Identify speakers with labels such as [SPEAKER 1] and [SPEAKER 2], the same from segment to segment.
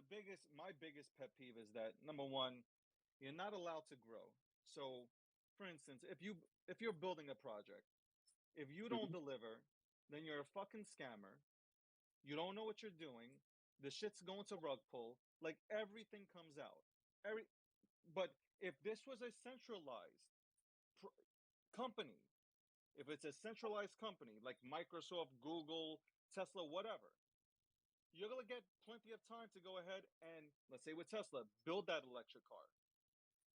[SPEAKER 1] my biggest pet peeve is that number one, you're not allowed to grow. So, for instance, if you're building a project, if you don't
[SPEAKER 2] Hmm.
[SPEAKER 1] deliver, then you're a fucking scammer. You don't know what you're doing. The shit's going to rug pull. Like everything comes out. Every but if this was a centralized pr- company, if it's a centralized company like Microsoft, Google, Tesla, whatever, you're gonna get plenty of time to go ahead and, let's say with Tesla, build that electric car.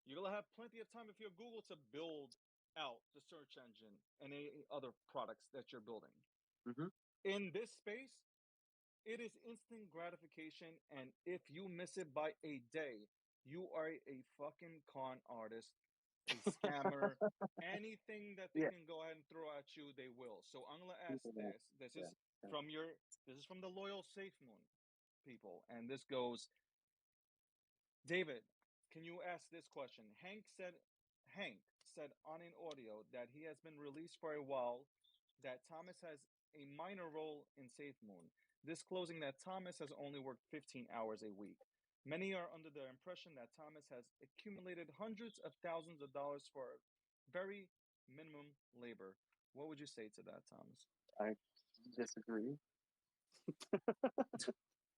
[SPEAKER 1] You're gonna have plenty of time if you're Google to build out the search engine and any other products that you're building.
[SPEAKER 2] Hmm.
[SPEAKER 1] In this space, it is instant gratification, and if you miss it by a day, you are a fucking con artist, a scammer. Anything that they
[SPEAKER 2] Yeah.
[SPEAKER 1] can go ahead and throw at you, they will. So I'm gonna ask
[SPEAKER 2] People that.
[SPEAKER 1] this. This
[SPEAKER 2] Yeah.
[SPEAKER 1] is
[SPEAKER 2] Yeah.
[SPEAKER 1] from your. This is from the loyal Safe Moon people, and this goes, David. Can you ask this question? Hank said on an audio that he has been released for a while, that Thomas has a minor role in Safe Moon, disclosing that Thomas has only worked 15 hours a week. Many are under the impression that Thomas has accumulated hundreds of thousands of dollars for very minimum labor. What would you say to that, Thomas?
[SPEAKER 2] I disagree.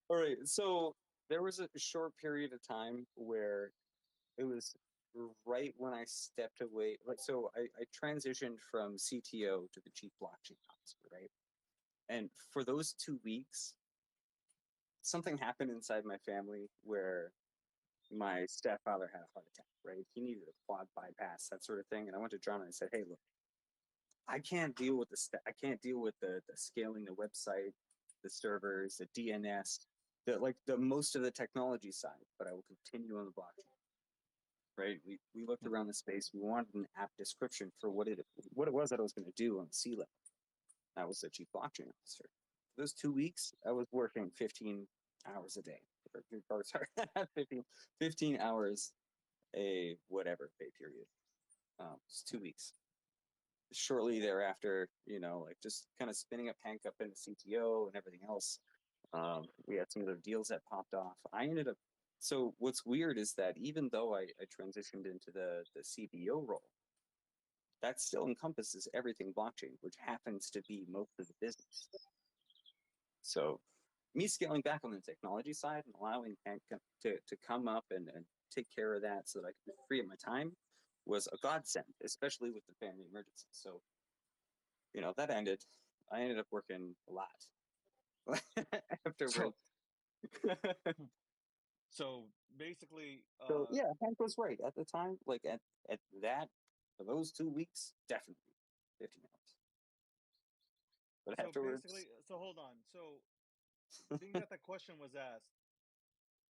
[SPEAKER 2] All right. So there was a short period of time where it was right when I stepped away. Like, so I transitioned from CTO to the chief blockchain officer, right? And for those 2 weeks, something happened inside my family where my stepfather had a heart attack, right? He needed a quad bypass, that sort of thing. And I went to John and I said, "Hey, look, I can't deal with I can't deal with the scaling the website, the servers, the DNS, the most of the technology side, but I will continue on the blockchain." Right? We looked around the space. We wanted an app description for what it was that I was going to do on the C level. I was the chief blockchain officer. For those 2 weeks, I was working 15 hours a day. Or sorry, 15, 15 hours a whatever pay period. It's 2 weeks. Shortly thereafter, like just kind of spinning up Hank up into CTO and everything else. We had some other deals that popped off. I ended up. So what's weird is that even though I transitioned into the CBO role, that still encompasses everything blockchain, which happens to be most of the business. So me scaling back on the technology side and allowing Hank to come up and take care of that so that I could free up my time was a godsend, especially with the family emergency. So, that ended. I ended up working a lot
[SPEAKER 1] So,
[SPEAKER 2] afterwards.
[SPEAKER 1] so basically,
[SPEAKER 2] So yeah, Hank was right at the time. Like at that for those 2 weeks, definitely 15 hours. But afterwards,
[SPEAKER 1] so hold on. So, being that the question was asked,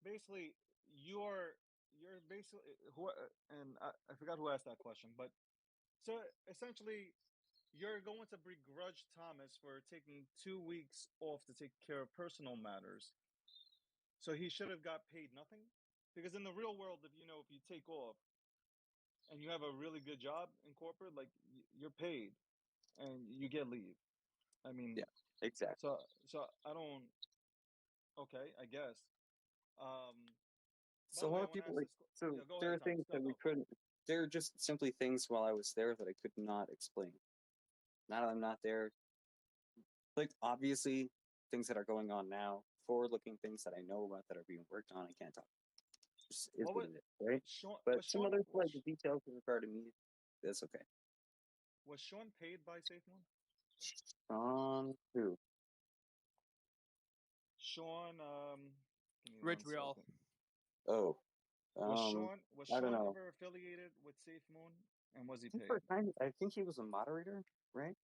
[SPEAKER 1] basically you're basically who, and I forgot who asked that question, but so essentially you're going to begrudge Thomas for taking 2 weeks off to take care of personal matters, so he should have got paid nothing, because in the real world, if you take off and you have a really good job in corporate, like you're paid and you get leave. I
[SPEAKER 2] yeah,
[SPEAKER 1] mean,
[SPEAKER 2] exactly.
[SPEAKER 1] so I don't. Okay, I guess. um by
[SPEAKER 2] So
[SPEAKER 1] the
[SPEAKER 2] a
[SPEAKER 1] way,
[SPEAKER 2] lot
[SPEAKER 1] I
[SPEAKER 2] of
[SPEAKER 1] want to
[SPEAKER 2] people
[SPEAKER 1] ask
[SPEAKER 2] like
[SPEAKER 1] this.
[SPEAKER 2] so
[SPEAKER 1] Yeah, go
[SPEAKER 2] there
[SPEAKER 1] ahead,
[SPEAKER 2] are things
[SPEAKER 1] Thomas.
[SPEAKER 2] that
[SPEAKER 1] Go,
[SPEAKER 2] we
[SPEAKER 1] go.
[SPEAKER 2] couldn't. There are just simply things while I was there that I could not explain. Now that I'm not there, like obviously things that are going on now, forward-looking things that I know about that are being worked on, I can't talk. It just is
[SPEAKER 1] What
[SPEAKER 2] what
[SPEAKER 1] was
[SPEAKER 2] it is, right?
[SPEAKER 1] Sean?
[SPEAKER 2] But some other like details with regard to me, that's okay.
[SPEAKER 1] Was Sean paid by SafeMoon?
[SPEAKER 2] On who?
[SPEAKER 1] Sean, give me
[SPEAKER 3] Rich
[SPEAKER 1] one
[SPEAKER 3] Real.
[SPEAKER 1] second.
[SPEAKER 2] Oh,
[SPEAKER 1] Was
[SPEAKER 2] um,
[SPEAKER 1] Sean was
[SPEAKER 2] I don't
[SPEAKER 1] Sean
[SPEAKER 2] know.
[SPEAKER 1] ever affiliated with SafeMoon, and was he
[SPEAKER 2] I think for
[SPEAKER 1] paid?
[SPEAKER 2] a time, I think he was a moderator, right?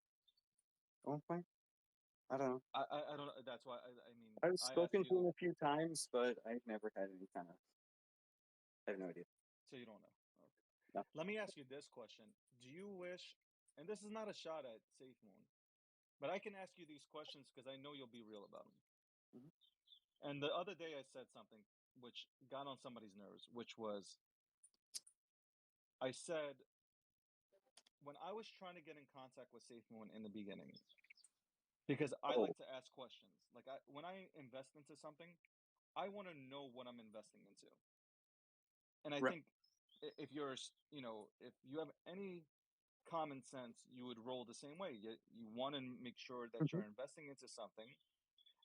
[SPEAKER 2] At one point, I don't know.
[SPEAKER 1] I don't know. That's why I mean
[SPEAKER 2] I've
[SPEAKER 1] I asked
[SPEAKER 2] spoken to him
[SPEAKER 1] you,
[SPEAKER 2] a few times, but I've never had any kind of. I have no idea.
[SPEAKER 1] so you don't know. Okay.
[SPEAKER 2] No.
[SPEAKER 1] Let me ask you this question: Do you wish? And this is not a shot at SafeMoon, but I can ask you these questions because I know you'll be real about them.
[SPEAKER 2] Mhm.
[SPEAKER 1] And the other day I said something which got on somebody's nerves, which was, I said, when I was trying to get in contact with SafeMoon in the beginning, because I
[SPEAKER 2] Oh,
[SPEAKER 1] like to ask questions. Like when I invest into something, I want to know what I'm investing into. And I
[SPEAKER 2] Right.
[SPEAKER 1] think if you're, if you have any common sense, you would roll the same way. You want to make sure that
[SPEAKER 2] Mhm.
[SPEAKER 1] you're investing into something.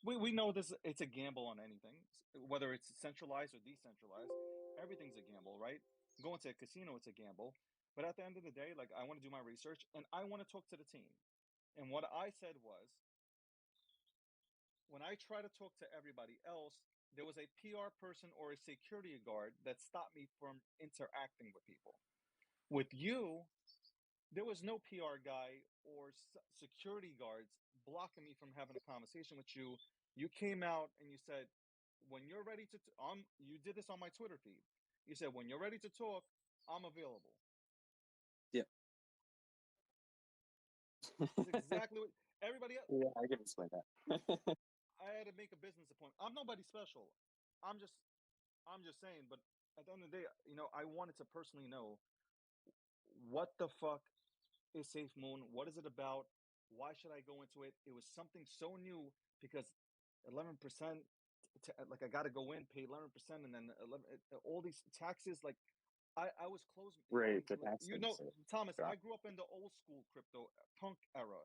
[SPEAKER 1] We know this, it's a gamble on anything, whether it's centralized or decentralized. Everything's a gamble, right? Going to a casino, it's a gamble. But at the end of the day, like, I want to do my research and I want to talk to the team. And what I said was, when I try to talk to everybody else, there was a PR person or a security guard that stopped me from interacting with people. With you, there was no PR guy or security guards blocking me from having a conversation with you. You came out and you said, when you're ready to, you did this on my Twitter feed. You said, when you're ready to talk, I'm available.
[SPEAKER 2] Yeah.
[SPEAKER 1] It's exactly what everybody else.
[SPEAKER 2] Yeah, I can explain that.
[SPEAKER 1] I had to make a business appointment. I'm nobody special. I'm just, I'm just saying. But at the end of the day, I wanted to personally know what the fuck is Safe Moon? What is it about? Why should I go into it? It was something so new because 11%, like, I got to go in, pay 11%, and then 11, all these taxes. Like, I was close.
[SPEAKER 2] Right, the taxes.
[SPEAKER 1] Thomas,
[SPEAKER 2] Yeah.
[SPEAKER 1] I grew up in the old school crypto punk era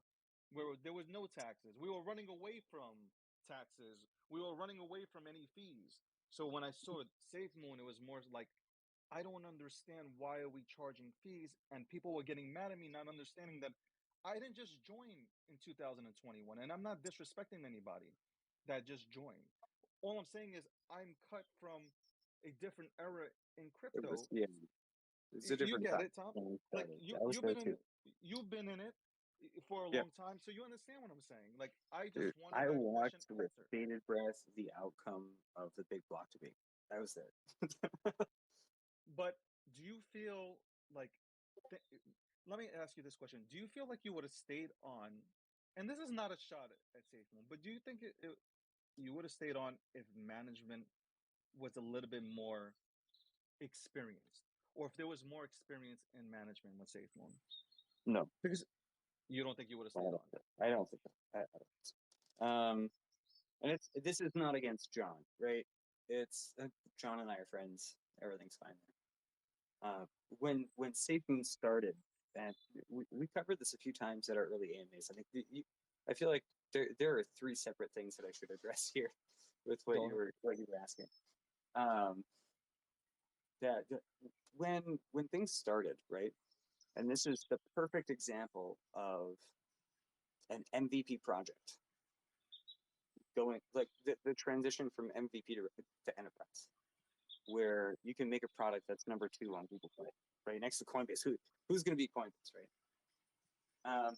[SPEAKER 1] where there was no taxes. We were running away from taxes. We were running away from any fees. So when I saw Safe Moon, it was more like, I don't understand why are we charging fees, and people were getting mad at me not understanding that I didn't just join in 2021, and I'm not disrespecting anybody that just joined. All I'm saying is I'm cut from a different era in
[SPEAKER 2] It was,
[SPEAKER 1] crypto.
[SPEAKER 2] yeah, it's a
[SPEAKER 1] You
[SPEAKER 2] different
[SPEAKER 1] get
[SPEAKER 2] time
[SPEAKER 1] it, Tom.
[SPEAKER 2] when we
[SPEAKER 1] Like,
[SPEAKER 2] started. I was there too.
[SPEAKER 1] you've been in it for a
[SPEAKER 2] Yeah.
[SPEAKER 1] long time, so you understand what I'm saying. Like, I just
[SPEAKER 2] Dude,
[SPEAKER 1] wanted
[SPEAKER 2] I
[SPEAKER 1] that question
[SPEAKER 2] watched with
[SPEAKER 1] answered.
[SPEAKER 2] bated breath the outcome of the big block debate. I was there.
[SPEAKER 1] But do you feel like, th- let me ask you this question. Do you feel like you would have stayed on, and this is not a shot at SafeMoon, but do you think you would have stayed on if management was a little bit more experienced, or if there was more experience in management with SafeMoon?
[SPEAKER 2] No,
[SPEAKER 1] Because you don't think you would have stayed on.
[SPEAKER 2] I don't think so. I don't think so. And this is not against John, right? It's John and I are friends. Everything's fine there. When SafeMoon started, and we covered this a few times at our early AMAs. I think I feel like there are three separate things that I should address here with what
[SPEAKER 1] Go ahead.
[SPEAKER 2] what you were asking. Um, that when things started, right? And this is the perfect example of an MVP project going like the transition from MVP to enterprise, where you can make a product that's number two on Google Play, right next to Coinbase. Who's going to be Coinbase, right?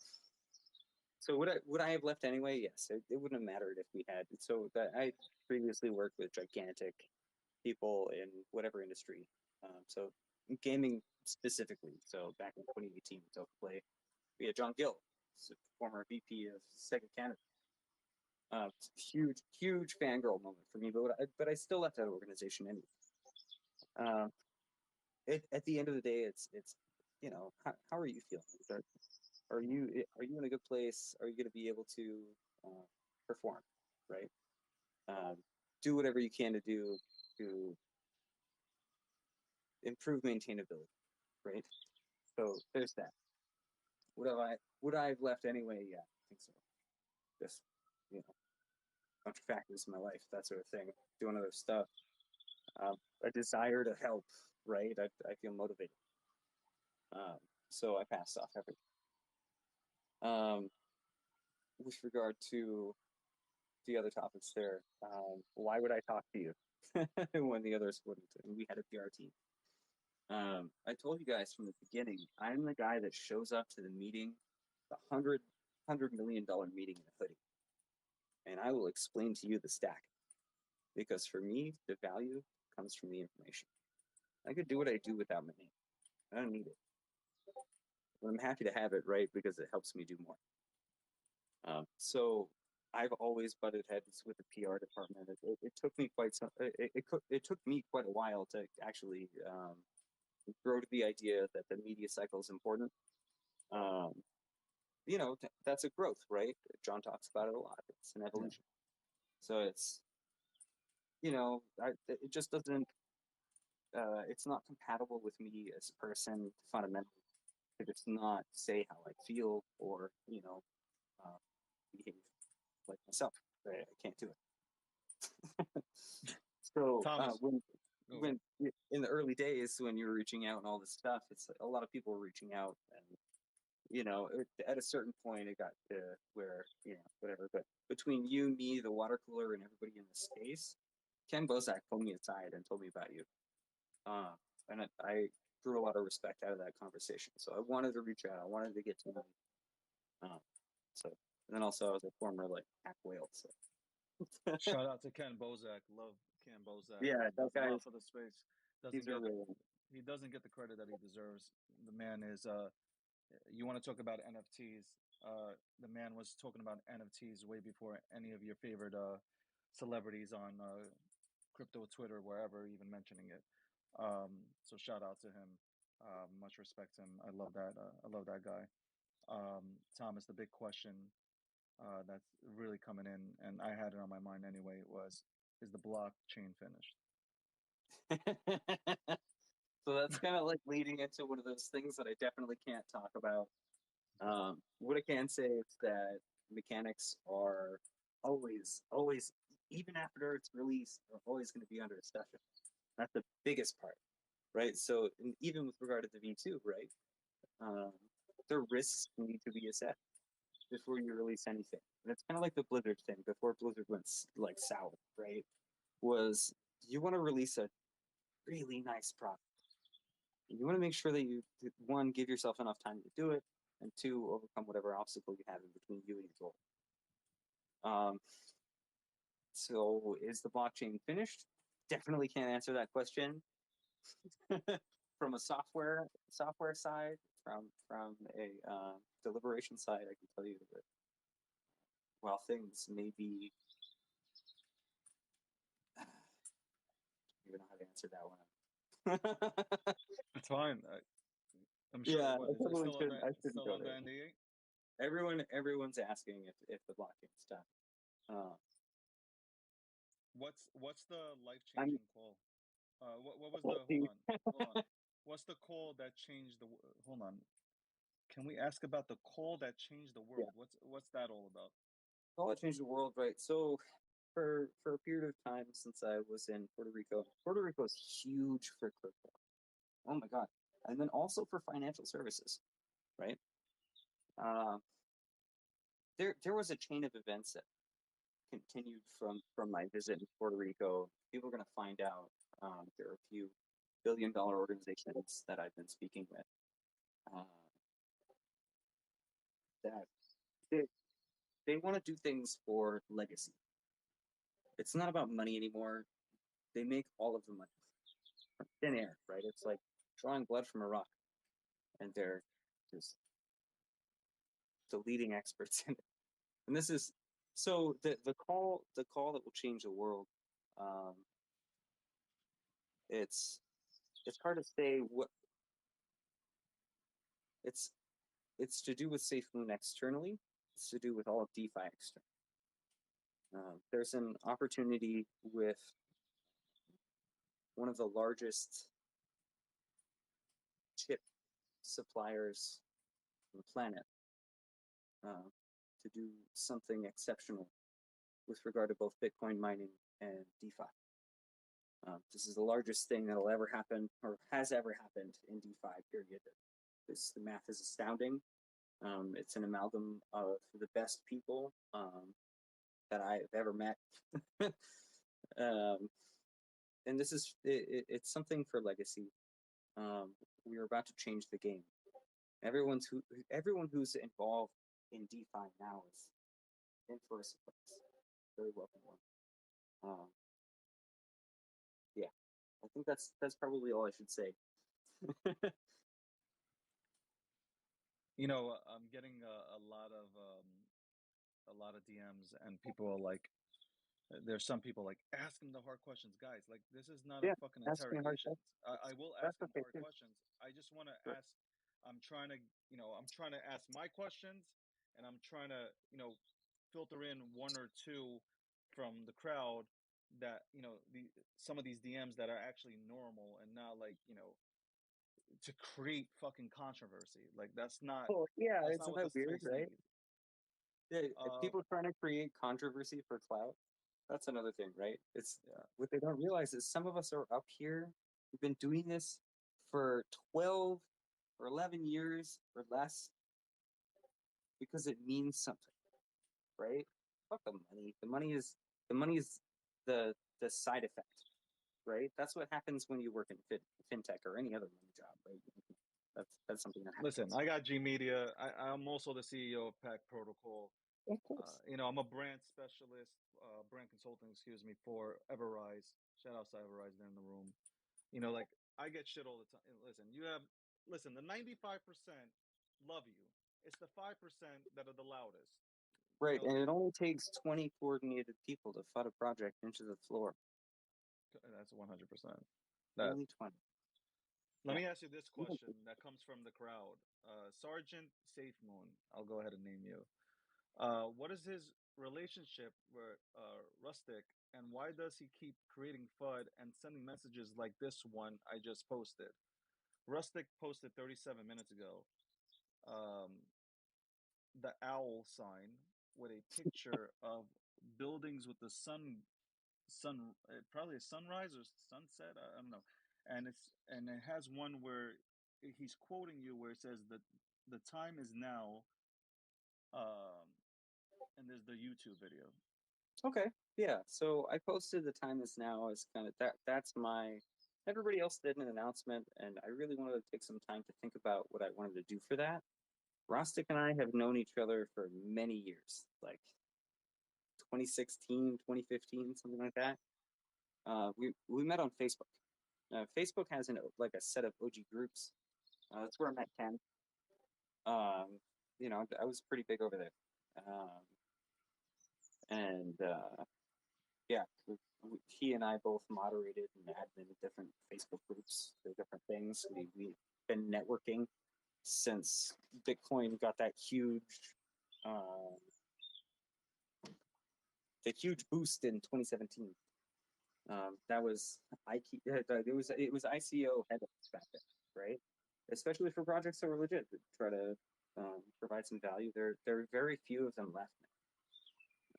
[SPEAKER 2] So would I have left anyway? Yes, it wouldn't have mattered if we had. So that I previously worked with gigantic people in whatever industry. So gaming specifically. So back in 2018, with Play, we had John Gill, former VP of Sega Canada. Huge fangirl moment for me, but I still left that organization anyway. At the end of the day, it's how are you feeling? Are you in a good place? Are you going to be able to perform, right? Do whatever you can to do to improve maintainability, right? So there's that. Would I have left anyway? Yeah, I think so. Just you know, a bunch of factors in my life, that sort of thing. Doing other stuff, a desire to help, right? I feel motivated. So I passed off everything. With regard to the other topics there, why would I talk to you when the others wouldn't? And we had a PR team. I told you guys from the beginning, I'm the guy that shows up to the meeting, the $100 million meeting in a hoodie, and I will explain to you the stack. Because for me, the value comes from the information. I could do what I do without my name. I don't need it. But I'm happy to have it, right? Because it helps me do more. So I've always butted heads with the PR department. It took me it took me quite a while to actually grow to the idea that the media cycle is important. Um, that's a growth, right? John talks about it a lot. It's an evolution. So it just doesn't. It's not compatible with me as a person fundamentally to just not say how I feel or uh, behave like myself. I can't do it. So
[SPEAKER 1] Thomas, go.
[SPEAKER 2] when in the early days when you were reaching out and all this stuff, it's like a lot of people were reaching out, and at a certain point it got to where whatever. But between you, me, the water cooler, and everybody in the space, Ken Bozak pulled me aside and told me about you, uh, and I drew a lot of respect out of that conversation. So I wanted to reach out. I wanted to get to know you. So and then also I was a former like hack whale. So
[SPEAKER 1] Shout out to Ken Bozak. Love Ken Bozak.
[SPEAKER 2] yeah, that
[SPEAKER 1] Does a
[SPEAKER 2] guy.
[SPEAKER 1] lot for the space. Doesn't
[SPEAKER 2] These are
[SPEAKER 1] get
[SPEAKER 2] really
[SPEAKER 1] he doesn't get the credit that he deserves. The man is you want to talk about NFTs. The man was talking about NFTs way before any of your favorite celebrities on crypto Twitter, wherever, even mentioning it. So shout out to him. Much respect to him. I love that. I love that guy. Thomas, the big question that's really coming in, and I had it on my mind anyway, was is the blockchain finished?
[SPEAKER 2] so that's kind of like leading into one of those things that I definitely can't talk about. What I can say is that mechanics are always, even after it's released, are always going to be under discussion. That's the biggest part, right? So, and even with regard to the V2, right? Um, the risks need to be assessed before you release anything. And it's kind of like the Blizzard thing before Blizzard went like sour, right? Was you want to release a really nice product. You want to make sure that you, one, give yourself enough time to do it, and two, overcome whatever obstacle you have in between you and your goal. So is the blockchain finished? Definitely can't answer that question. From a software side, from a deliberation side, I can tell you that while things may be, I don't even know how to answer that one.
[SPEAKER 1] It's fine. I'm sure.
[SPEAKER 2] Yeah,
[SPEAKER 1] What
[SPEAKER 2] I
[SPEAKER 1] is it
[SPEAKER 2] probably
[SPEAKER 1] still
[SPEAKER 2] shouldn't.
[SPEAKER 1] under
[SPEAKER 2] I shouldn't
[SPEAKER 1] still
[SPEAKER 2] go
[SPEAKER 1] under
[SPEAKER 2] there.
[SPEAKER 1] NDA?
[SPEAKER 2] Everyone's asking if the blockchain's done.
[SPEAKER 1] What's the life
[SPEAKER 2] I'm
[SPEAKER 1] changing call? What was the hold on. What's the call that changed the hold on? Can we ask about the call that changed the
[SPEAKER 2] yeah.
[SPEAKER 1] world? What's that all about?
[SPEAKER 2] Call it change the world, right? So for a period of time since I was in Puerto Rico is huge for crypto. Oh my god! And then also for financial services, right? Uh, there was a chain of events that continued from my visit in Puerto Rico. People are going to find out there are a few billion-dollar organizations that I've been speaking with that they, they want to do things for legacy. It's not about money anymore. They make all of the money from thin air, right? It's like drawing blood from a rock, and they're just the leading experts in it. And this is so the call that will change the world. Um, it's it's hard to say what it's it's to do with SafeMoon externally. It's to do with all of DeFi externally. There's an opportunity with one of the largest chip suppliers on the planet to do something exceptional with regard to both Bitcoin mining and DeFi. This is the largest thing that'll ever happen or has ever happened in DeFi, period. The math is astounding. It's an amalgam of the best people that I've ever met. um, and it's something for legacy. We're about to change the game. Everyone who's involved in DeFi now is in for a surprise. Very welcome one. Yeah, I think that's probably all I should say.
[SPEAKER 1] I'm getting a lot of DMs, and people are like, there's some people like ask him the hard questions, guys. Like this is not a
[SPEAKER 2] Yeah,
[SPEAKER 1] fucking
[SPEAKER 2] ask me hard
[SPEAKER 1] interrogation.
[SPEAKER 2] questions.
[SPEAKER 1] I will
[SPEAKER 2] That's
[SPEAKER 1] ask him
[SPEAKER 2] okay
[SPEAKER 1] hard
[SPEAKER 2] too.
[SPEAKER 1] questions. I just want to
[SPEAKER 2] Sure.
[SPEAKER 1] ask. I'm trying to, I'm trying to ask my questions, and I'm trying to, filter in one or two from the crowd that some of these DMs that are actually normal and not like to create fucking controversy. Like
[SPEAKER 2] Oh yeah,
[SPEAKER 1] that's not
[SPEAKER 2] isn't
[SPEAKER 1] what the
[SPEAKER 2] that weird,
[SPEAKER 1] space
[SPEAKER 2] right?
[SPEAKER 1] needs.
[SPEAKER 2] Yeah,
[SPEAKER 1] Uh,
[SPEAKER 2] people trying to create controversy for clout. That's another thing, right? It's
[SPEAKER 1] yeah.
[SPEAKER 2] what they don't realize is some of us are up here. We've been doing this for 12 or 11 years or less because it means something, right? Fuck the money. The money is the side effect, right? That's what happens when you work in fintech or any other money job, right? That's something that
[SPEAKER 1] Listen,
[SPEAKER 2] happens.
[SPEAKER 1] I got G Media. I'm also the CEO of Pack Protocol.
[SPEAKER 2] Of course.
[SPEAKER 1] I'm a brand specialist, brand consultant, excuse me, for Everrise. Shout out to Everrise, they're in the room. Like I get shit all the time. Listen, the 95% love you. It's the 5% that are the loudest.
[SPEAKER 2] Right, and it only takes 20 coordinated people to FUD a project into the floor.
[SPEAKER 1] That's 100%. That
[SPEAKER 2] Only 20.
[SPEAKER 1] Let
[SPEAKER 2] Yeah.
[SPEAKER 1] me ask you this question that comes from the crowd. Sergeant Safe Moon, I'll go ahead and name you. What is his relationship with Rustic, and why does he keep creating FUD and sending messages like this one I just posted? Rustic posted 37 minutes ago um, the owl sign with a picture of buildings with the probably a sunrise or sunset. I don't know, and it has one where he's quoting you where it says that the time is now, um, and there's the YouTube video.
[SPEAKER 2] Okay. Yeah. So I posted the time is now as kind of that's my everybody else did an announcement and I really wanted to take some time to think about what I wanted to do for that. Rostic and I have known each other for many years, like 2016, 2015, something like that. We met on Facebook. Facebook has like a set of OG groups. That's where I met Ken. Um, I was pretty big over there. And yeah, he and I both moderated and admin different Facebook groups for different things. We've been networking since Bitcoin got uh, the huge boost in 2017. That was it was ICO headlines back then, right? Especially for projects that were legit that try to provide some value. There are very few of them left now.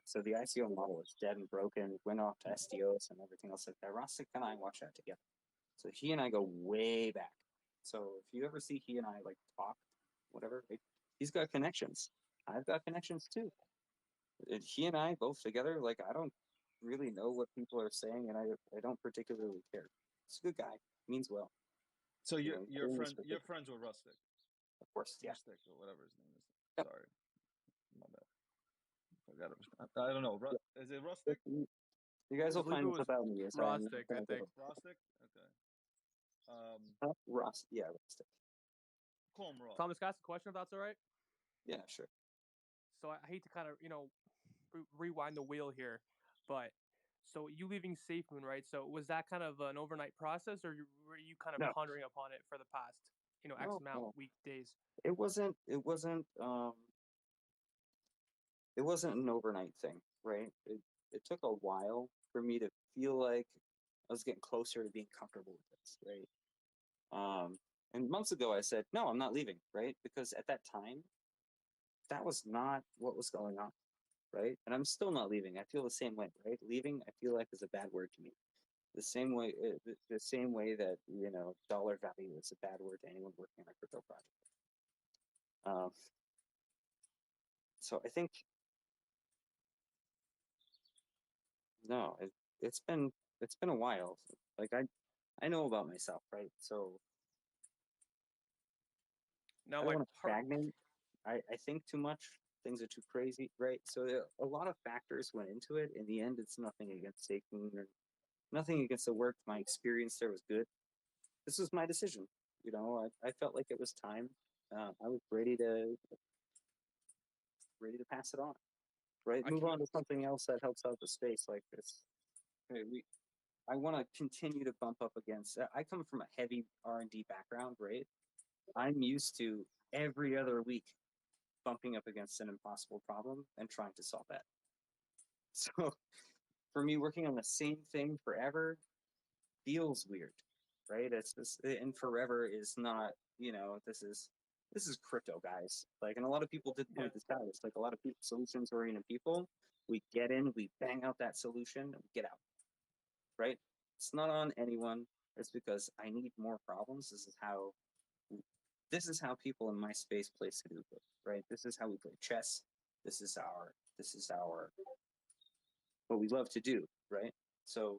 [SPEAKER 2] So the ICO model is dead and broken. Went off to SDOs and everything else like that. Rostic and I watched that together. So he and I go way back. So if you ever see he and I like talk, whatever, he's got connections. I've got connections too. And he and I both together, like I don't really know what people are saying, and I don't particularly care. He's a good guy, means well.
[SPEAKER 1] So you're you're
[SPEAKER 2] Everyone
[SPEAKER 1] friend
[SPEAKER 2] respects
[SPEAKER 1] you're
[SPEAKER 2] him.
[SPEAKER 1] friends with Rustic,
[SPEAKER 2] Of course, yeah.
[SPEAKER 1] Rustic or whatever his name is.
[SPEAKER 2] Yep,
[SPEAKER 1] Sorry, my bad. Forgot it. I don't know.
[SPEAKER 2] yep.
[SPEAKER 1] Is it Rustic?
[SPEAKER 2] You guys
[SPEAKER 3] I
[SPEAKER 2] will
[SPEAKER 3] believe
[SPEAKER 2] find
[SPEAKER 3] it
[SPEAKER 2] this
[SPEAKER 3] was
[SPEAKER 2] about me as I'm
[SPEAKER 3] Rostic, I
[SPEAKER 2] gonna
[SPEAKER 3] think.
[SPEAKER 2] go.
[SPEAKER 1] Rustic. Okay.
[SPEAKER 2] Ross, yeah, Rustic.
[SPEAKER 1] Call him Ross.
[SPEAKER 3] Thomas, can I ask a question if that's all right?
[SPEAKER 2] Yeah, sure.
[SPEAKER 3] So I hate to kind of, rewind the wheel here, but so you leaving Safe Moon, right? So was that kind of an overnight process, or were you kind of
[SPEAKER 2] No,
[SPEAKER 3] pondering upon it for the past, X
[SPEAKER 2] no,
[SPEAKER 3] amount
[SPEAKER 2] no.
[SPEAKER 3] weekdays?
[SPEAKER 2] It wasn't. It wasn't an overnight thing, right? It took a while for me to feel like I was getting closer to being comfortable with this, right? And months ago, I said, no, I'm not leaving, right? Because at that time, that was not what was going on, right? And I'm still not leaving. I feel the same way, right? Leaving, I feel like is a bad word to me. The same way that dollar value is a bad word to anyone working on a crypto project. Um, so I think no, it's been a while. Like I know about myself, right? So
[SPEAKER 3] Now
[SPEAKER 2] I don't
[SPEAKER 3] my
[SPEAKER 2] want to stagnate. I think too much. Things are too crazy, right? So a lot of factors went into it. In the end, it's nothing against Saquon or nothing against the work. My experience there was good. This was my decision. I felt like it was time. I was ready to pass it on, right?
[SPEAKER 3] I
[SPEAKER 2] Move
[SPEAKER 3] can
[SPEAKER 2] on to something else that helps out the space like this. I want to continue to bump up against. I come from a heavy R&D background, right? I'm used to every other week bumping up against an impossible problem and trying to solve that. So for me, working on the same thing forever feels weird, right? It's this, and forever is not, this is crypto, guys. Like, and a lot of people did point this out. It's like a lot of people, solutions oriented people, we get in, we bang out that solution, and we get out, right? It's not on anyone. It's because I need more problems. This is how people in my space play Sudoku, right? This is how we play chess. This is our what we love to do, right? So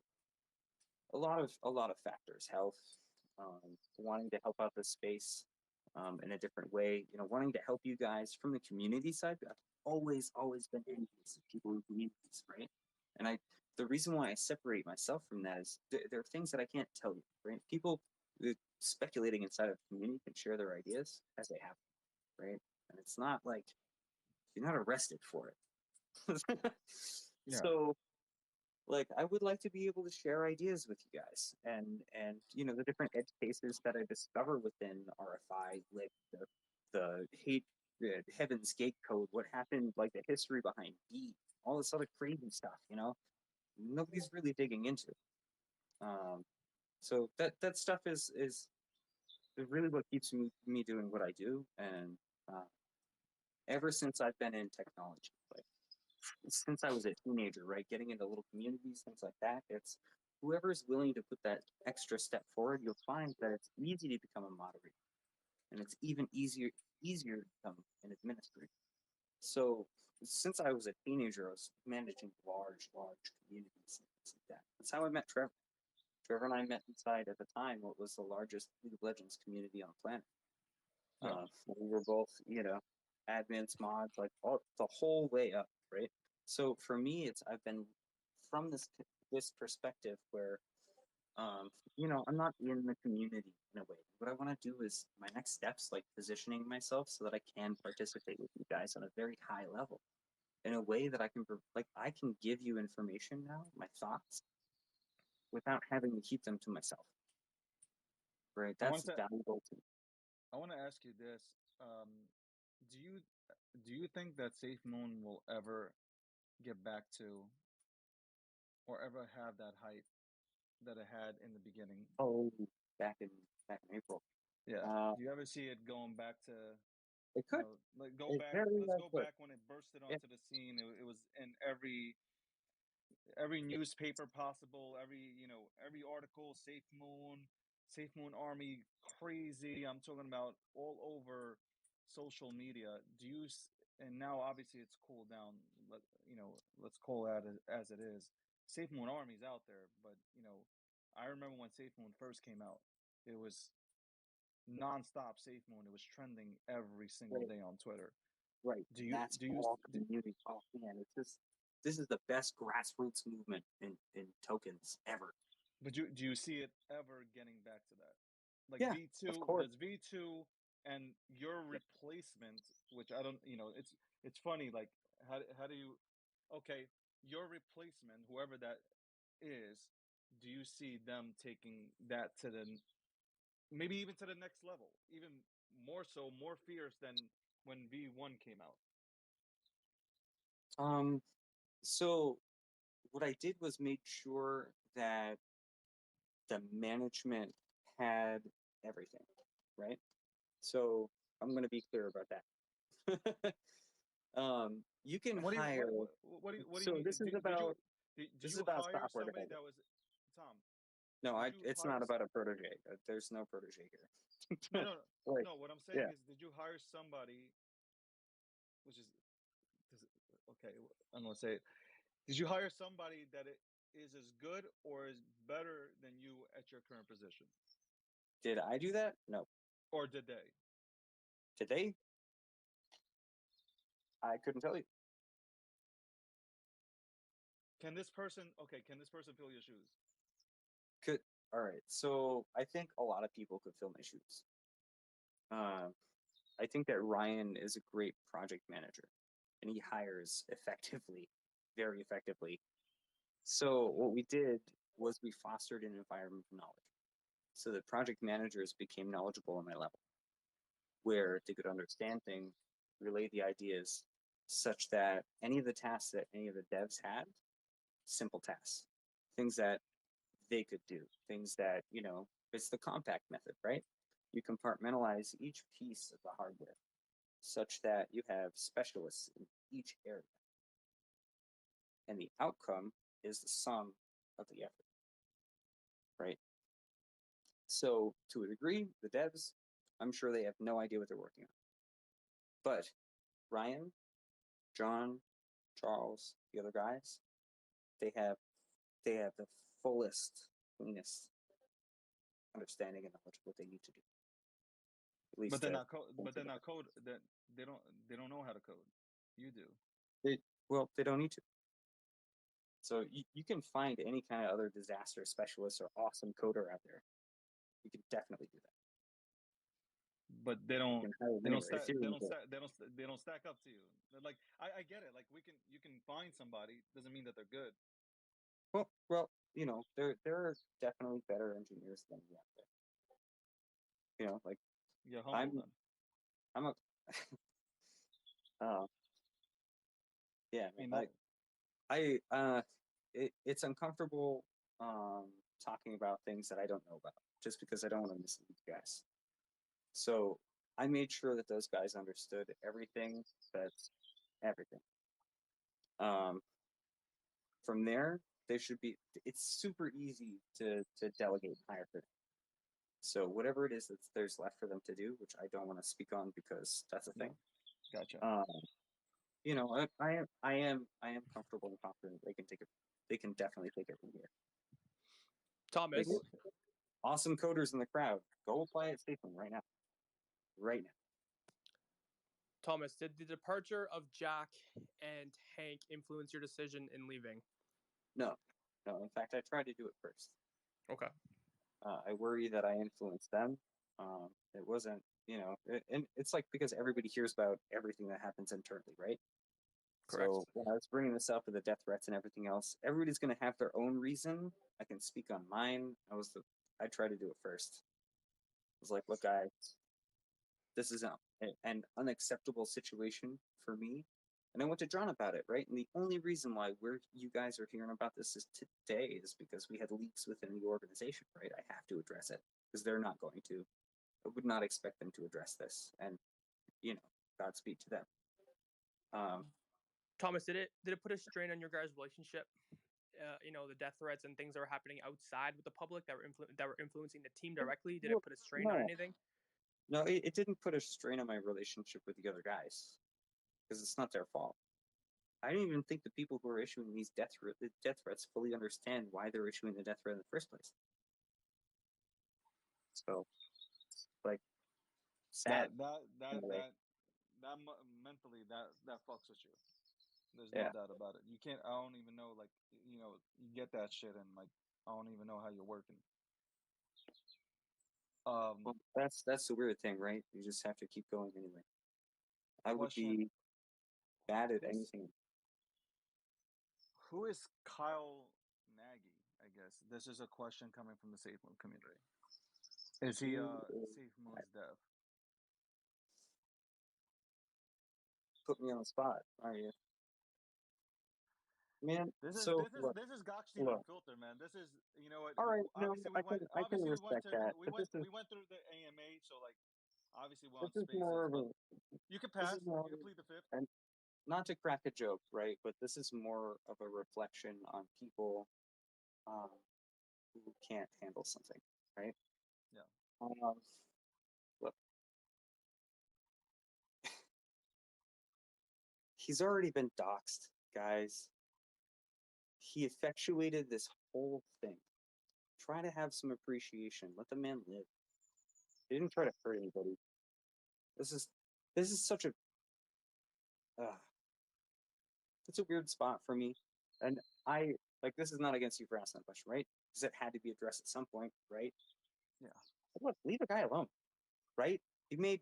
[SPEAKER 2] a lot of factors, health, wanting to help out the space in a different way, wanting to help you guys from the community side. I've always been envious of people in communities, right? And the reason why I separate myself from that is there are things that I can't tell you, right? People speculating inside of the community can share their ideas as they have, right? And it's not like you're not arrested for it.
[SPEAKER 1] Yeah.
[SPEAKER 2] So like I would like to be able to share ideas with you guys and the different edge cases that I discover within RFI, like the hate Heaven's Gate code, what happened, like the history behind B, all this other crazy stuff, nobody's really digging into. So that stuff is really what keeps me doing what I do, and ever since I've been in technology, like since I was a teenager, right, getting into little communities, things like that. It's whoever's willing to put that extra step forward, you'll find that it's easy to become a moderator, and it's even easier to become an administrator. So since I was a teenager, I was managing large communities and things like that. That's how I met Trevor. Trevor and I met inside at the time what was the largest League of Legends community on the planet.
[SPEAKER 1] Yeah.
[SPEAKER 2] We were both, admins, mods, like all the whole way up, right? So for me, I've been from this perspective where, I'm not in the community in a way. What I want to do is my next steps, like positioning myself so that I can participate with you guys on a very high level, in a way that I can give you information now, my thoughts, without having to keep them to myself. Right?
[SPEAKER 1] I want
[SPEAKER 2] That's
[SPEAKER 1] to
[SPEAKER 2] valuable to me.
[SPEAKER 1] I want to ask you this. Um, do you do you think that Safe Moon will ever get back to or ever have that height that it had in the beginning?
[SPEAKER 2] Oh, back in back in April.
[SPEAKER 1] Yeah.
[SPEAKER 2] Uh,
[SPEAKER 1] Do you ever see it going back to,
[SPEAKER 2] it could.
[SPEAKER 1] like go
[SPEAKER 2] It
[SPEAKER 1] back?
[SPEAKER 2] very
[SPEAKER 1] Let's
[SPEAKER 2] well
[SPEAKER 1] go
[SPEAKER 2] could.
[SPEAKER 1] back when it bursted
[SPEAKER 2] Yeah.
[SPEAKER 1] onto the scene. It was in every newspaper possible, every article. Safe Moon Army, crazy. I'm talking about all over social media. And now obviously it's cooled down. Let's call that as it is. Safe Moon Army's out there, but I remember when Safe Moon first came out, it was nonstop Safe Moon. It was trending every single
[SPEAKER 2] Right.
[SPEAKER 1] day on Twitter.
[SPEAKER 2] Right.
[SPEAKER 1] Do
[SPEAKER 2] And
[SPEAKER 1] you
[SPEAKER 2] that's
[SPEAKER 1] do you
[SPEAKER 2] all
[SPEAKER 1] do,
[SPEAKER 2] community. Oh man, this is the best grassroots movement in tokens ever.
[SPEAKER 1] But do you see it ever getting back to that? Like
[SPEAKER 2] Yeah, of course.
[SPEAKER 1] Does V2 and your replacement, which I don't, it's funny. Like how do you, okay, your replacement, whoever that is, do you see them taking that to maybe even to the next level, even more so, more fierce than when V1 came out?
[SPEAKER 2] Um, so what I did was made sure that the management had everything, right? So I'm going to be clear about that. You can
[SPEAKER 1] What do you
[SPEAKER 2] hire.
[SPEAKER 1] what do you
[SPEAKER 2] So
[SPEAKER 1] mean? Did
[SPEAKER 2] this is
[SPEAKER 1] you
[SPEAKER 2] about
[SPEAKER 1] hire
[SPEAKER 2] software
[SPEAKER 1] somebody
[SPEAKER 2] development.
[SPEAKER 1] that was Tom?
[SPEAKER 2] No,
[SPEAKER 1] Did you
[SPEAKER 2] it's
[SPEAKER 1] hire
[SPEAKER 2] not about a protege. There's no protege
[SPEAKER 1] No,
[SPEAKER 2] here.
[SPEAKER 1] no, no.
[SPEAKER 2] Like,
[SPEAKER 1] No, what I'm saying
[SPEAKER 2] yeah,
[SPEAKER 1] is, did you hire somebody, which is, okay, I'm gonna say it. Did you hire somebody that is as good or is better than you at your current position?
[SPEAKER 2] did I do that? No.
[SPEAKER 1] Or did they?
[SPEAKER 2] Today, I couldn't tell you.
[SPEAKER 1] Can this person fill your shoes?
[SPEAKER 2] Could All right. So I think a lot of people could fill my shoes. Um, I think that Ryan is a great project manager, and he hires effectively, very effectively. So what we did was we fostered an environment of knowledge, so that project managers became knowledgeable on my level, where they could understand things, relay the ideas, such that any of the tasks that any of the devs had simple tasks, things that they could do, things that, it's the compact method, right? You compartmentalize each piece of the hardware such that you have specialists in each area. And the outcome is the sum of the effort, right? So to a degree, the devs, I'm sure they have no idea what they're working on. But Ryan, John, Charles, the other guys, they have the fullest, cleanest understanding and knowledge of what they need to do. At least
[SPEAKER 1] But they're not code. But they're not code. That they don't know how to code. You do.
[SPEAKER 2] they don't need to. So you can find any kind of other disaster specialist or awesome coder out there. You can definitely do that.
[SPEAKER 1] But they
[SPEAKER 2] You
[SPEAKER 1] don't.
[SPEAKER 2] can hire them
[SPEAKER 1] They don't
[SPEAKER 2] anywhere.
[SPEAKER 1] stack.
[SPEAKER 2] If you're
[SPEAKER 1] They
[SPEAKER 2] in
[SPEAKER 1] don't
[SPEAKER 2] the-
[SPEAKER 1] stack. They don't stack up to you. They're like I get it. Like you can find somebody. Doesn't mean that they're good.
[SPEAKER 2] Well, there are definitely better engineers than me out there. Like
[SPEAKER 1] You're humble
[SPEAKER 2] I'm
[SPEAKER 1] then.
[SPEAKER 2] I'm a uh, yeah,
[SPEAKER 1] I mean,
[SPEAKER 2] man, it's uncomfortable talking about things that I don't know about just because I don't want to mislead you guys. So I made sure that those guys understood everything that's everything. From there, it's super easy to delegate and hire for them. So whatever it is that there's left for them to do, which I don't want to speak on because that's a thing.
[SPEAKER 1] gotcha.
[SPEAKER 2] I am comfortable and confident they can take it. They can definitely take it from here.
[SPEAKER 3] Thomas,
[SPEAKER 2] They- Awesome coders in the crowd. Go apply at Stapleton right now. Right now.
[SPEAKER 3] Thomas, did the departure of Jack and Hank influence your decision in leaving?
[SPEAKER 2] No. In fact, I tried to do it first.
[SPEAKER 3] Okay.
[SPEAKER 2] I worry that I influenced them. It wasn't, and it's like because everybody hears about everything that happens internally, right?
[SPEAKER 3] Correct.
[SPEAKER 2] So when I was bringing this up with the death threats and everything else, everybody's going to have their own reason. I can speak on mine. I tried to do it first. I was like, look, guys, this is an unacceptable situation for me. And I went to John about it, right? And the only reason why you guys are hearing about this today is because we had leaks within the organization, right? I have to address it because they're not going to. I would not expect them to address this, and Godspeed to them.
[SPEAKER 3] Thomas, did it put a strain on your guys' relationship? The death threats and things that were happening outside with the public that were influencing the team directly. Did it put a strain on
[SPEAKER 2] No.
[SPEAKER 3] anything?
[SPEAKER 2] No, it didn't put a strain on my relationship with the other guys because it's not their fault. I don't even think the people who are issuing these death threats fully understand why they're issuing the death threat in the first place. So, like, sad.
[SPEAKER 1] Mentally that fucks with you. There's
[SPEAKER 2] Yeah.
[SPEAKER 1] no doubt about it. You can't. I don't even know. Like you get that shit, and like I don't even know how you're working.
[SPEAKER 2] Well, that's the weird thing, right? You just have to keep going anyway. I would
[SPEAKER 1] Question.
[SPEAKER 2] be bad at
[SPEAKER 1] Who's-
[SPEAKER 2] anything.
[SPEAKER 1] Who is Kyle Nagy? I guess this is a question coming from the Safe Moon community. Is he
[SPEAKER 2] Who is
[SPEAKER 1] Safe Moon's dev?
[SPEAKER 2] Put me on the spot, are you? Man,
[SPEAKER 1] This is
[SPEAKER 2] so
[SPEAKER 1] this is
[SPEAKER 2] look,
[SPEAKER 1] this is Gok Steve
[SPEAKER 2] look.
[SPEAKER 1] Unfiltered, man. This is what.
[SPEAKER 2] All right, no,
[SPEAKER 1] Obviously,
[SPEAKER 2] I can respect that,
[SPEAKER 1] we
[SPEAKER 2] but
[SPEAKER 1] went we went through the AMA, so like obviously we're on
[SPEAKER 2] this is
[SPEAKER 1] spaces.
[SPEAKER 2] more of a
[SPEAKER 1] You can
[SPEAKER 2] this
[SPEAKER 1] pass.
[SPEAKER 2] is more
[SPEAKER 1] You can plead the fifth.
[SPEAKER 2] and not to crack a joke, right? But this is more of a reflection on people who can't handle something, right?
[SPEAKER 1] Yeah.
[SPEAKER 2] Look, he's already been doxxed, guys. He effectuated this whole thing. Try to have some appreciation. Let the man live. He didn't try to hurt anybody. This is such a it's a weird spot for me, and I like this is not against you for asking that question, right? Because it had to be addressed at some point, right?
[SPEAKER 1] Yeah.
[SPEAKER 2] But look, leave a guy alone, right? He made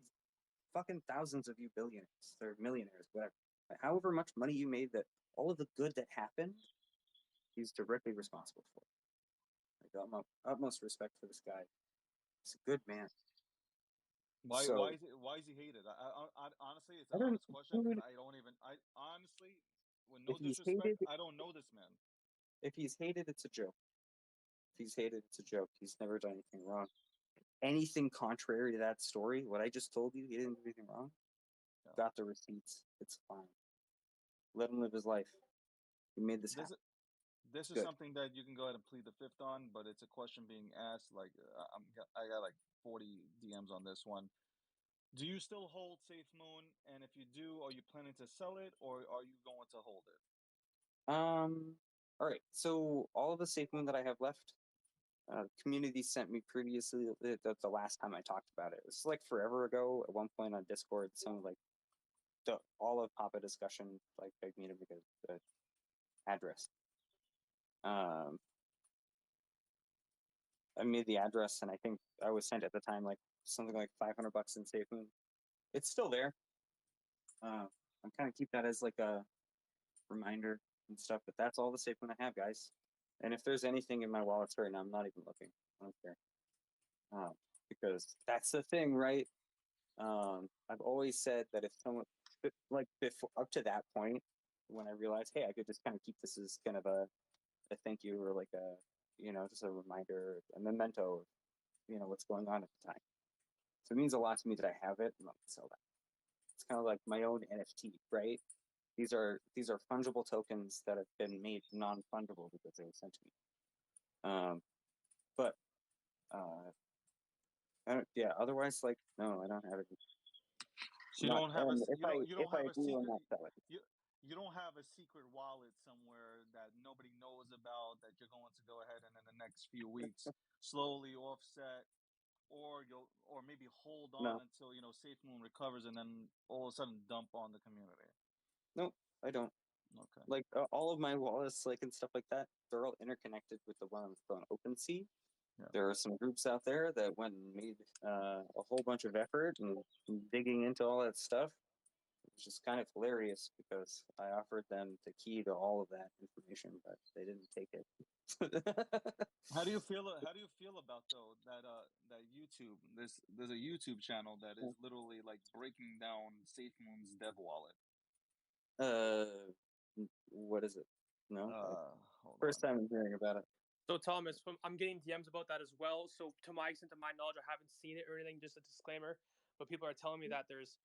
[SPEAKER 2] fucking thousands of you billionaires or millionaires, whatever. However much money you made, that all of the good that happened, he's directly responsible for. Like utmost respect for this guy. He's a good man.
[SPEAKER 1] Why
[SPEAKER 2] So-
[SPEAKER 1] why is he hated? I honestly, it's
[SPEAKER 2] I
[SPEAKER 1] an
[SPEAKER 2] don't-
[SPEAKER 1] honest question.
[SPEAKER 2] dude,
[SPEAKER 1] I don't even. I honestly, with no
[SPEAKER 2] if he's
[SPEAKER 1] disrespect,
[SPEAKER 2] hated-
[SPEAKER 1] I don't know this man.
[SPEAKER 2] If he's hated, it's a joke. If he's hated, it's a joke. He's never done anything wrong. Anything contrary to that story, what I just told you, he didn't do anything wrong.
[SPEAKER 1] Yeah.
[SPEAKER 2] Got the receipts. It's fine. Let him live his life. He made this happen.
[SPEAKER 1] This is
[SPEAKER 2] Good.
[SPEAKER 1] something that you can go ahead and plead the fifth on, but it's a question being asked. Like I got like 40 DMs on this one. Do you still hold Safe Moon? And if you do, are you planning to sell it or are you going to hold it?
[SPEAKER 2] All right. So all of the Safe Moon that I have left, community sent me previously. The last time I talked about it, it's like forever ago. At one point on Discord, some like all of Papa discussion like begged me to make a address. I made the address, and I think I was sent at the time like something like $500 in Safe Moon. It's still there. I'm kind of keep that as like a reminder and stuff. But that's all the Safe Moon I have, guys. And if there's anything in my wallet right now, I'm not even looking. I don't care. Because that's the thing, right? I've always said that if someone, like before, up to that point, when I realized, hey, I could just kind of keep this as kind of a thank you or like a, just a reminder, a memento of, what's going on at the time. So it means a lot to me that I have it and I'll sell that. It's kind of like my own NFT, right? These are fungible tokens that have been made non-fungible because they were sent to me. But otherwise, like, no, I don't have it.
[SPEAKER 1] So you don't have a
[SPEAKER 2] if I do, I'm not selling.
[SPEAKER 1] You don't have a secret wallet somewhere that nobody knows about that you're going to go ahead and in the next few weeks slowly offset, or maybe hold on until Safe Moon recovers and then all of a sudden dump on the community.
[SPEAKER 2] Nope, I don't.
[SPEAKER 1] Okay.
[SPEAKER 2] Like all of my wallets, like and stuff like that, they're all interconnected with the one on OpenSea. Yeah. There are some groups out there that went and made a whole bunch of effort and digging into all that stuff, which is kind of hilarious because I offered them the key to all of that information, but they didn't take it.
[SPEAKER 1] How do you feel about though that YouTube? There's a YouTube channel that is literally like breaking down Safe Moon's dev wallet.
[SPEAKER 2] What is it? No,
[SPEAKER 1] first
[SPEAKER 2] time I'm hearing about it.
[SPEAKER 3] So Thomas, I'm getting DMs about that as well. So to my extent, to my knowledge, I haven't seen it or anything. Just a disclaimer, but people are telling me that there's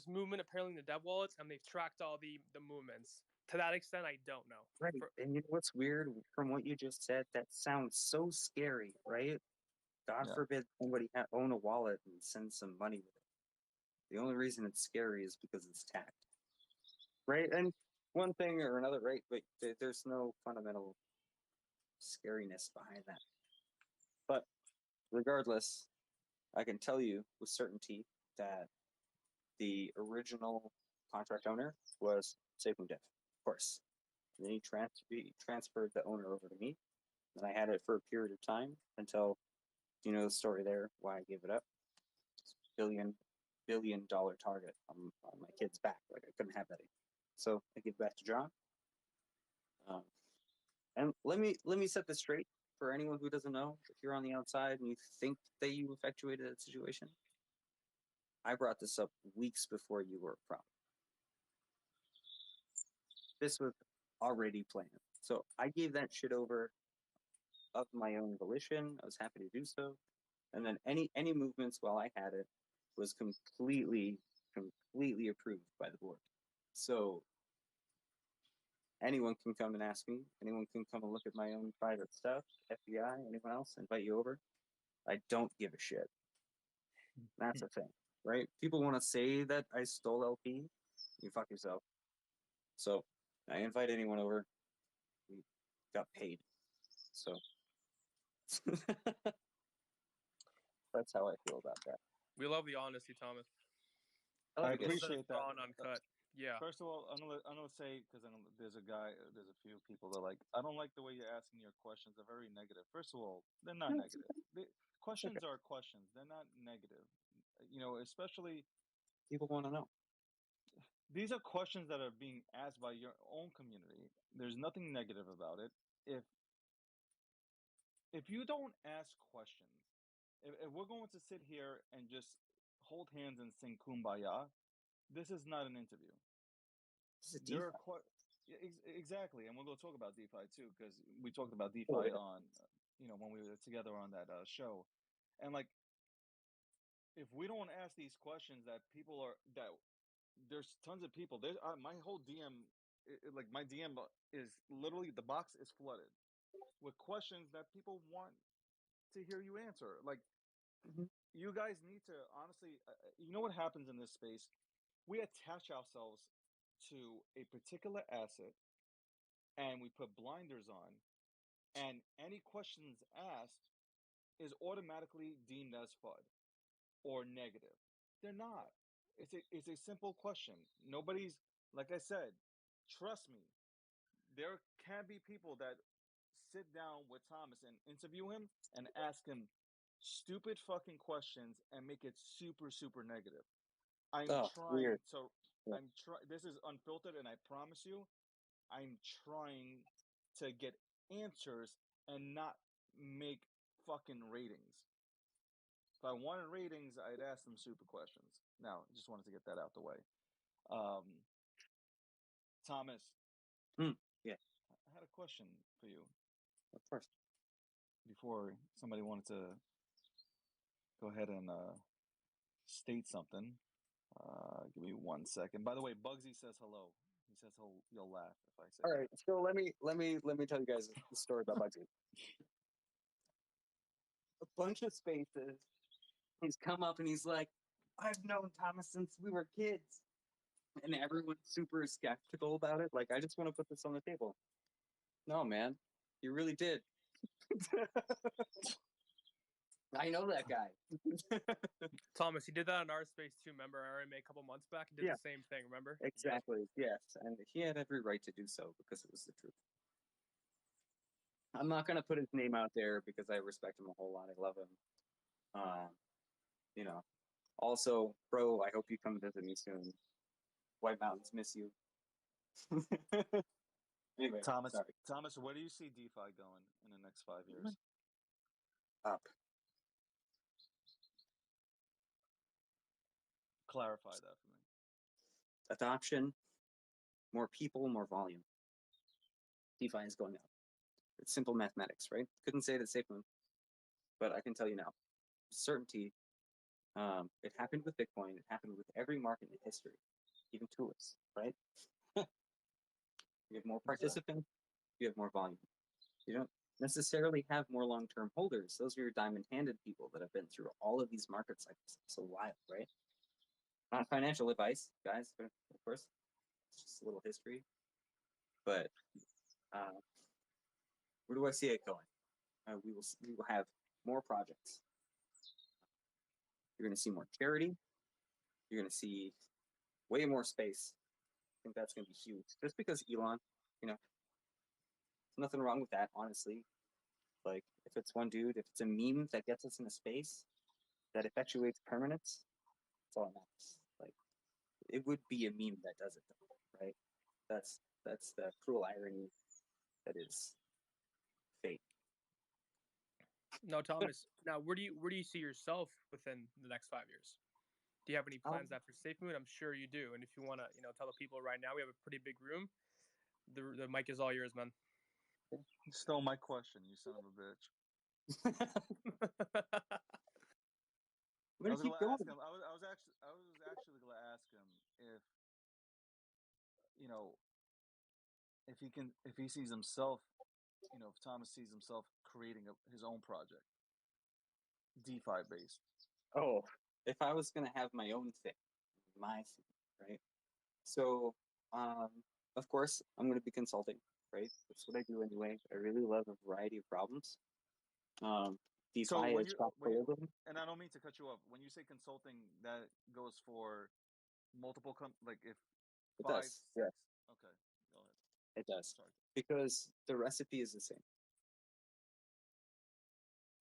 [SPEAKER 3] movement apparently in the dev wallets, and they've tracked all the movements. To that extent, I don't know.
[SPEAKER 2] Right, and you know what's weird from what you just said? That sounds so scary, right? God forbid somebody own a wallet and send some money with it. The only reason it's scary is because it's tagged, right? And one thing or another, right? But there's no fundamental scariness behind that. But regardless, I can tell you with certainty that the original contract owner was Safe Moon Dev, of course. And then he transferred the owner over to me, and I had it for a period of time until, the story there, why I gave it up. Billion dollar target on my kid's back. Like I couldn't have that anymore. So I give it back to John. And let me set this straight for anyone who doesn't know. If you're on the outside and you think that you effectuated that situation, I brought this up weeks before you were a problem. This was already planned. So I gave that shit over of my own volition. I was happy to do so. And then any movements while I had it was completely approved by the board. So anyone can come and ask me. Anyone can come and look at my own private stuff. FBI, anyone else, invite you over. I don't give a shit. That's the thing, right? People want to say that I stole LP. You fuck yourself. So I invite anyone over. We got paid. So that's how I feel about that.
[SPEAKER 3] We love the honesty, Thomas.
[SPEAKER 1] I appreciate that.
[SPEAKER 3] Uncut. Yeah.
[SPEAKER 1] First of all, I'm gonna say because there's a few people that like I don't like the way you're asking your questions. They're very negative. First of all, they're not negative. Questions are questions. They're not negative. Especially
[SPEAKER 2] people want to know.
[SPEAKER 1] These are questions that are being asked by your own community. There's nothing negative about it. If you don't ask questions, if we're going to sit here and just hold hands and sing kumbaya, this is not an interview.
[SPEAKER 2] This is
[SPEAKER 1] exactly, and we're going to talk about DeFi too, because we talked about DeFi
[SPEAKER 2] Oh, yeah.
[SPEAKER 1] on, when we were together on that show, and like, if we don't ask these questions, that there's tons of people. There's my whole DM, like my DM is literally the box is flooded with questions that people want to hear you answer. Like,
[SPEAKER 2] Mhm.
[SPEAKER 1] you guys need to honestly, you know what happens in this space? We attach ourselves to a particular asset and we put blinders on, and any questions asked is automatically deemed as FUD or negative. They're not. It's a simple question. Nobody's, like I said, trust me. There can be people that sit down with Thomas and interview him and ask him stupid fucking questions and make it super super negative. I'm
[SPEAKER 2] Oh,
[SPEAKER 1] trying
[SPEAKER 2] weird.
[SPEAKER 1] to
[SPEAKER 2] Yeah.
[SPEAKER 1] this is unfiltered, and I promise you I'm trying to get answers and not make fucking ratings. If I wanted ratings, I'd ask them super questions. Now, just wanted to get that out the way. Um, Thomas,
[SPEAKER 2] Hmm. Yeah,
[SPEAKER 1] I had a question for you
[SPEAKER 2] of course.
[SPEAKER 1] before somebody wanted to go ahead and state something. Give me 1 second. By the way, Bugsy says hello. He says you'll laugh if I say
[SPEAKER 2] All
[SPEAKER 1] that.
[SPEAKER 2] right, so let me tell you guys the story about Bugsy. A bunch of spaces. He's come up and he's like, "I've known Thomas since we were kids," and everyone's super skeptical about it. Like, I just want to put this on the table. No, man, you really did. I know that guy.
[SPEAKER 3] Thomas, he did that in our space too. Remember, RMA a couple months back, he did
[SPEAKER 2] Yeah.
[SPEAKER 3] the same thing. Remember?
[SPEAKER 2] Exactly. Yes, and he had every right to do so because it was the truth. I'm not gonna put his name out there because I respect him a whole lot. I love him. Um, you know. Also, bro, I hope you come visit me soon. White Mountains miss you. Anyway,
[SPEAKER 1] Thomas,
[SPEAKER 2] sorry.
[SPEAKER 1] Thomas, where do you see DeFi going in the next 5 years?
[SPEAKER 2] Up.
[SPEAKER 1] Clarify that for me.
[SPEAKER 2] Adoption, more people, more volume. DeFi is going up. It's simple mathematics, right? Couldn't say it at SafeMoon, but I can tell you now. Certainty. It happened with Bitcoin. It happened with every market in history, even Tulips, right? You have more participants, you have more volume. You don't necessarily have more long-term holders. Those are your diamond-handed people that have been through all of these market cycles. It's so wild, right? Not financial advice, guys, but of course, it's just a little history. But where do I see it going? We will have more projects. You're going to see more charity. You're going to see way more space. I think that's going to be huge. Just because Elon, you know, nothing wrong with that, honestly. Like, if it's one dude, if it's a meme that gets us in a space that effectuates permanence, that's all that matters. Like, it would be a meme that does it, though, right? That's the cruel irony that is fate.
[SPEAKER 3] No, Thomas. Now, where do you see yourself within the next 5 years? Do you have any plans after SafeMoon? I'm sure you do. And if you want to, tell the people right now, we have a pretty big room. The mic is all yours, man.
[SPEAKER 1] You stole my question, you son of a bitch.
[SPEAKER 2] We're
[SPEAKER 1] I
[SPEAKER 2] gonna
[SPEAKER 1] was
[SPEAKER 2] keep
[SPEAKER 1] gonna
[SPEAKER 2] going.
[SPEAKER 1] ask him. I was actually gonna ask him if you know if he sees himself, if Thomas sees himself creating his own project, DeFi based.
[SPEAKER 2] Oh, if I was gonna have my own thing, my thing, right? So, um, of course, I'm gonna be consulting, right? That's what I do anyway. I really love a variety of problems.
[SPEAKER 1] So
[SPEAKER 2] DeFi
[SPEAKER 1] when
[SPEAKER 2] is
[SPEAKER 1] you
[SPEAKER 2] chock
[SPEAKER 1] when you,
[SPEAKER 2] full of them.
[SPEAKER 1] and I don't mean to cut you off. When you say consulting, that goes for multiple like if
[SPEAKER 2] It
[SPEAKER 1] five,
[SPEAKER 2] does,
[SPEAKER 1] six.
[SPEAKER 2] yeah,
[SPEAKER 1] Okay, go ahead.
[SPEAKER 2] it does,
[SPEAKER 1] Sorry.
[SPEAKER 2] because the recipe is the same.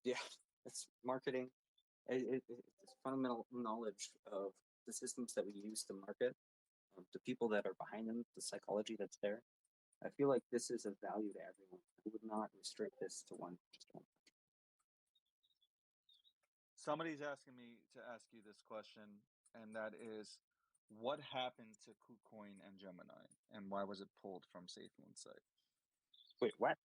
[SPEAKER 2] Yeah, it's marketing. It's fundamental knowledge of the systems that we use to market, the people that are behind them, the psychology that's there. I feel like this is of value to everyone. I would not restrict this to just one.
[SPEAKER 1] Somebody's asking me to ask you this question, and that is, What happened to KuCoin and Gemini, and why was it pulled from SafeMoon's site?
[SPEAKER 2] Wait, what?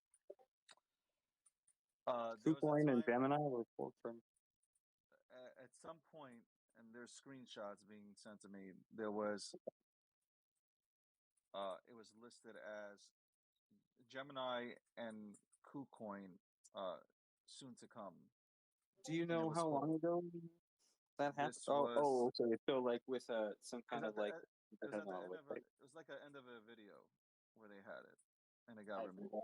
[SPEAKER 1] There was a
[SPEAKER 2] KuCoin and
[SPEAKER 1] time
[SPEAKER 2] Gemini were pulled from.
[SPEAKER 1] at some point, and there's screenshots being sent to me. There was it was listed as Gemini and KuCoin soon to come,
[SPEAKER 2] Do you
[SPEAKER 1] and it
[SPEAKER 2] know
[SPEAKER 1] was
[SPEAKER 2] how long
[SPEAKER 1] pulled.
[SPEAKER 2] ago that happened?
[SPEAKER 1] This
[SPEAKER 2] Oh,
[SPEAKER 1] was
[SPEAKER 2] okay. So like with some
[SPEAKER 1] it was
[SPEAKER 2] kind
[SPEAKER 1] at
[SPEAKER 2] of
[SPEAKER 1] the
[SPEAKER 2] like
[SPEAKER 1] it
[SPEAKER 2] I
[SPEAKER 1] was
[SPEAKER 2] don't
[SPEAKER 1] at the
[SPEAKER 2] know,
[SPEAKER 1] end of a
[SPEAKER 2] like
[SPEAKER 1] it was like an end of a video where they had it, and it got
[SPEAKER 2] I
[SPEAKER 1] removed.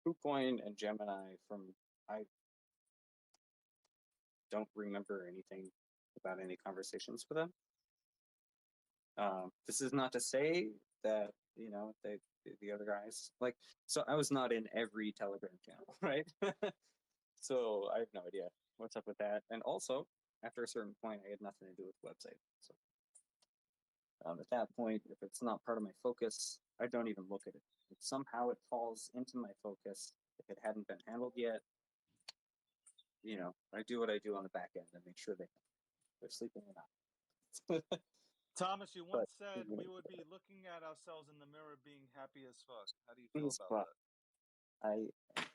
[SPEAKER 2] KuCoin and Gemini from I don't remember anything about any conversations with them. This is not to say that the other guys like. So I was not in every Telegram channel, right? So I have no idea what's up with that. And also, after a certain point, I had nothing to do with the website. So at that point, if it's not part of my focus, I don't even look at it. If somehow it falls into my focus, if it hadn't been handled yet, I do what I do on the back end and make sure they're sleeping or not.
[SPEAKER 1] Thomas, you
[SPEAKER 2] But
[SPEAKER 1] once said we would be looking at ourselves in the mirror, being happy as fuck. How do you feel
[SPEAKER 2] please,
[SPEAKER 1] about
[SPEAKER 2] fuck,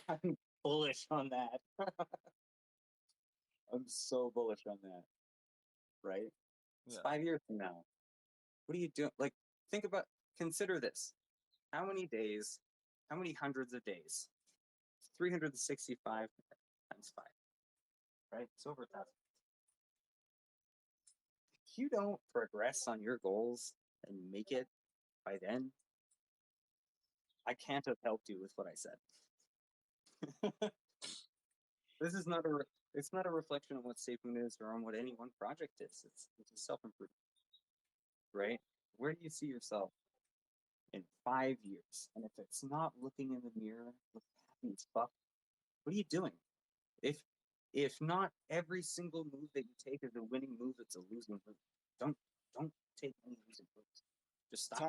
[SPEAKER 1] that?
[SPEAKER 2] I'm bullish on that. I'm so bullish on that. Right? It's
[SPEAKER 1] Yeah.
[SPEAKER 2] 5 years from now. What are you doing? Like, consider this. How many days, how many hundreds of days? 365 times 5, right? It's over 1,000. If you don't progress on your goals and make it by then, I can't have helped you with what I said. This is not it's not a reflection on what SafeMoon is or on what any one project is. It's a self-improvement, right? Where do you see yourself in 5 years? And if it's not looking in the mirror, looking happy as fuck, what are you doing? If not every single move that you take is a winning move, it's a losing move. Don't take any losing moves. Just stop.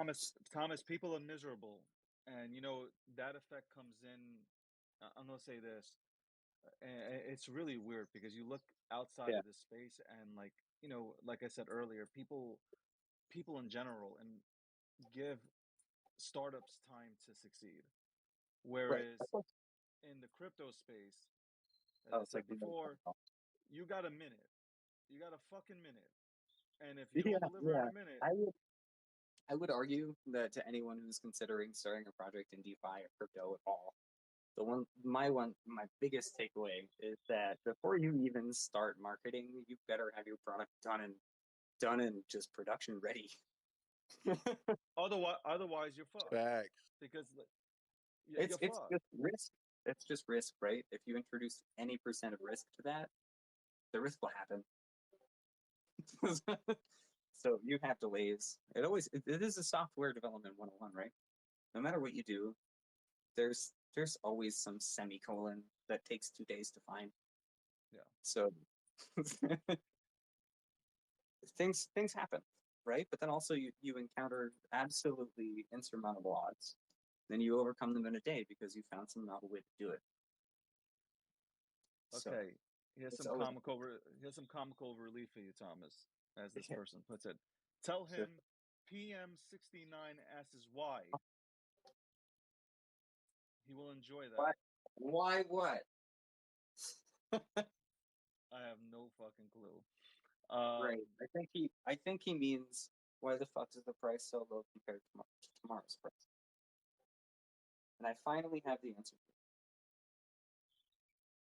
[SPEAKER 1] Thomas, people are miserable, and that effect comes in. I'm gonna say this. It's really weird because you look outside
[SPEAKER 2] Yeah,
[SPEAKER 1] of this space, and like I said earlier, people in general, and give startups time to succeed.
[SPEAKER 2] right.
[SPEAKER 1] Whereas in the crypto space, as
[SPEAKER 2] Oh,
[SPEAKER 1] I
[SPEAKER 2] it's like
[SPEAKER 1] said before, you got a minute. You got a fucking minute. And if you
[SPEAKER 2] yeah,
[SPEAKER 1] don't deliver in
[SPEAKER 2] yeah.
[SPEAKER 1] a minute,
[SPEAKER 2] I would argue that to anyone who's considering starting a project in DeFi or crypto at all, my biggest takeaway is that before you even start marketing, you better have your product done and just production ready.
[SPEAKER 1] otherwise you're fucked.
[SPEAKER 4] Facts.
[SPEAKER 1] Because
[SPEAKER 2] It's
[SPEAKER 1] you're
[SPEAKER 2] it's
[SPEAKER 1] fucked.
[SPEAKER 2] just risk. It's just risk, right? If you introduce any percent of risk to that, the risk will happen. So you have delays. It is a software development 101, right? No matter what you do, there's always some semicolon that takes 2 days to find.
[SPEAKER 1] Yeah.
[SPEAKER 2] So things happen, right? But then also you encounter absolutely insurmountable odds. Then you overcome them in a day because you found some novel way to do it. So
[SPEAKER 1] Okay. Here's
[SPEAKER 2] it's
[SPEAKER 1] some
[SPEAKER 2] always
[SPEAKER 1] comical relief for you, Thomas, as this
[SPEAKER 2] yeah.
[SPEAKER 1] person puts it. Tell
[SPEAKER 2] So,
[SPEAKER 1] him PM69 asks why. He will enjoy that.
[SPEAKER 2] why what?
[SPEAKER 1] I have no fucking clue.
[SPEAKER 2] Right. I think he means why the fuck is the price so low compared to tomorrow's price? And I finally have the answer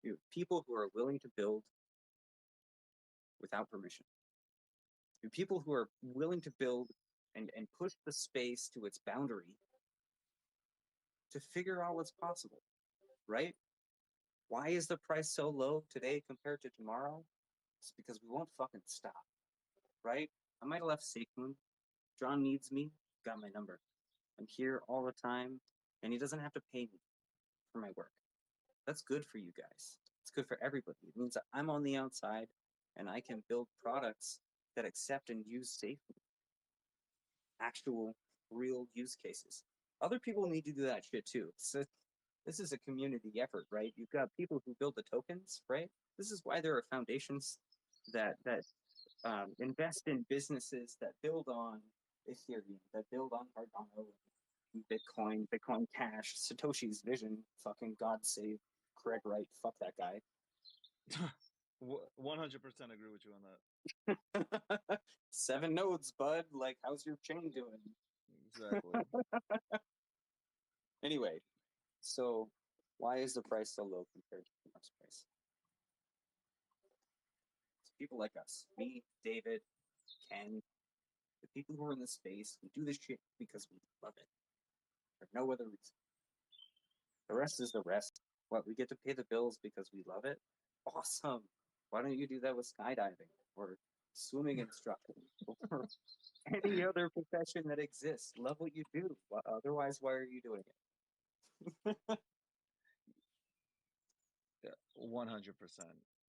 [SPEAKER 2] for you. People who are willing to build without permission. People who are willing to build and push the space to its boundary to figure out what's possible, right? Why is the price so low today compared to tomorrow? It's because we won't fucking stop, right? I might have left SafeMoon. John needs me, got my number. I'm here all the time, and he doesn't have to pay me for my work. That's good for you guys. It's good for everybody. It means that I'm on the outside and I can build products that accept and use safely. Actual, real use cases. Other people need to do that shit too. So this is a community effort, right? You've got people who build the tokens, right? This is why there are foundations that invest in businesses that build on Ethereum, that build on Cardano, Bitcoin, Bitcoin Cash, Satoshi's vision. Fucking God save Craig Wright. Fuck that guy.
[SPEAKER 1] 100% agree with you on that.
[SPEAKER 2] 7 nodes, bud. Like, how's your chain doing?
[SPEAKER 1] Exactly.
[SPEAKER 2] Anyway, so why is the price so low compared to the next price? It's people like us, me, David, Ken, the people who are in the space, we do this shit because we love it. For no other reason. The rest is the rest. What, we get to pay the bills because we love it? Awesome. Why don't you do that with skydiving or swimming instructor or any other profession that exists? Love what you do. Otherwise, why are you doing it?
[SPEAKER 1] Yeah, 100%.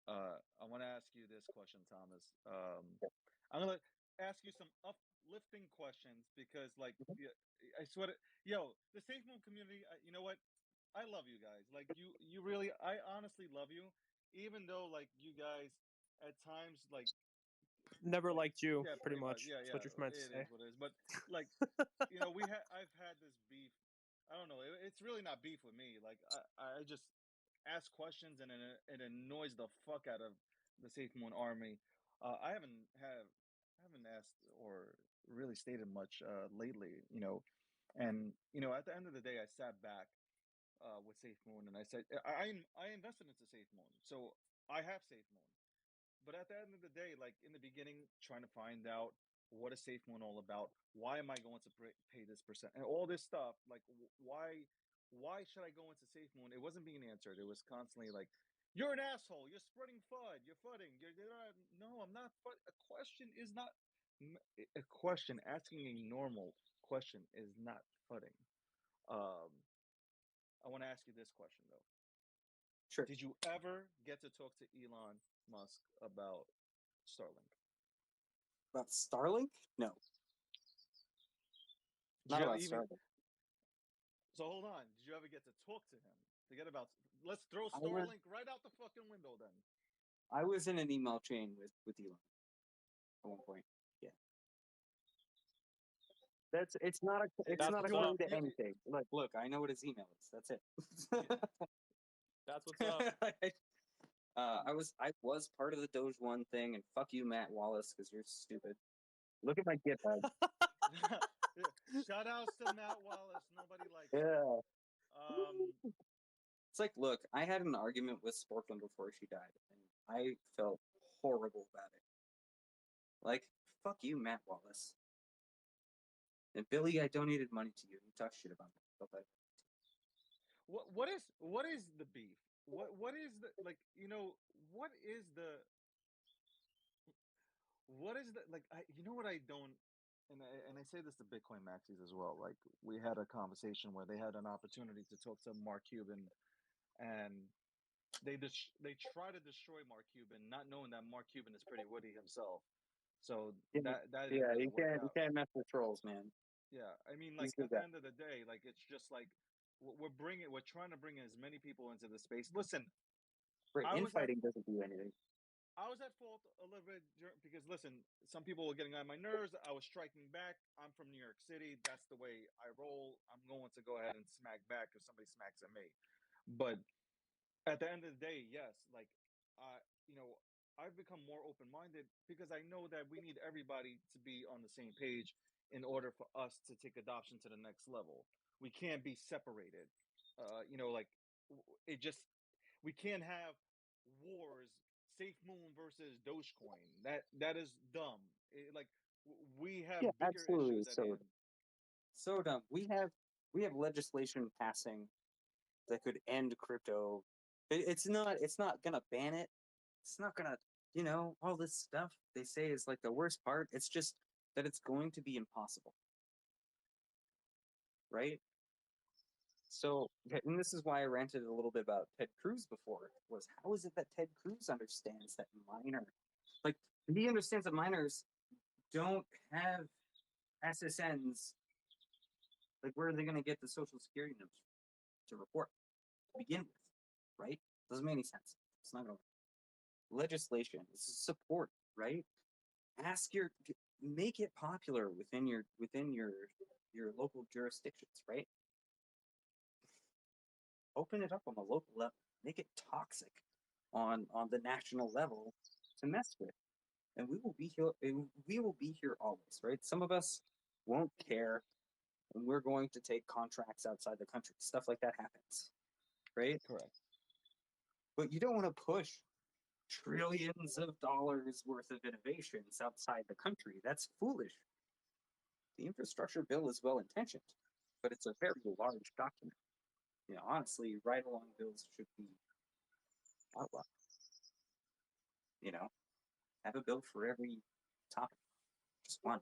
[SPEAKER 1] I want to ask you this question, Thomas. I'm gonna ask you some uplifting questions because, like, yeah, I swear, yo, the Safe Moon community. You know what? I love you guys. Like, you really, I honestly love you, even though like you guys at times like
[SPEAKER 3] Never
[SPEAKER 1] like
[SPEAKER 3] liked you,
[SPEAKER 1] yeah,
[SPEAKER 3] pretty
[SPEAKER 1] pretty much.
[SPEAKER 3] much.
[SPEAKER 1] Yeah,
[SPEAKER 3] That's
[SPEAKER 1] yeah.
[SPEAKER 3] what you're meant to
[SPEAKER 1] It
[SPEAKER 3] say.
[SPEAKER 1] is what it is. But like, I've had this beef. I don't know. It's really not beef with me. Like I just ask questions and it annoys the fuck out of the Safe Moon Army. I haven't asked or really stated much lately. And at the end of the day, I sat back with Safe Moon and I said I invested into Safe Moon, so I have Safe Moon. But at the end of the day, like in the beginning, trying to find out what is Safe Moon all about, why am I going to pay this percent, and all this stuff, like why should I go into Safe Moon? It wasn't being answered. It was constantly like, you're an asshole. You're spreading FUD. You're fudding. You're not, no, I'm not. A question is not a question. Asking a normal question is not fudding. Um, I want to ask you this question though.
[SPEAKER 2] Sure.
[SPEAKER 1] Did you ever get to talk to Elon Musk about Starlink?
[SPEAKER 2] About Starlink? No,
[SPEAKER 1] Did
[SPEAKER 2] not
[SPEAKER 1] you ever
[SPEAKER 2] about
[SPEAKER 1] even?
[SPEAKER 2] Starlink.
[SPEAKER 1] So hold on. Did you ever get to talk to him? Forget about. Let's throw
[SPEAKER 2] I was
[SPEAKER 1] Starlink right out the fucking window then.
[SPEAKER 2] I was in an email chain with Elon at one point. Yeah, it's
[SPEAKER 3] That's
[SPEAKER 2] not a
[SPEAKER 3] what's
[SPEAKER 1] You
[SPEAKER 2] clue
[SPEAKER 3] up.
[SPEAKER 2] to
[SPEAKER 1] you
[SPEAKER 2] anything. Look, I know what his email is. That's
[SPEAKER 3] That's what's up.
[SPEAKER 2] it. I was part of the Doge One thing, and fuck you, Matt Wallace, because you're stupid. Look at my GitHub.
[SPEAKER 1] shout outs to Matt Wallace. Nobody likes you.
[SPEAKER 2] Yeah.
[SPEAKER 1] Um,
[SPEAKER 2] It's like, look, I had an argument with Sporkland before she died, and I felt horrible about it. Like, fuck you, Matt Wallace. And Billy, I donated money to you. You talk shit about me. But
[SPEAKER 1] what is the beef? What is the like? What is the like? What I don't. And I say this to Bitcoin maxis as well. Like we had a conversation where they had an opportunity to talk to Mark Cuban, and they try to destroy Mark Cuban, not knowing that Mark Cuban is pretty witty himself. So
[SPEAKER 2] yeah,
[SPEAKER 1] that didn't
[SPEAKER 2] yeah,
[SPEAKER 1] really work
[SPEAKER 2] you
[SPEAKER 1] out.
[SPEAKER 2] can't mess with trolls, man.
[SPEAKER 1] Yeah, I mean,
[SPEAKER 2] He's
[SPEAKER 1] like
[SPEAKER 2] a good
[SPEAKER 1] at the
[SPEAKER 2] guy.
[SPEAKER 1] end of the day, like it's just like we're trying to bring as many people into the space. Listen,
[SPEAKER 2] Right,
[SPEAKER 1] I was at
[SPEAKER 2] infighting doesn't do anything.
[SPEAKER 1] I was at fault a little bit because listen, some people were getting on my nerves. I was striking back. I'm from New York City. That's the way I roll. I'm going to go ahead and smack back if somebody smacks at me. But at the end of the day, yes, like uh, you know, I've become more open-minded because I know that we need everybody to be on the same page in order for us to take adoption to the next level. We can't be separated. Like it just we can't have wars. Safe Moon versus Dogecoin. That is dumb. Like we have
[SPEAKER 2] Yeah,
[SPEAKER 1] bigger
[SPEAKER 2] absolutely.
[SPEAKER 1] issues at
[SPEAKER 2] So
[SPEAKER 1] hand.
[SPEAKER 2] so dumb. We have legislation passing that could end crypto. It's not gonna ban it. It's not gonna all this stuff they say is like the worst part. It's just that it's going to be impossible, right? So, and this is why I ranted a little bit about Ted Cruz before. Was how is it that Ted Cruz understands that like he understands that miners don't have SSNs. Like, where are they going to get the social security numbers to report to begin with? Right? Doesn't make any sense. It's not going to legislation. It's support, right? make it popular within your local jurisdictions, right? Open it up on the local level, make it toxic on the national level to mess with, and we will be here. We will be here always, right? Some of us won't care, and we're going to take contracts outside the country. Stuff like that happens, right?
[SPEAKER 1] Correct.
[SPEAKER 2] But you don't want to push trillions of dollars worth of innovations outside the country. That's foolish. The infrastructure bill is well intentioned, but it's a very large document. You know, honestly, ride along bills should be outlawed. You know, have a bill for every topic. Just one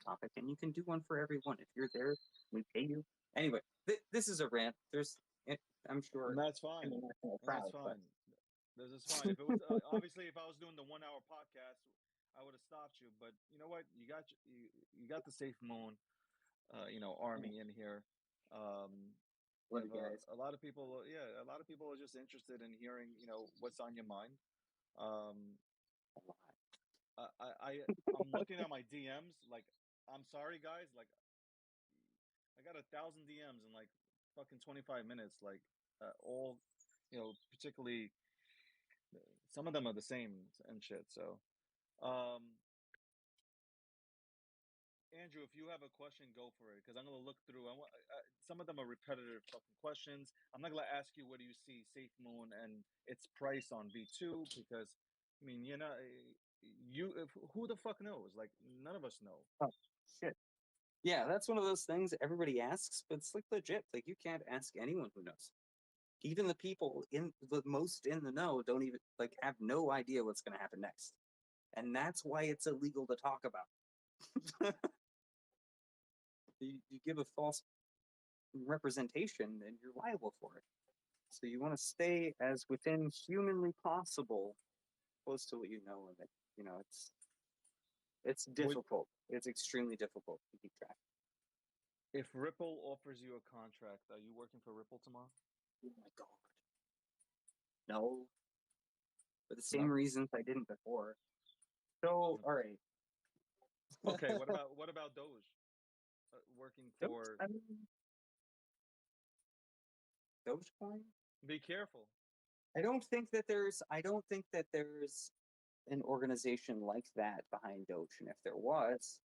[SPEAKER 2] topic, and you can do one for everyone. If you're there, we pay you. Anyway, this is a rant. I'm sure.
[SPEAKER 1] And that's fine. That's fine. This is fine. If it was obviously, if I was doing the 1 hour podcast, I would have stopped you. But you know what? You got the Safe Moon, army in here.
[SPEAKER 2] Guys.
[SPEAKER 1] A lot of people, a lot of people are just interested in hearing, what's on your mind. I'm looking at my DMs. Like, I'm sorry, guys. Like, I got 1,000 DMs in like fucking 25 minutes. Like, all, particularly some of them are the same and shit. So, Andrew, if you have a question, go for it because I'm gonna look through. Some of them are repetitive fucking questions. I'm not gonna ask you what do you see Safe Moon and its price on V2 because I mean who the fuck knows? Like none of us know.
[SPEAKER 2] Oh shit. Yeah, that's one of those things everybody asks, but it's like legit. Like you can't ask anyone who knows. Even the people in the most in the know don't even like have no idea what's gonna happen next. And that's why it's illegal to talk about. You give a false representation and you're liable for it. So you want to stay as within humanly possible, close to what you know of it. You know, it's difficult. It's extremely difficult to keep track.
[SPEAKER 1] If Ripple offers you a contract, are you working for Ripple tomorrow?
[SPEAKER 2] Oh my god. No. For the same reasons I didn't before. So, all right.
[SPEAKER 1] Okay, what about Doge? Working for
[SPEAKER 2] Dogecoin?
[SPEAKER 1] Be careful.
[SPEAKER 2] I don't think that there's an organization like that behind Doge, and if there was,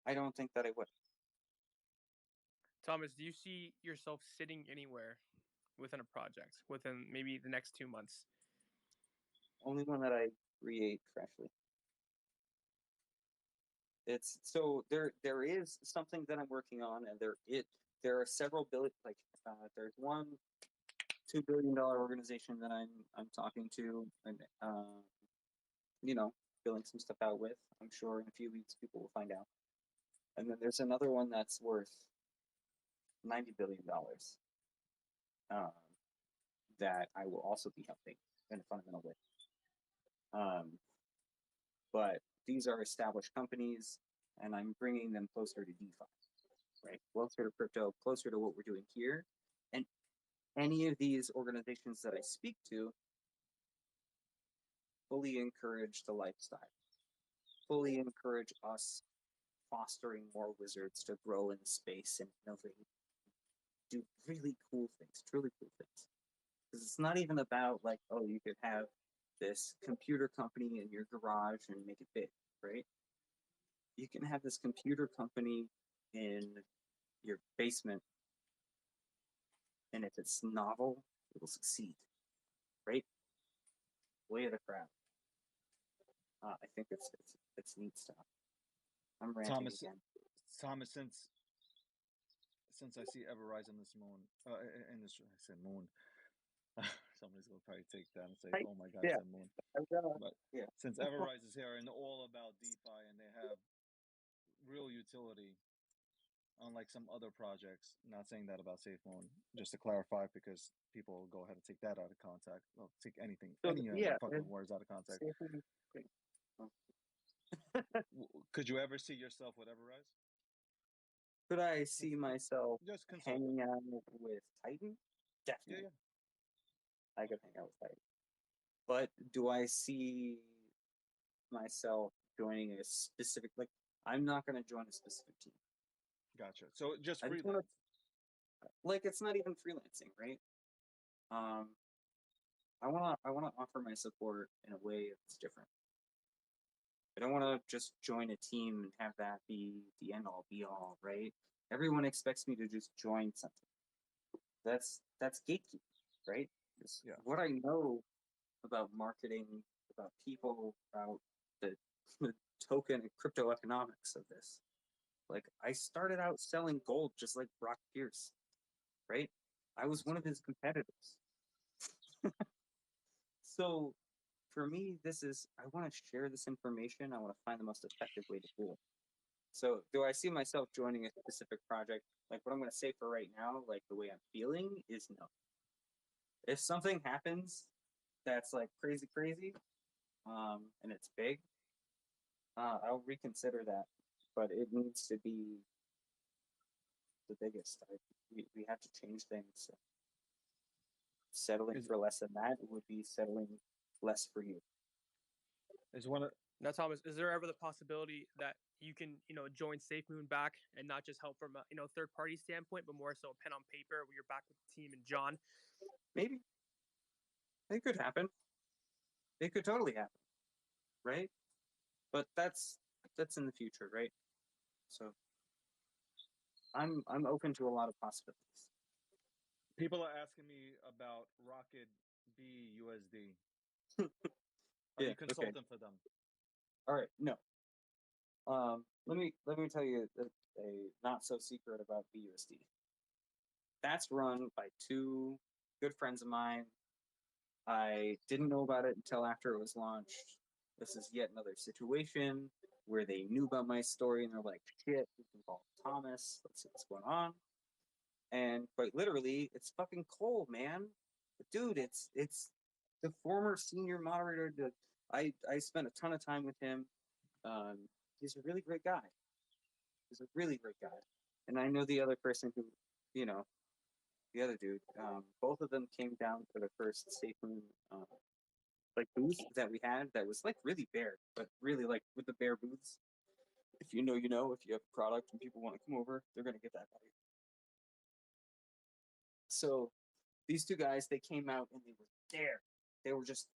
[SPEAKER 2] I don't think that I would.
[SPEAKER 3] Thomas, do you see yourself sitting anywhere within a project within maybe the next 2 months?
[SPEAKER 2] Only one that I create freshly. It's so there is something that I'm working on, and there are several billion there's one $2 billion organization that I'm talking to and filling some stuff out with. I'm sure in a few weeks people will find out. And then there's another one that's worth $90 billion that I will also be helping in a fundamental way. But these are established companies, and I'm bringing them closer to DeFi, right? Closer to crypto, closer to what we're doing here. And any of these organizations that I speak to fully encourage the lifestyle, fully encourage us fostering more wizards to grow in the space and innovate, do really cool things, truly cool things. Because it's not even about like, oh, you could have this computer company in your garage and make it big, right? You can have this computer company in your basement, and if it's novel, it will succeed, right? Way of the crowd. I think it's neat stuff. I'm ranting again.
[SPEAKER 1] Thomas, since I see Everrise in this moon, I said moon. Somebody's gonna probably take that and say, "Oh my God, I said moon." But since Everrise is here and all about DeFi and they have real utility, unlike some other projects, not saying that about SafeMoon, just to clarify, because people will go ahead and take that out of context. Well, take anything, any fucking words out of context. Could you ever see yourself with Everrise?
[SPEAKER 2] Could I see myself hanging out with Titan? Definitely. I could hang out with Titan. But do I see myself joining a specific, like, I'm not going to join a specific team.
[SPEAKER 1] Gotcha. So just
[SPEAKER 2] I just
[SPEAKER 1] freelance.
[SPEAKER 2] wanna, like, it's not even freelancing, right? I want to offer my support in a way that's different. I don't want to just join a team and have that be the end all be all, right? Everyone expects me to just join something. That's gatekeeping, right?
[SPEAKER 1] Yeah.
[SPEAKER 2] What I know about marketing, about people, about the, the token and crypto economics of this. Like, I started out selling gold just like Brock Pierce, right? I was one of his competitors. So for me, I want to share this information. I want to find the most effective way to do it. So do I see myself joining a specific project? Like, what I'm going to say for right now, like the way I'm feeling is no. If something happens that's like crazy, and it's big, I'll reconsider that. But it needs to be the biggest. We have to change things. Settling
[SPEAKER 1] Is
[SPEAKER 2] for less than that would be settling less for you.
[SPEAKER 1] is one of
[SPEAKER 3] Now, Thomas, is there ever the possibility that you can, join SafeMoon back and not just help from a, third party standpoint, but more so pen on paper where you're back with the team and John?
[SPEAKER 2] Maybe it could happen. It could totally happen, right? But that's in the future, right? So I'm open to a lot of possibilities.
[SPEAKER 1] people are asking me about Rocket BUSD. Are
[SPEAKER 2] Yeah.
[SPEAKER 1] you
[SPEAKER 2] Okay.
[SPEAKER 1] consultant for them?
[SPEAKER 2] All right. No. Let me tell you a not so secret about BUSD. That's run by two good friends of mine. I didn't know about it until after it was launched. This is yet another situation where they knew about my story and they're like, shit, we can call Thomas. Let's see what's going on. And quite literally, it's fucking Cole, man. Dude, it's the former senior moderator. I spent a ton of time with him. He's a really great guy. He's a really great guy. And I know the other person who, you know, the other dude. Both of them came down for the first Safe Moon like booth that we had that was like really bare, but really like with the bare booths. If you know, you know. If you have a product and people want to come over, they're gonna get that value. So these two guys, they came out and they were there. They were just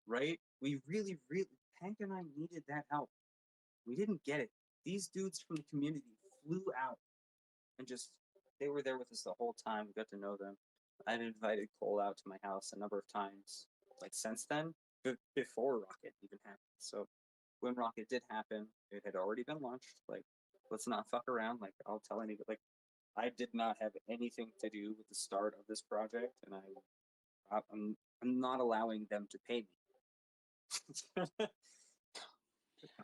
[SPEAKER 2] right. We really, Hank and I needed that help. We didn't get it. These dudes from the community flew out and just they were there with us the whole time. We got to know them. I'd invited Cole out to my house a number of times, like since then, before Rocket even happened. So when Rocket did happen, it had already been launched. Like, let's not fuck around. Like, I'll tell anybody. Like, I did not have anything to do with the start of this project, and I'm not allowing them to pay me.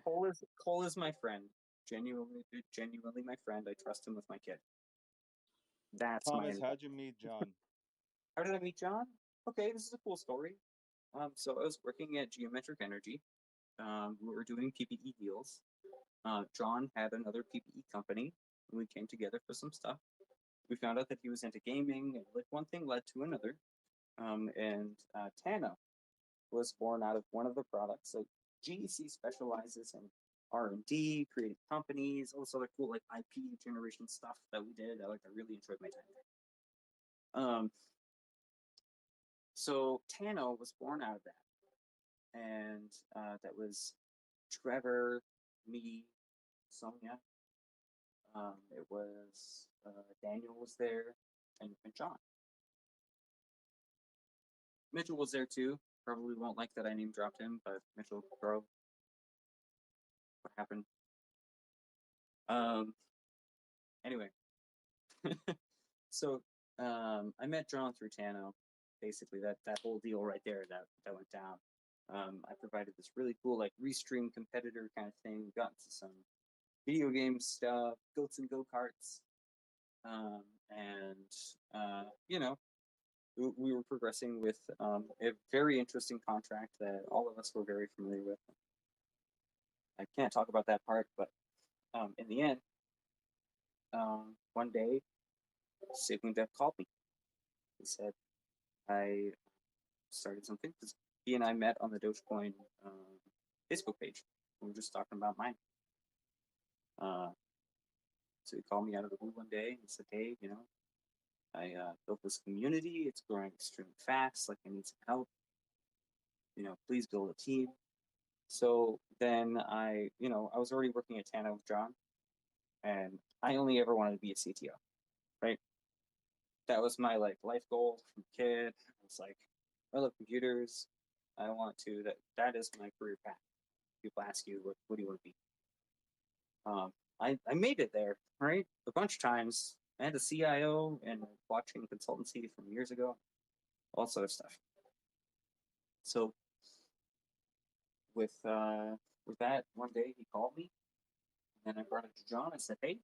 [SPEAKER 2] Cole is my friend. Genuinely my friend. I trust him with my kid. That's
[SPEAKER 1] Thomas,
[SPEAKER 2] my.
[SPEAKER 1] how'd you meet John?
[SPEAKER 2] How did I meet John? Okay, this is a cool story. So I was working at Geometric Energy. We were doing PPE deals. John had another PPE company, and we came together for some stuff. We found out that he was into gaming, and like one thing led to another. And Tano was born out of one of the products. So GEC specializes in R&D, creating companies, all this other cool like IP generation stuff that we did. I really enjoyed my time there. So Tano was born out of that, and that was Trevor, me, Sonia. It was Daniel was there, and John. Mitchell was there too. Probably won't like that I name dropped him, but Mitchell, bro, what happened? Anyway, so I met John through Tano. Basically, that whole deal right there that went down. I provided this really cool like restream competitor kind of thing. We got into some video game stuff, goats and go karts, and you know, we were progressing with a very interesting contract that all of us were very familiar with. I can't talk about that part, but in the end, one day, Sigmund Dev called me. He said, I started something because he and I met on the Dogecoin Facebook page. We were just talking about mine. So he called me out of the blue one day and said, "Hey, I built this community. It's growing extremely fast. Like, I need some help. Please build a team." So then I was already working at Tana with John, and I only ever wanted to be a CTO, right? That was my life goal from a kid. It's like, I love computers. I want to. That is my career path. People ask you, what do you want to be? I made it there, right? A bunch of times. I had a CIO and a blockchain consultancy from years ago, all sort of stuff. So with that, one day he called me, and then I brought it to John. I said, "Hey,"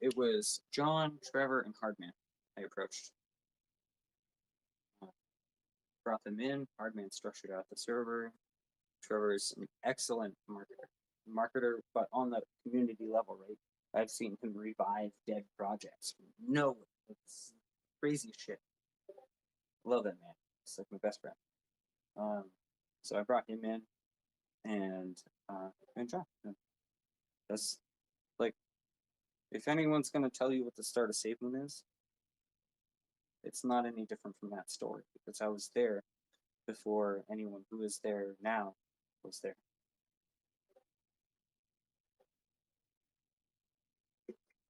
[SPEAKER 2] it was John, Trevor, and Hardman. I approached, uh, brought them in. Hardman structured out the server. Trevor is an excellent marketer, but on the community level, right? I've seen him revive dead projects. No, it's crazy shit. Love that man. He's like my best friend. So I brought him in, and John. That's like, if anyone's gonna tell you what the start of SafeMoon is, it's not any different from that story, because I was there before anyone who is there now was there.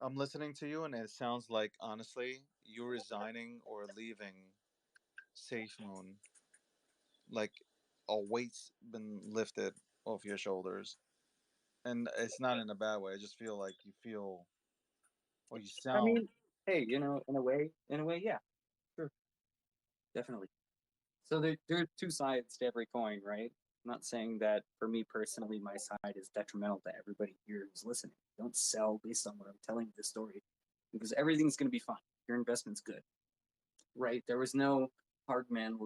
[SPEAKER 1] I'm listening to you, and it sounds like, honestly, you resigning or leaving Safe Moon, like a weight's been lifted off your shoulders. And it's not in a bad way. I just feel like you feel, or you
[SPEAKER 2] I
[SPEAKER 1] sound.
[SPEAKER 2] mean, hey, in a way, yeah, sure, definitely. So there are two sides to every coin, right? I'm not saying that for me personally, my side is detrimental to everybody here who's listening. Don't sell based on what I'm telling you the story, because everything's going to be fine. Your investment's good, right? There was no hard man,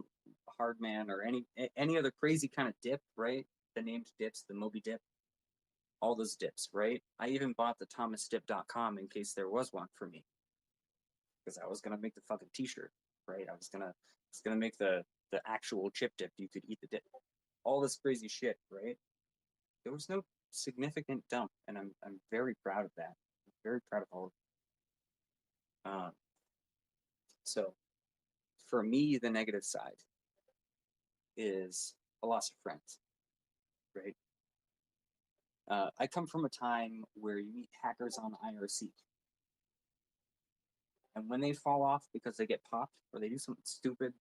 [SPEAKER 2] or any other crazy kind of dip, right? The named dips, the Moby dip, all those dips, right? I even bought the thomasdip.com in case there was one for me, because I was gonna make the fucking t-shirt, right? I was gonna make the actual chip dip. You could eat the dip. All this crazy shit, right? There was no significant dump, and I'm very proud of that. I'm very proud of all of it. So for me, the negative side is a loss of friends, right? I come from a time where you meet hackers on IRC, and when they fall off because they get popped or they do something stupid,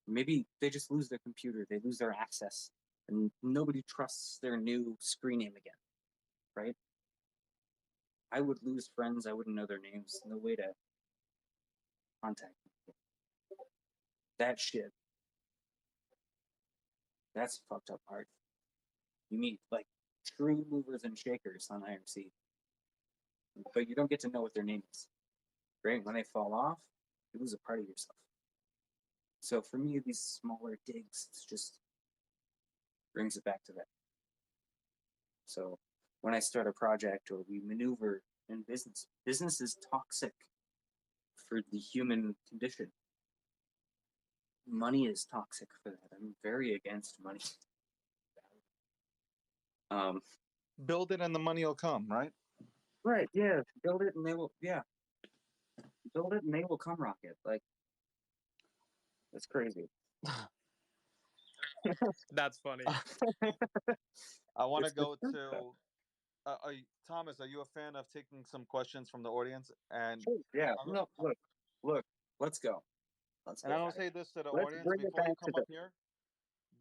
[SPEAKER 2] maybe they just lose their computer, they lose their access, and nobody trusts their new screen name again, right? I would lose friends, I wouldn't know their names, no way to contact them. That shit, that's fucked up hard. You meet like true movers and shakers on IRC, but you don't get to know what their name is, right? When they fall off, you lose a part of yourself. So for me, these smaller digs, it's just brings it back to that. So when I start a project or we maneuver in business, business is toxic for the human condition. Money is toxic for that. I'm very against money. Um,
[SPEAKER 1] Build it and the money will come, right?
[SPEAKER 2] right, yeah. Build it and they will, yeah. Build it and they will come rocket. Like, it's crazy.
[SPEAKER 3] That's funny.
[SPEAKER 1] I want to
[SPEAKER 2] It's the
[SPEAKER 1] go
[SPEAKER 2] truth, though.
[SPEAKER 1] to Thomas. Are you a fan of taking some questions from the audience? And
[SPEAKER 2] Sure, yeah.
[SPEAKER 1] I'm,
[SPEAKER 2] No, look, let's go. Let's
[SPEAKER 1] and
[SPEAKER 2] go
[SPEAKER 1] I'm gonna
[SPEAKER 2] at it.
[SPEAKER 1] say this to the
[SPEAKER 2] Let's
[SPEAKER 1] audience
[SPEAKER 2] bring it
[SPEAKER 1] before you
[SPEAKER 2] back to
[SPEAKER 1] come
[SPEAKER 2] the
[SPEAKER 1] up here.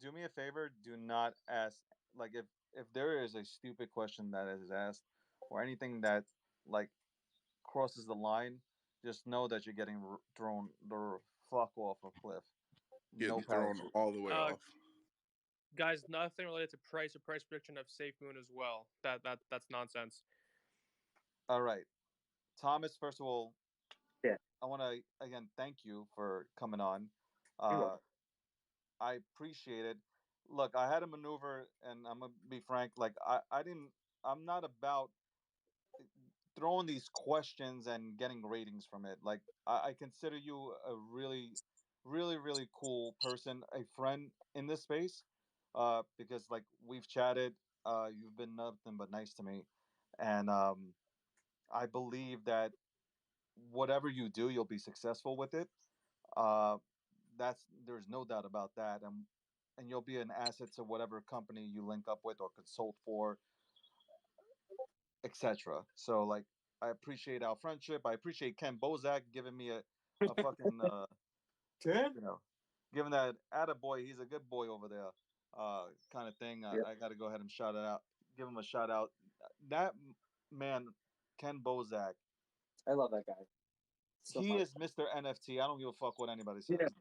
[SPEAKER 1] Do me a favor. Do not ask. Like, if there is a stupid question that is asked, or anything that like crosses the line, just know that you're getting thrown the fuck off a cliff. No
[SPEAKER 4] Getting thrown
[SPEAKER 1] parachute.
[SPEAKER 4] all the way
[SPEAKER 3] Uh,
[SPEAKER 4] off.
[SPEAKER 3] Guys, nothing related to price or price prediction of Safe Moon as well. That's nonsense.
[SPEAKER 1] All right, Thomas. First of all,
[SPEAKER 2] yeah.
[SPEAKER 1] I want to again thank you for coming on.
[SPEAKER 2] You're
[SPEAKER 1] Uh,
[SPEAKER 2] welcome.
[SPEAKER 1] I appreciate it. Look, I had a maneuver, and I'm gonna be frank. Like, I didn't. I'm not about throwing these questions and getting ratings from it. Like, I consider you a really, really, really cool person, a friend in this space. because like we've chatted. You've been nothing but nice to me, and I believe that whatever you do, you'll be successful with it. Uh, that's there's no doubt about that, and you'll be an asset to whatever company you link up with or consult for, etc. So like, I appreciate our friendship. I appreciate Ken Bozak giving me a fucking
[SPEAKER 2] Good.
[SPEAKER 1] you know, given that attaboy, he's a good boy over there, kind of thing.
[SPEAKER 2] Yeah,
[SPEAKER 1] I got to go ahead and shout it out, give him a shout out. That man, Ken Bozak,
[SPEAKER 2] I love that guy so
[SPEAKER 1] he
[SPEAKER 2] much.
[SPEAKER 1] is Mr. NFT. I don't give a fuck what anybody
[SPEAKER 2] Yeah.
[SPEAKER 1] says.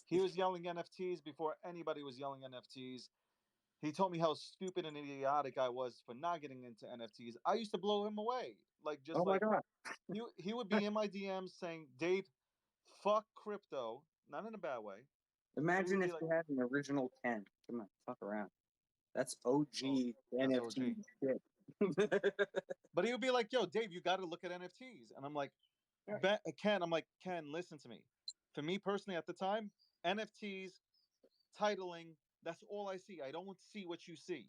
[SPEAKER 1] He was yelling NFTs before anybody was yelling NFTs. He told me how stupid and idiotic I was for not getting into NFTs. I used to blow him away, like
[SPEAKER 2] Oh
[SPEAKER 1] just
[SPEAKER 2] my
[SPEAKER 1] like
[SPEAKER 2] god.
[SPEAKER 1] he would be in my DMs saying, "Dave, fuck crypto," not in a bad way, but he would
[SPEAKER 2] Imagine
[SPEAKER 1] be
[SPEAKER 2] if
[SPEAKER 1] like,
[SPEAKER 2] you had an original Ken. Come on, fuck around. That's
[SPEAKER 1] "Oh,
[SPEAKER 2] OG
[SPEAKER 1] that's
[SPEAKER 2] NFT
[SPEAKER 1] OG."
[SPEAKER 2] shit.
[SPEAKER 1] But he would be like, "Yo, Dave, you got to look at NFTs," and I'm like, Ken, I'm like, Ken, listen to me. For me personally, at the time, NFTs, titling, that's all I see. I don't see what you see.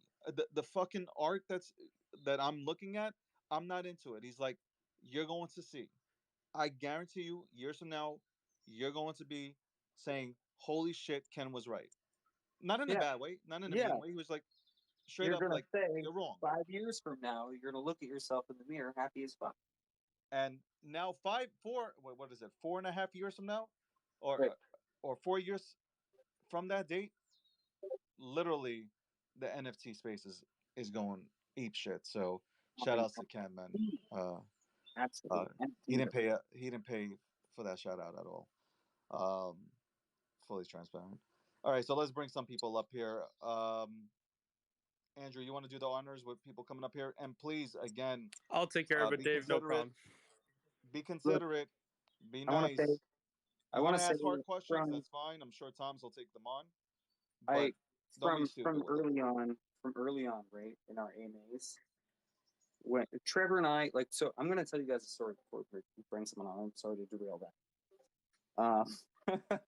[SPEAKER 1] The fucking art that I'm looking at, I'm not into it. He's like, you're going to see. I guarantee you, years from now, you're going to be saying, "Holy shit, Ken was right." Not in a
[SPEAKER 2] Yeah,
[SPEAKER 1] bad way, not in a
[SPEAKER 2] yeah.
[SPEAKER 1] mean way. He was like, straight
[SPEAKER 2] You're
[SPEAKER 1] up,
[SPEAKER 2] gonna
[SPEAKER 1] like,
[SPEAKER 2] say
[SPEAKER 1] you're wrong.
[SPEAKER 2] 5 years from now, you're gonna look at yourself in the mirror, happy as fuck.
[SPEAKER 1] And now, what is it, 4.5 years from now, or
[SPEAKER 2] Right.
[SPEAKER 1] 4 years from that date, literally, the NFT space is going ape shit. So shout outs to Ken, man. Uh, uh,
[SPEAKER 2] Absolutely.
[SPEAKER 1] he didn't pay for that shout out at all. Um, Fully transparent. All right, so let's bring some people up here. Andrew, you want to do the honors with people coming up here? And please, again,
[SPEAKER 3] I'll take care of it,
[SPEAKER 1] be
[SPEAKER 3] Dave. No
[SPEAKER 1] considerate.
[SPEAKER 3] problem.
[SPEAKER 1] Be
[SPEAKER 2] Look,
[SPEAKER 1] considerate. Be
[SPEAKER 2] I want to say,
[SPEAKER 1] nice.
[SPEAKER 2] I
[SPEAKER 1] You
[SPEAKER 2] want
[SPEAKER 1] want
[SPEAKER 2] to
[SPEAKER 1] to
[SPEAKER 2] say
[SPEAKER 1] ask hard questions?
[SPEAKER 2] from
[SPEAKER 1] That's fine. I'm sure Tom's will take them on, but
[SPEAKER 2] I
[SPEAKER 1] don't be stupid
[SPEAKER 2] from
[SPEAKER 1] with it.
[SPEAKER 2] early on, right in our AMAs, when Trevor and I like, so I'm gonna tell you guys a story before we bring someone on. I'm sorry to derail that.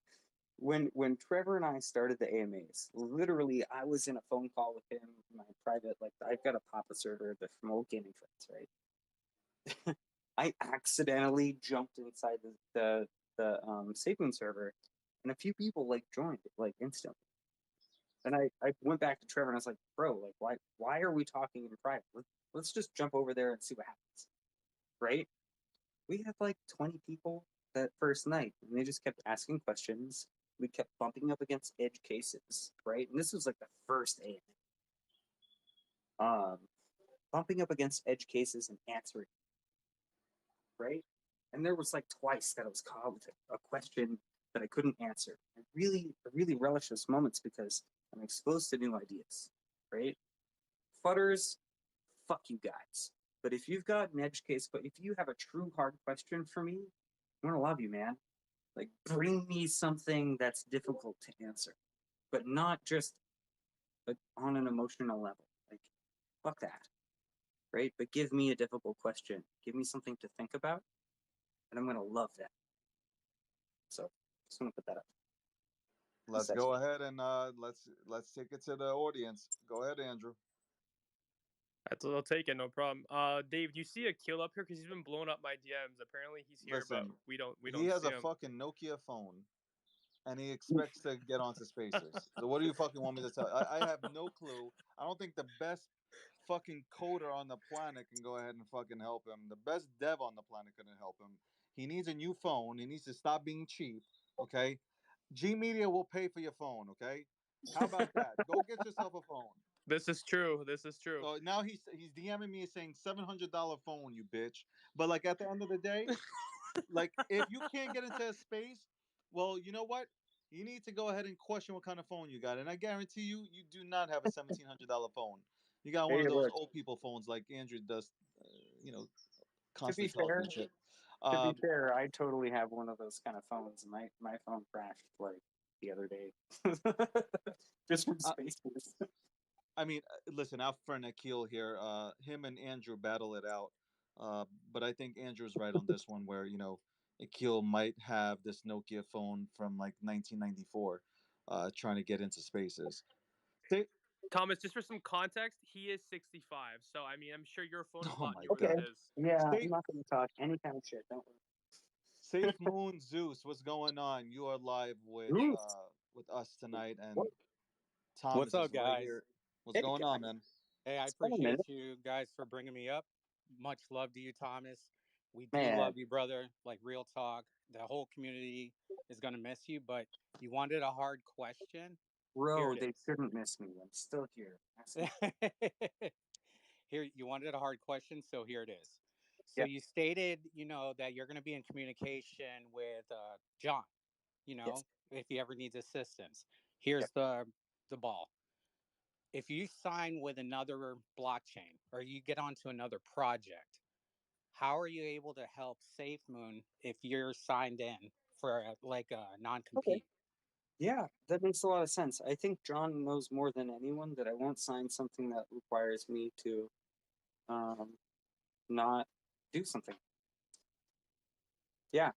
[SPEAKER 2] When Trevor and I started the AMAs, literally I was in a phone call with him, my private, like I've got a Papa server that's from old gaming friends, right? I accidentally jumped inside the SafeMoon server, and a few people like joined like instantly. And I went back to Trevor and I was like, bro, like why are we talking in private? Let's just jump over there and see what happens. Right? We had like 20 people that first night, and they just kept asking questions. We kept bumping up against edge cases, right? And this was like the first AMA. Bumping up against edge cases and answering, right? And there was like twice that I was called with a question that I couldn't answer. I really relish those moments because I'm exposed to new ideas, right? Futters, fuck you guys. But if you've got an edge case, but if you have a true hard question for me, I'm gonna love you, man. Like, bring me something that's difficult to answer, but not just like on an emotional level. Like, fuck that, right? But give me a difficult question. Give me something to think about, and I'm gonna love that. So, just want to put that up.
[SPEAKER 1] Let's go ahead and let's take it to the audience. Go ahead, Andrew.
[SPEAKER 3] I'll take it, no problem. Dave, do you see a kill up here? Because he's been blowing up my DMs. Apparently, he's here, but
[SPEAKER 1] Listen,
[SPEAKER 3] we
[SPEAKER 1] he
[SPEAKER 3] don't
[SPEAKER 1] has
[SPEAKER 3] see
[SPEAKER 1] a
[SPEAKER 3] him.
[SPEAKER 1] fucking Nokia phone, and he expects to get onto Spacers. So what do you fucking want me to tell? I have no clue. I don't think the best fucking coder on the planet can go ahead and fucking help him. The best dev on the planet couldn't help him. He needs a new phone. He needs to stop being cheap. Okay, G Media will pay for your phone. Okay, how about that? Go get yourself a phone.
[SPEAKER 3] This is true. This is true.
[SPEAKER 1] So now he's DMing me saying $700 phone, you bitch. But like at the end of the day, like if you can't get into a space, well, you know what? You need to go ahead and question what kind of phone you got. And I guarantee you, you do not have a $1,700 phone. You got one
[SPEAKER 2] Hey,
[SPEAKER 1] of those
[SPEAKER 2] look.
[SPEAKER 1] old people phones like Andrew does. You know,
[SPEAKER 2] To be
[SPEAKER 1] constantly tells
[SPEAKER 2] fair,
[SPEAKER 1] me shit.
[SPEAKER 2] to be
[SPEAKER 1] Um,
[SPEAKER 2] fair, I totally have one of those kind of phones. My phone crashed like the other day, just from
[SPEAKER 1] I,
[SPEAKER 2] space force.
[SPEAKER 1] I mean, listen, our friend Akil here, him and Andrew battle it out. But I think Andrew's right on this one, where Akil might have this Nokia phone from like 1994, trying to get into spaces. Say,
[SPEAKER 3] Thomas, just for some context, he is 65. So I mean, I'm sure your phone is a
[SPEAKER 1] oh
[SPEAKER 3] lot
[SPEAKER 1] my
[SPEAKER 3] newer
[SPEAKER 2] Okay.
[SPEAKER 3] than
[SPEAKER 1] god.
[SPEAKER 3] his.
[SPEAKER 2] Yeah,
[SPEAKER 1] Say,
[SPEAKER 2] I'm not going to talk any kind of shit. Don't
[SPEAKER 1] Safe Moon Zeus, what's going on? You are live
[SPEAKER 2] worry.
[SPEAKER 1] with us tonight, and
[SPEAKER 2] What?
[SPEAKER 4] What's
[SPEAKER 1] Thomas is
[SPEAKER 4] up,
[SPEAKER 1] right
[SPEAKER 4] guys?
[SPEAKER 1] here. What's
[SPEAKER 2] Hey,
[SPEAKER 1] going on,
[SPEAKER 2] guys.
[SPEAKER 1] man?
[SPEAKER 4] Hey, I
[SPEAKER 2] It's been a
[SPEAKER 4] appreciate
[SPEAKER 2] minute,
[SPEAKER 4] you guys for bringing me up. Much love to you, Thomas. We do
[SPEAKER 2] man.
[SPEAKER 4] love you, brother. Like real talk. The whole community is gonna miss you, but you wanted a hard question. Here
[SPEAKER 2] Bro,
[SPEAKER 4] it
[SPEAKER 2] they shouldn't miss me. I'm still here. Ask me.
[SPEAKER 4] is. Here you wanted a hard question, so here it is. So
[SPEAKER 2] Yeah.
[SPEAKER 4] you stated, that you're gonna be in communication with John.
[SPEAKER 2] Yes.
[SPEAKER 4] If he ever needs assistance.
[SPEAKER 2] Yeah.
[SPEAKER 4] Here's the ball. If you sign with another blockchain or you get onto another project, how are you able to help SafeMoon if you're signed in for like a
[SPEAKER 2] Okay.
[SPEAKER 4] non-compete?
[SPEAKER 2] Yeah, that makes a lot of sense. I think John knows more than anyone that I won't sign something that requires me to um, not do something. Yeah,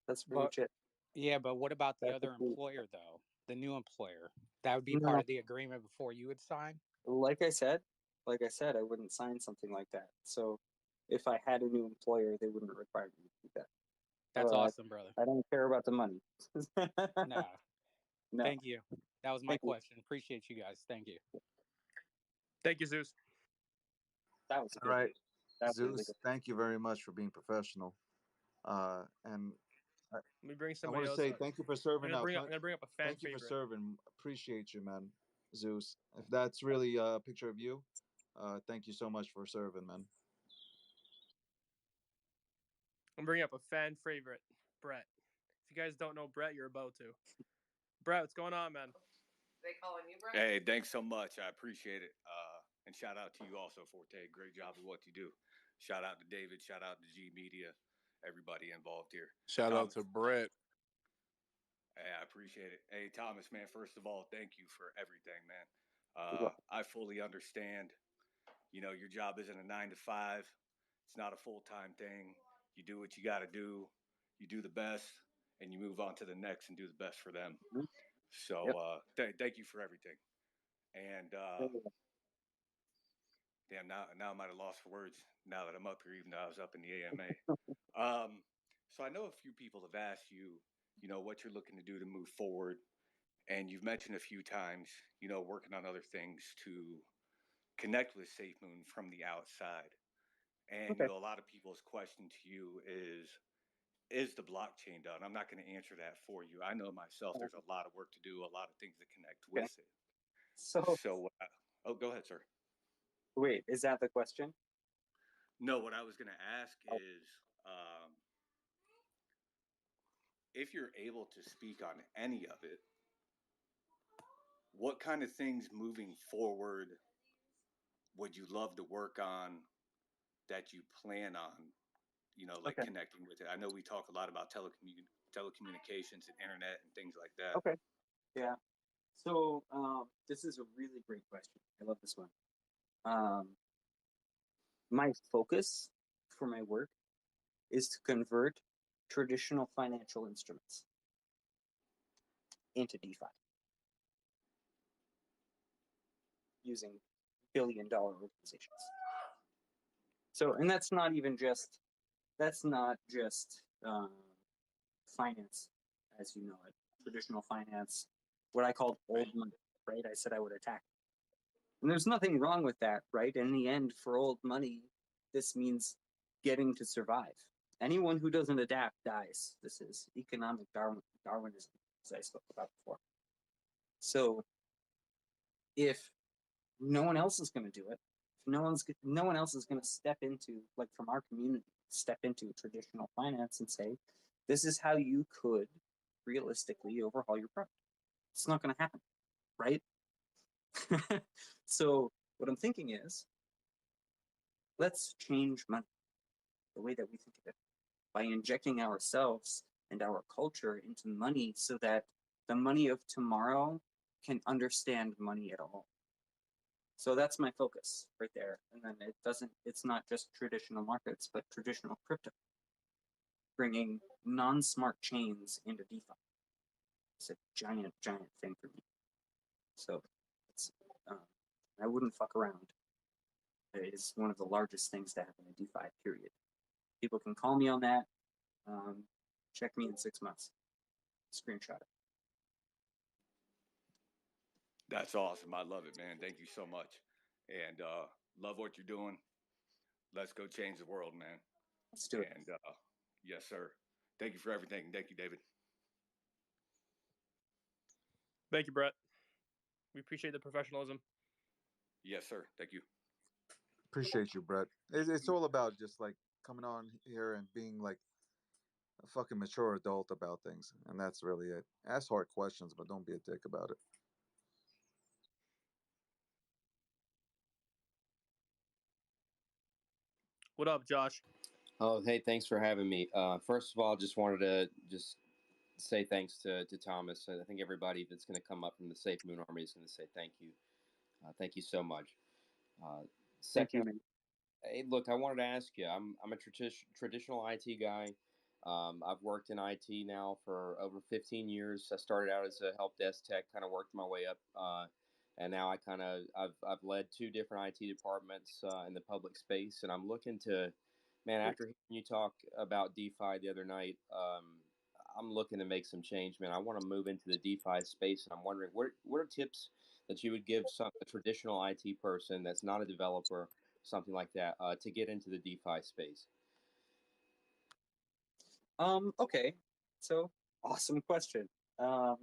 [SPEAKER 2] that's pretty
[SPEAKER 4] But
[SPEAKER 2] much it.
[SPEAKER 4] yeah, but what about the
[SPEAKER 2] That's
[SPEAKER 4] other
[SPEAKER 2] the
[SPEAKER 4] employer though? The new employer. That would be part
[SPEAKER 2] no,
[SPEAKER 4] of the agreement before you would sign?
[SPEAKER 2] like I said, I wouldn't sign something like that. So if I had a new employer, they wouldn't require me to do that.
[SPEAKER 4] That's
[SPEAKER 2] Uh,
[SPEAKER 4] awesome, brother.
[SPEAKER 2] I don't care about the money.
[SPEAKER 4] Nah,
[SPEAKER 2] No,
[SPEAKER 4] thank you. That was my
[SPEAKER 2] thank you.
[SPEAKER 4] question. Appreciate you guys. Thank you.
[SPEAKER 3] Thank you, Zeus.
[SPEAKER 2] That was a
[SPEAKER 1] All
[SPEAKER 2] good one.
[SPEAKER 1] right,
[SPEAKER 2] That was really
[SPEAKER 1] Zeus,
[SPEAKER 2] good.
[SPEAKER 1] thank you very much for being professional. And
[SPEAKER 3] Let me bring
[SPEAKER 1] I
[SPEAKER 3] somebody
[SPEAKER 1] want to
[SPEAKER 3] else
[SPEAKER 1] say
[SPEAKER 3] up.
[SPEAKER 1] thank you for
[SPEAKER 3] I'm
[SPEAKER 1] serving
[SPEAKER 3] gonna
[SPEAKER 1] out.
[SPEAKER 3] bring up. I'm gonna bring up a fan
[SPEAKER 1] Thank you for
[SPEAKER 3] favorite.
[SPEAKER 1] serving. Appreciate you, man, Zeus. If that's really a picture of you, thank you so much for serving, man.
[SPEAKER 3] I'm bringing up a fan favorite, Brett. If you guys don't know Brett, you're about to. Brett, what's going on, man?
[SPEAKER 5] They calling you, Brett?
[SPEAKER 6] Hey, thanks so much. I appreciate it. And shout out to you also, Forte. Great job of what you do. Shout out to David. Shout out to G Media. Everybody involved here.
[SPEAKER 7] Shout out
[SPEAKER 6] Thomas.
[SPEAKER 7] to Brett.
[SPEAKER 6] Hey, I appreciate it. Hey, Thomas, man, first of all, thank you for everything, man.
[SPEAKER 2] Well,
[SPEAKER 6] I fully understand. Your job isn't a 9 to 5. It's not a full-time thing. You do what you got to do. You do the best, and you move on to the next and do the best for them.
[SPEAKER 2] mhm.
[SPEAKER 6] So
[SPEAKER 2] Yep.
[SPEAKER 6] thank you for everything. And damn, now I'm at a loss for words. Now that I'm up here, even though I was up in the AMA. So I know a few people have asked you, what you're looking to do to move forward, and you've mentioned a few times, working on other things to connect with SafeMoon from the outside. And
[SPEAKER 2] Okay.
[SPEAKER 6] a lot of people's question to you is the blockchain done? I'm not going to answer that for you. I know myself. There's a lot of work to do, a lot of things to connect
[SPEAKER 2] Okay.
[SPEAKER 6] with it.
[SPEAKER 2] So
[SPEAKER 6] So, go ahead, sir.
[SPEAKER 2] wait, is that the question?
[SPEAKER 6] No, what I was going to ask
[SPEAKER 2] Oh,
[SPEAKER 6] is if you're able to speak on any of it, what kind of things moving forward would you love to work on that you plan on, like
[SPEAKER 2] okay.
[SPEAKER 6] connecting with it? I know we talk a lot about telecommunications and internet and things like that.
[SPEAKER 2] Okay. Yeah. So this is a really great question. I love this one. Um, my focus for my work is to convert traditional financial instruments into DeFi using billion-dollar organizations. So, and that's not just finance as you know it, traditional finance, what I called old money, right? I said I would attack. And there's nothing wrong with that, right? In the end, for old money, this means getting to survive. Anyone who doesn't adapt dies. This is economic Darwinism, as I spoke about before. So if no one else is going to do it, if no one else is going to step into, like from our community, step into traditional finance and say, this is how you could realistically overhaul your product. It's not going to happen, right? So what I'm thinking is, let's change money, the way that we think of it, by injecting ourselves and our culture into money so that the money of tomorrow can understand money at all. So that's my focus right there. And then it's not just traditional markets, but traditional crypto, bringing non-smart chains into DeFi. It's a giant, giant thing for me. So I wouldn't fuck around. It is one of the largest things to happen in DeFi, period. People can call me on that. Check me in 6 months. Screenshot it.
[SPEAKER 6] That's awesome. I love it, man. Thank you so much. And love what you're doing. Let's go change the world, man.
[SPEAKER 2] Let's do it.
[SPEAKER 6] And yes, sir. Thank you for everything. Thank you, David.
[SPEAKER 3] Thank you, Brett. We appreciate the professionalism.
[SPEAKER 6] Yes, sir. Thank you.
[SPEAKER 7] Appreciate you, Brett. It's all about just like coming on here and being like a fucking mature adult about things, and that's really it. Ask hard questions, but don't be a dick about it.
[SPEAKER 3] What up, Josh?
[SPEAKER 8] Oh, hey, thanks for having me. First of all, just wanted to just say thanks to Thomas. I think everybody that's going to come up from the Safe Moon Army is going to say thank you. Thank you so much.
[SPEAKER 2] Thank you,
[SPEAKER 8] Second,
[SPEAKER 2] man.
[SPEAKER 8] hey, look, I wanted to ask you. I'm a traditional IT guy. I've worked in IT now for over 15 years. I started out as a help desk tech, kind of worked my way up, and now I've led 2 different IT departments in the public space, and I'm looking to, man, after hearing you talk about DeFi the other night, I'm looking to make some change, man. I want to move into the DeFi space, and I'm wondering what are tips that you would give a traditional IT person that's not a developer, something like that, to get into the DeFi space?
[SPEAKER 2] Okay. So, awesome question. Yes.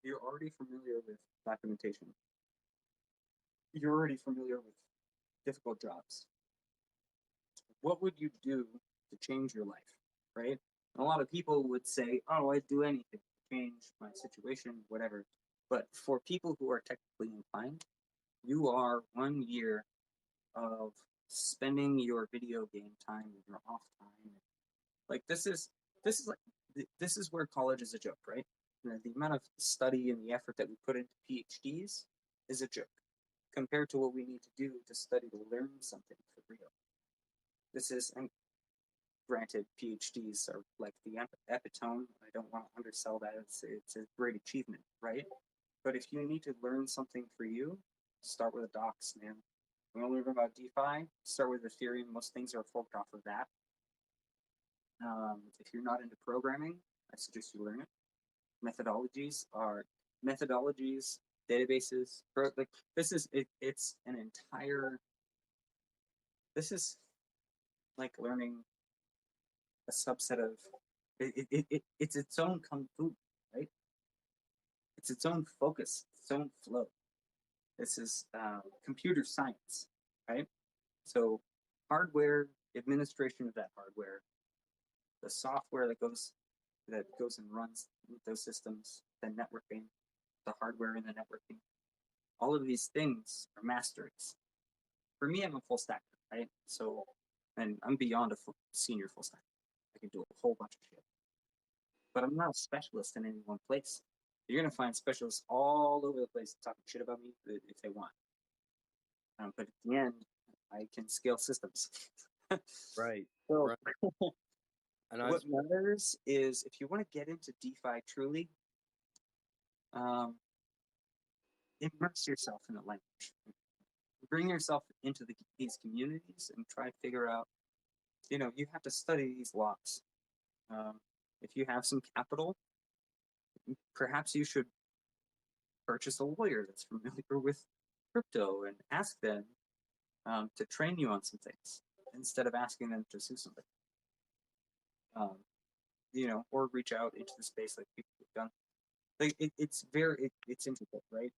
[SPEAKER 2] You're already familiar with documentation. You're already familiar with difficult jobs. What would you do to change your life, right? And a lot of people would say, "Oh, I'd do anything to change my situation, whatever." But for people who are technically inclined, you are 1 year of spending your video game time and your off time. Like this is where college is a joke, right? The amount of study and the effort that we put into PhDs is a joke compared to what we need to do to study to learn something for real. This is, and granted, PhDs are like the epitome. I don't want to undersell that. It's a great achievement, right? But if you need to learn something for you, start with a docs, man. You want to learn about DeFi? Start with Ethereum. Most things are forked off of that. If you're not into programming, I suggest you learn it. Methodologies, databases. Like this is it. It's an entire. This is like learning a subset of. It's its own kung fu, right? It's its own focus, its own flow. This is computer science, right? So hardware, administration of that hardware, the software that goes and runs those systems, the networking, the hardware and the networking. All of these things are masteries. For me, I'm a full stacker, right? So, and I'm beyond a senior full stacker. I can do a whole bunch of shit. But I'm not a specialist in any one place. You're going to find specialists all over the place talking shit about me if they want. But at the end, I can scale systems.
[SPEAKER 8] Right.
[SPEAKER 2] So,
[SPEAKER 8] right. And
[SPEAKER 2] what matters is if you want to get into DeFi truly, immerse yourself in the language. Bring yourself into these communities and try to figure out, you have to study these laws. If you have some capital, perhaps you should purchase a lawyer that's familiar with crypto and ask them to train you on some things instead of asking them to sue somebody. Or reach out into the space like people have done. Like it's intricate, right?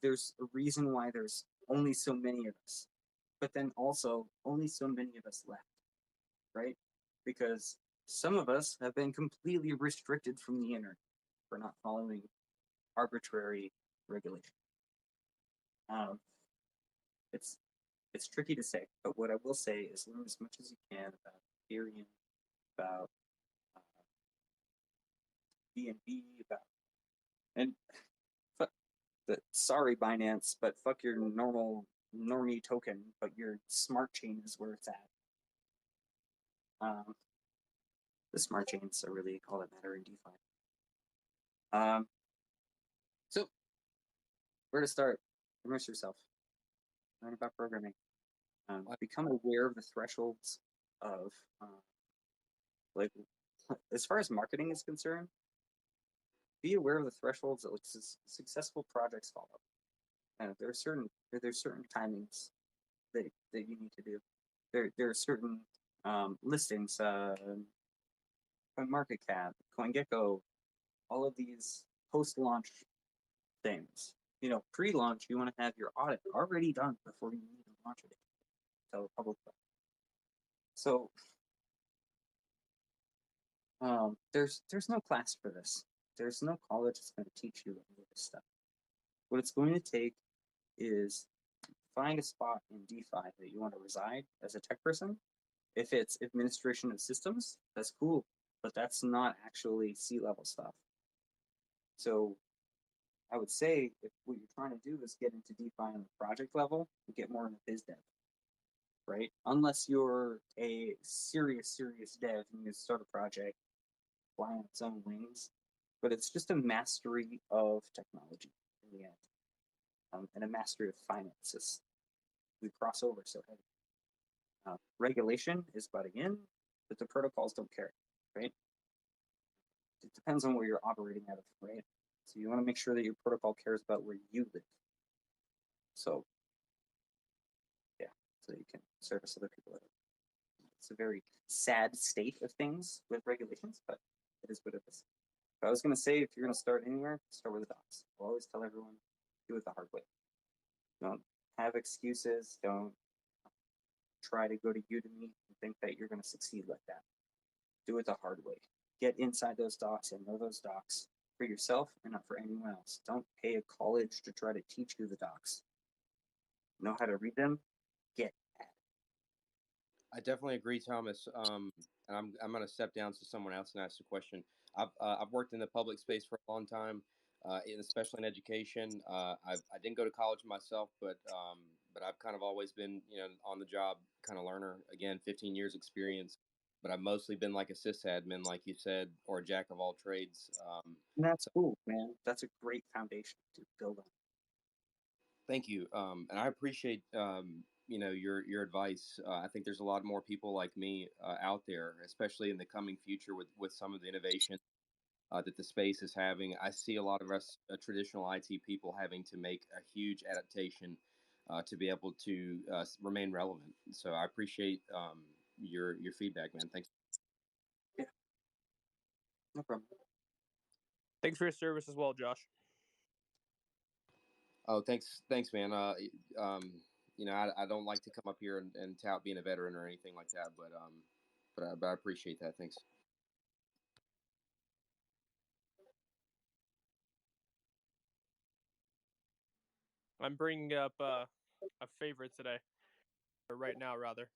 [SPEAKER 2] There's a reason why there's only so many of us, but then also only so many of us left, right? Because some of us have been completely restricted from the internet for not following arbitrary regulation. It's tricky to say, but what I will say is learn as much as you can about Ethereum, about BNB, and sorry Binance, but fuck your normie token, but your smart chain is where it's at. The smart chains are really all that matter in DeFi. So Where to start? Immerse yourself. Learn about programming. Become aware of the thresholds of, like, as far as marketing is concerned, be aware of the thresholds that like successful projects follow. There's certain timings that you need to do. There are certain listings, CoinMarketCap, CoinGecko, all of these post-launch things. You know, pre-launch, you want to have your audit already done before you even launch it. Tell the public that. So there's no class for this. There's no college that's going to teach you any of this stuff. What it's going to take is find a spot in DeFi that you want to reside as a tech person. If it's administration of systems, that's cool, but that's not actually C-level stuff. So I would say if what you're trying to do is get into DeFi on the project level, you get more into biz dev, right? Unless you're a serious dev and you start a project, fly on its own wings, but it's just a mastery of technology in the end, and a mastery of finances. We cross over so heavy. Regulation is butting in, but the protocols don't care, right? It depends on where you're operating out of, right? So you want to make sure that your protocol cares about where you live. So, yeah, so you can service other people. It's a very sad state of things with regulations, but it is what it is. But I was going to say, if you're going to start anywhere, start with the docs. I'll always tell everyone, do it the hard way. Don't have excuses. Don't try to go to Udemy and think that you're going to succeed like that. Do it the hard way. Get inside those docs and know those docs for yourself and not for anyone else. Don't pay a college to try to teach you the docs. Know how to read them, get at it.
[SPEAKER 8] I definitely agree, Thomas. And I'm going to step down so someone else can ask the question. I've worked in the public space for a long time, especially in education. I didn't go to college myself, but I've kind of always been, on the job kind of learner. Again, 15 years experience, but I've mostly been like a sysadmin, like you said, or a jack of all trades.
[SPEAKER 2] And that's cool, man. That's a great foundation to build on.
[SPEAKER 8] Thank you, and I appreciate your advice. I think there's a lot more people like me out there, especially in the coming future with some of the innovation that the space is having. I see a lot of us traditional IT people having to make a huge adaptation to be able to remain relevant. So I appreciate your feedback, man. Thanks.
[SPEAKER 2] Yeah, no problem.
[SPEAKER 3] Thanks for your service as well, Josh.
[SPEAKER 8] Oh, thanks, man. I don't like to come up here and tout being a veteran or anything like that, but I appreciate that. Thanks.
[SPEAKER 3] I'm bringing up a favorite today, or right now rather.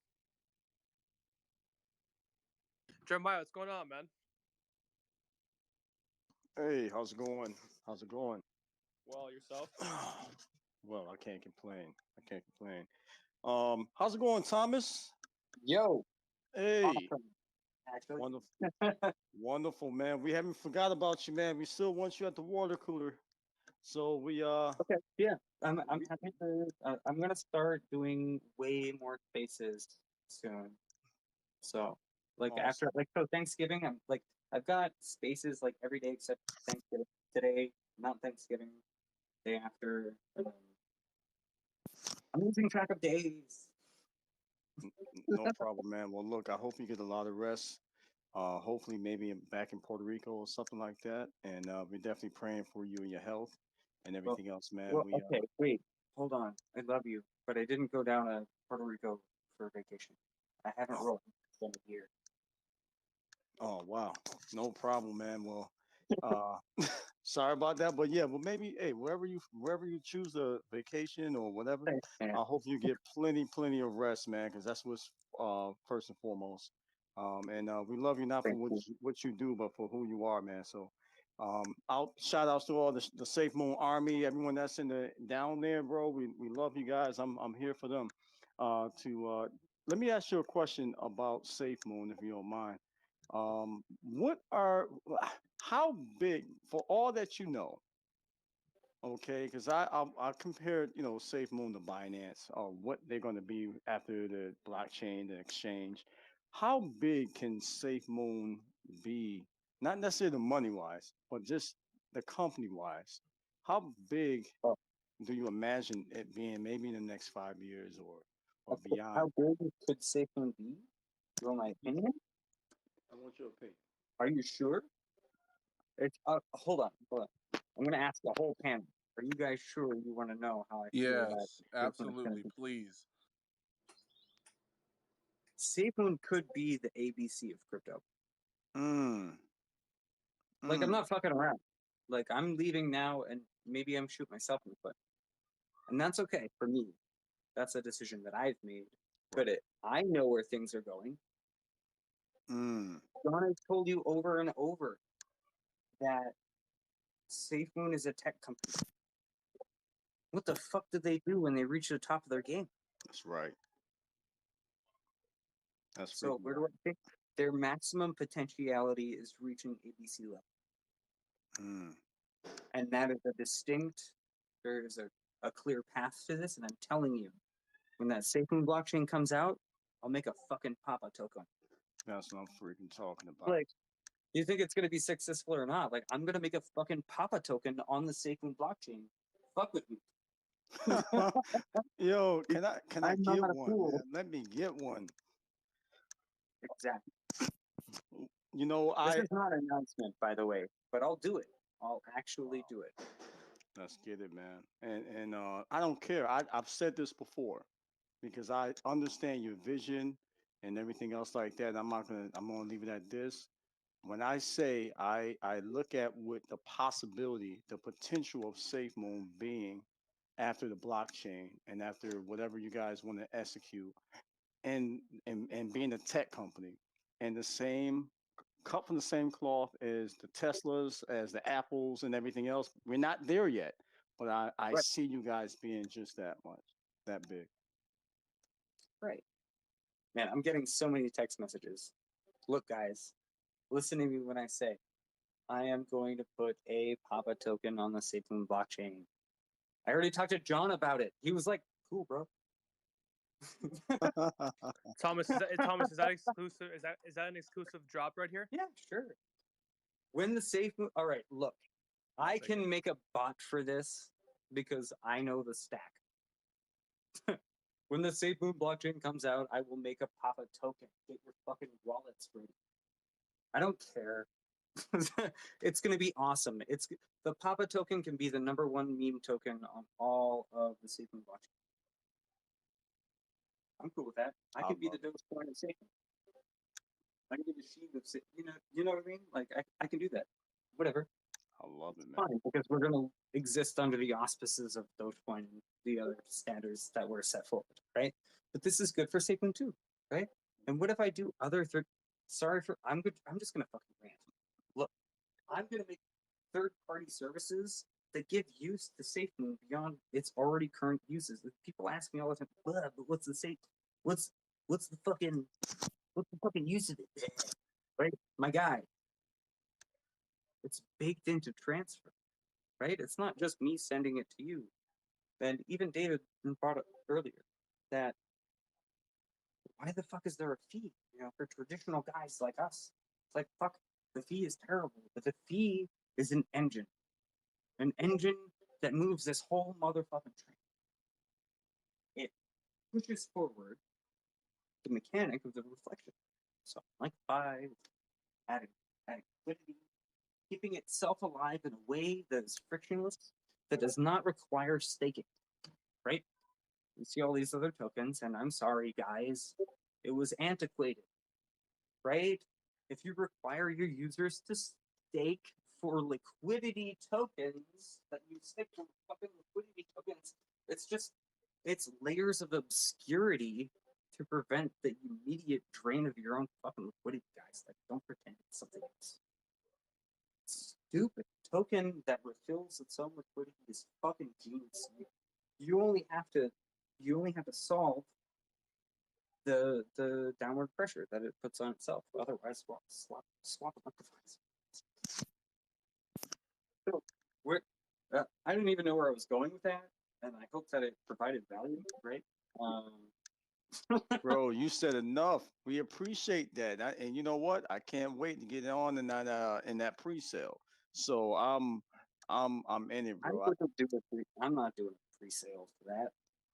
[SPEAKER 3] Jeremiah, what's going on, man?
[SPEAKER 9] Hey, how's it going? How's it going?
[SPEAKER 3] Well, yourself?
[SPEAKER 9] Well, I can't complain. How's it going, Thomas?
[SPEAKER 2] Yo.
[SPEAKER 9] Hey.
[SPEAKER 2] Awesome. Actually.
[SPEAKER 9] Wonderful. Wonderful, man. We haven't forgot about you, man. We still want you at the water cooler. So we
[SPEAKER 2] Okay, yeah. I'm happy to I'm gonna start doing way more spaces soon. So like
[SPEAKER 9] awesome.
[SPEAKER 2] after so Thanksgiving, I've got spaces like every day except Thanksgiving. Today, not Thanksgiving. Day after. I'm losing track of days.
[SPEAKER 9] No problem, man. Well, look, I hope you get a lot of rest. Hopefully, maybe back in Puerto Rico or something like that. And we're definitely praying for you and your health and everything else, man.
[SPEAKER 2] Well, okay, wait, hold on. I love you, but I didn't go down to Puerto Rico for vacation. I haven't rolled in a year.
[SPEAKER 9] Oh wow, no problem, man. Well, sorry about that, but yeah, well maybe wherever you choose a vacation or whatever,
[SPEAKER 2] Thanks, man.
[SPEAKER 9] I hope you get plenty of rest, man, because that's what's first and foremost. And we love you not for what you do, but for who you are, man. So, out shout outs to all the Safe Moon Army, everyone that's in the down there, bro. We love you guys. I'm here for them. Let me ask you a question about Safe Moon, if you don't mind. How big, for all that you know, Okay, because I compared SafeMoon to Binance or what they're going to be after the blockchain, the exchange. How big can SafeMoon be? Not necessarily the money wise, but just the company wise. How big
[SPEAKER 2] Oh,
[SPEAKER 9] do you imagine it being? Maybe in the next 5 years or
[SPEAKER 2] okay.
[SPEAKER 9] beyond.
[SPEAKER 2] How big could SafeMoon be? You want my opinion?
[SPEAKER 9] I want your opinion.
[SPEAKER 2] Are you sure? It's hold on, hold on. I'm gonna ask the whole panel. Are you guys sure you want to know how I feel that
[SPEAKER 10] Yes,
[SPEAKER 2] SafeMoon is gonna
[SPEAKER 10] absolutely.
[SPEAKER 2] be?
[SPEAKER 10] Please.
[SPEAKER 2] SafeMoon could be the ABC of crypto.
[SPEAKER 9] Mm.
[SPEAKER 2] Like, I'm
[SPEAKER 9] Mm.
[SPEAKER 2] not fucking around. Like, I'm leaving now, and maybe I'm shooting myself in the foot, and that's okay for me. That's a decision that I've made. But I know where things are going.
[SPEAKER 9] Mm.
[SPEAKER 2] John has told you over and over that SafeMoon is a tech company. What the fuck did they do when they reached the top of their game?
[SPEAKER 9] That's right. That's
[SPEAKER 2] So
[SPEAKER 9] freaking
[SPEAKER 2] where do
[SPEAKER 9] right.
[SPEAKER 2] I think their maximum potentiality is reaching ABC level?
[SPEAKER 9] Mm.
[SPEAKER 2] And that is a distinct, there is a clear path to this, and I'm telling you, when that SafeMoon blockchain comes out, I'll make a fucking Papa token.
[SPEAKER 9] That's what I'm freaking talking about.
[SPEAKER 2] Like, you think it's gonna be successful or not? Like, I'm gonna make a fucking Papa token on the SafeMoon blockchain. Fuck with me.
[SPEAKER 9] Yo, can I
[SPEAKER 2] I'm
[SPEAKER 9] get
[SPEAKER 2] not a
[SPEAKER 9] one,
[SPEAKER 2] fool.
[SPEAKER 9] man? Let me get one.
[SPEAKER 2] Exactly.
[SPEAKER 9] You know,
[SPEAKER 2] This is not an announcement, by the way, but I'll do it. I'll actually do it.
[SPEAKER 9] let's get it, man. And I don't care. I've said this before because I understand your vision and everything else like that. I'm gonna leave it at this. When I say I look at what the possibility, the potential of SafeMoon being after the blockchain and after whatever you guys want to execute, and being a tech company, and the same cut from the same cloth as the Teslas, as the Apples, and everything else. We're not there yet, but I
[SPEAKER 2] Right.
[SPEAKER 9] see you guys being just that much, that big.
[SPEAKER 2] Right. Man, I'm getting so many text messages. Look, guys, listen to me when I say I am going to put a Papa token on the SafeMoon blockchain. I already talked to John about it. He was like, "Cool, bro."
[SPEAKER 3] Thomas, Thomas, is that exclusive? Is that an exclusive drop right here?
[SPEAKER 2] Yeah, sure. When the SafeMoon, all right, look, I can make a bot for this because I know the stack. When the SafeMoon blockchain comes out, I will make a Papa token. Get your fucking wallets ready. I don't care. It's gonna be awesome. The Papa token can be the #1 meme token on all of the SafeMoon blockchain. I'm cool with that. I can be the Dogecoin of SafeMoon. I can be the Sheev of SafeMoon. You know what I mean? Like I can do that. Whatever.
[SPEAKER 9] I love it, man.
[SPEAKER 2] Fine, because we're gonna exist under the auspices of Dogecoin and the other standards that were set forward, right? But this is good for SafeMoon too, right? And what if I do other sorry for I'm good. I'm just gonna fucking rant. Look, I'm gonna make third-party services that give use to SafeMoon beyond its already current uses. People ask me all the time, but what's the safe? What's the fucking use of it? Right, my guy. It's baked into transfer, right? It's not just me sending it to you. And even David brought up earlier that why the fuck is there a fee? For traditional guys like us, it's like fuck. The fee is terrible, but the fee is an engine that moves this whole motherfucking train. It pushes forward the mechanic of the reflection. So, like by adding liquidity, keeping itself alive in a way that is frictionless, that does not require staking, right? You see all these other tokens, and I'm sorry, guys, it was antiquated, right? If you require your users to stake for liquidity tokens, that you stake for fucking liquidity tokens, it's layers of obscurity to prevent the immediate drain of your own fucking liquidity, guys. Like, don't pretend it's something else. Stupid token that refills its own liquidity is fucking genius. You only have to solve the downward pressure that it puts on itself. Otherwise, swap it up the fines. So I didn't even know where I was going with that, and I hope that it provided value, right?
[SPEAKER 9] Bro, you said enough. We appreciate that, and you know what? I can't wait to get on in that pre-sale. So I'm in it,
[SPEAKER 2] I
[SPEAKER 9] bro.
[SPEAKER 2] wouldn't do a I'm not doing a pre-sale for that.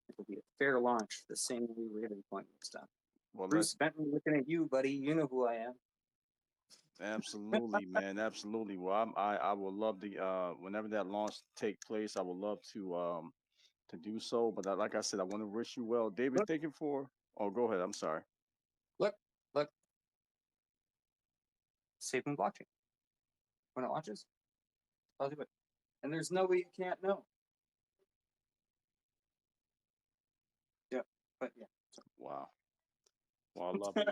[SPEAKER 2] It'll be a fair launch, the same way Raven Point was done.
[SPEAKER 9] Well,
[SPEAKER 2] Bruce Benton, looking at you, buddy. You know who I am.
[SPEAKER 9] absolutely, man, absolutely. Well, I would love to whenever that launch take place, I would love to do so. But like I said, I want to wish you well, David.
[SPEAKER 2] Look,
[SPEAKER 9] Thank you for. Oh, go ahead. I'm sorry.
[SPEAKER 2] look. SafeMoon blockchain. When it launches, I'll do it. And there's no way you can't know. Yeah, but yeah.
[SPEAKER 9] Wow. Well, I love it.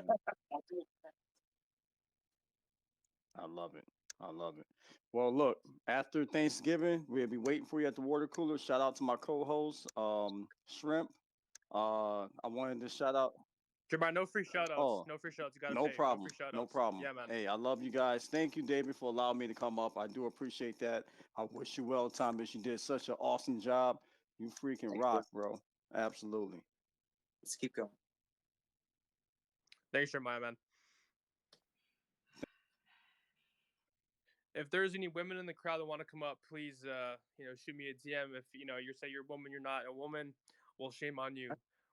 [SPEAKER 9] I love it. I love it. Well, look, after Thanksgiving, we'll be waiting for you at the water cooler. Shout out to my co-host, Shrimp. I wanted to shout out.
[SPEAKER 3] Jeremiah, no free shout outs.
[SPEAKER 9] Oh,
[SPEAKER 3] No free shout outs. You gotta
[SPEAKER 9] no
[SPEAKER 3] pay.
[SPEAKER 9] problem.
[SPEAKER 3] No free shout outs.
[SPEAKER 9] No problem.
[SPEAKER 3] Yeah, man.
[SPEAKER 9] Hey, I love you guys. Thank you, David, for allowing me to come up. I do appreciate that. I wish you well, Thomas. You did such an awesome job. You freaking
[SPEAKER 2] Thank
[SPEAKER 9] rock,
[SPEAKER 2] you.
[SPEAKER 9] bro. Absolutely.
[SPEAKER 2] Let's keep going.
[SPEAKER 3] Thanks, Jeremiah, man. If there's any women in the crowd that want to come up, please, shoot me a DM. If you say you're a woman, you're not a woman. Well, shame on you.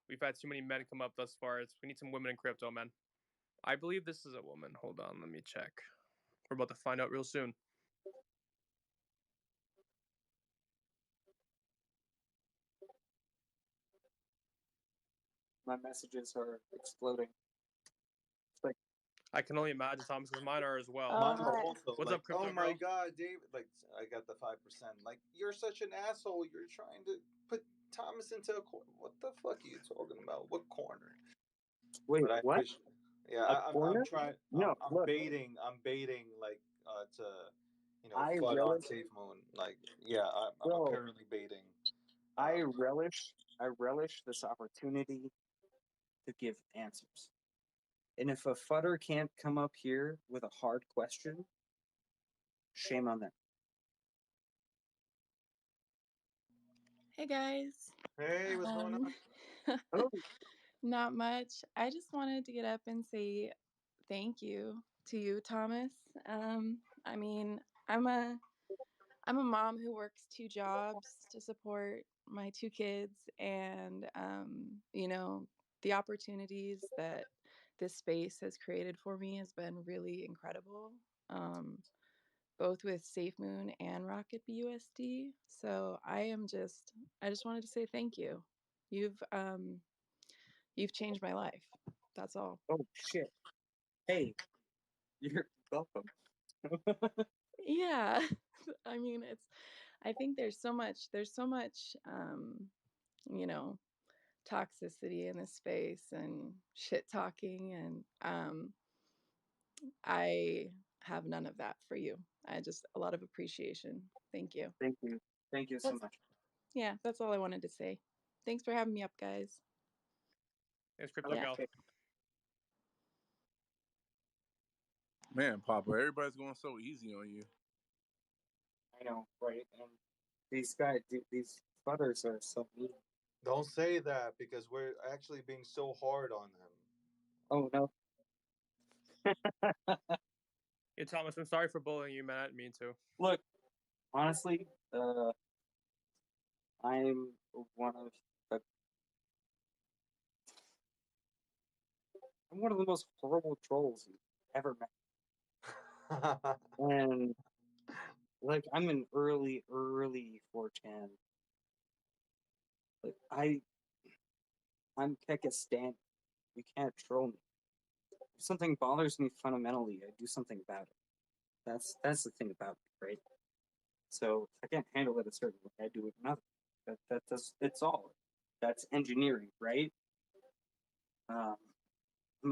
[SPEAKER 3] We've had too many men come up thus far. We need some women in crypto, man. I believe this is a woman. Hold on, let me check. We're about to find out real soon.
[SPEAKER 2] My messages are exploding.
[SPEAKER 3] I can only imagine, Thomas, because mine are as well.
[SPEAKER 1] Mine are also.
[SPEAKER 3] What's
[SPEAKER 1] like,
[SPEAKER 3] up, crypto
[SPEAKER 1] oh my
[SPEAKER 3] girl?
[SPEAKER 1] god, David! Like, I got the 5%. Like, you're such an asshole. You're trying to put Thomas into a corner. What the fuck are you talking about? What corner?
[SPEAKER 2] Wait,
[SPEAKER 1] But I
[SPEAKER 2] what?
[SPEAKER 1] appreciate. Yeah, I'm trying.
[SPEAKER 2] No,
[SPEAKER 1] I'm
[SPEAKER 2] look.
[SPEAKER 1] baiting. I'm baiting. Like, to,
[SPEAKER 2] I
[SPEAKER 1] FUD on
[SPEAKER 2] relish.
[SPEAKER 1] SafeMoon. Like, yeah, I'm
[SPEAKER 2] Bro,
[SPEAKER 1] apparently baiting.
[SPEAKER 2] I relish this opportunity to give answers. And if a fudder can't come up here with a hard question, shame on them.
[SPEAKER 10] Hey guys.
[SPEAKER 1] Hey, what's going on?
[SPEAKER 2] Oh,
[SPEAKER 10] Not much. I just wanted to get up and say thank you to you, Thomas. I mean, I'm a mom who works 2 jobs to support my 2 kids, and the opportunities that this space has created for me has been really incredible. Both with SafeMoon and Rocket BUSD. So I just wanted to say thank you. You've changed my life. That's all.
[SPEAKER 2] oh shit. Hey, you're welcome.
[SPEAKER 10] Yeah. I mean, I think there's so much toxicity in this space and shit talking, and I have none of that for you. A lot of appreciation. Thank you.
[SPEAKER 2] Thank you. Thank you so
[SPEAKER 10] That's-
[SPEAKER 2] much.
[SPEAKER 10] Yeah, that's all I wanted to say. Thanks for having me up, guys.
[SPEAKER 3] Thanks, crypto
[SPEAKER 10] Yeah.
[SPEAKER 3] girl.
[SPEAKER 11] Man, Papa, everybody's going so easy on you.
[SPEAKER 2] I know, right? And these fudders are so mean.
[SPEAKER 1] Don't say that because we're actually being so hard on them.
[SPEAKER 2] Oh no.
[SPEAKER 3] Hey, Thomas, I'm sorry for bullying you, man. I didn't mean to.
[SPEAKER 2] Look, honestly, I'm one of the most horrible trolls you've ever met. And like, I'm an early 4chan. Like, I'm Kekistan. You can't troll me. If something bothers me fundamentally, I do something about it. That's the thing about it, right? So if I can't handle it a certain way, I do it another. It's all. That's engineering, right? I'm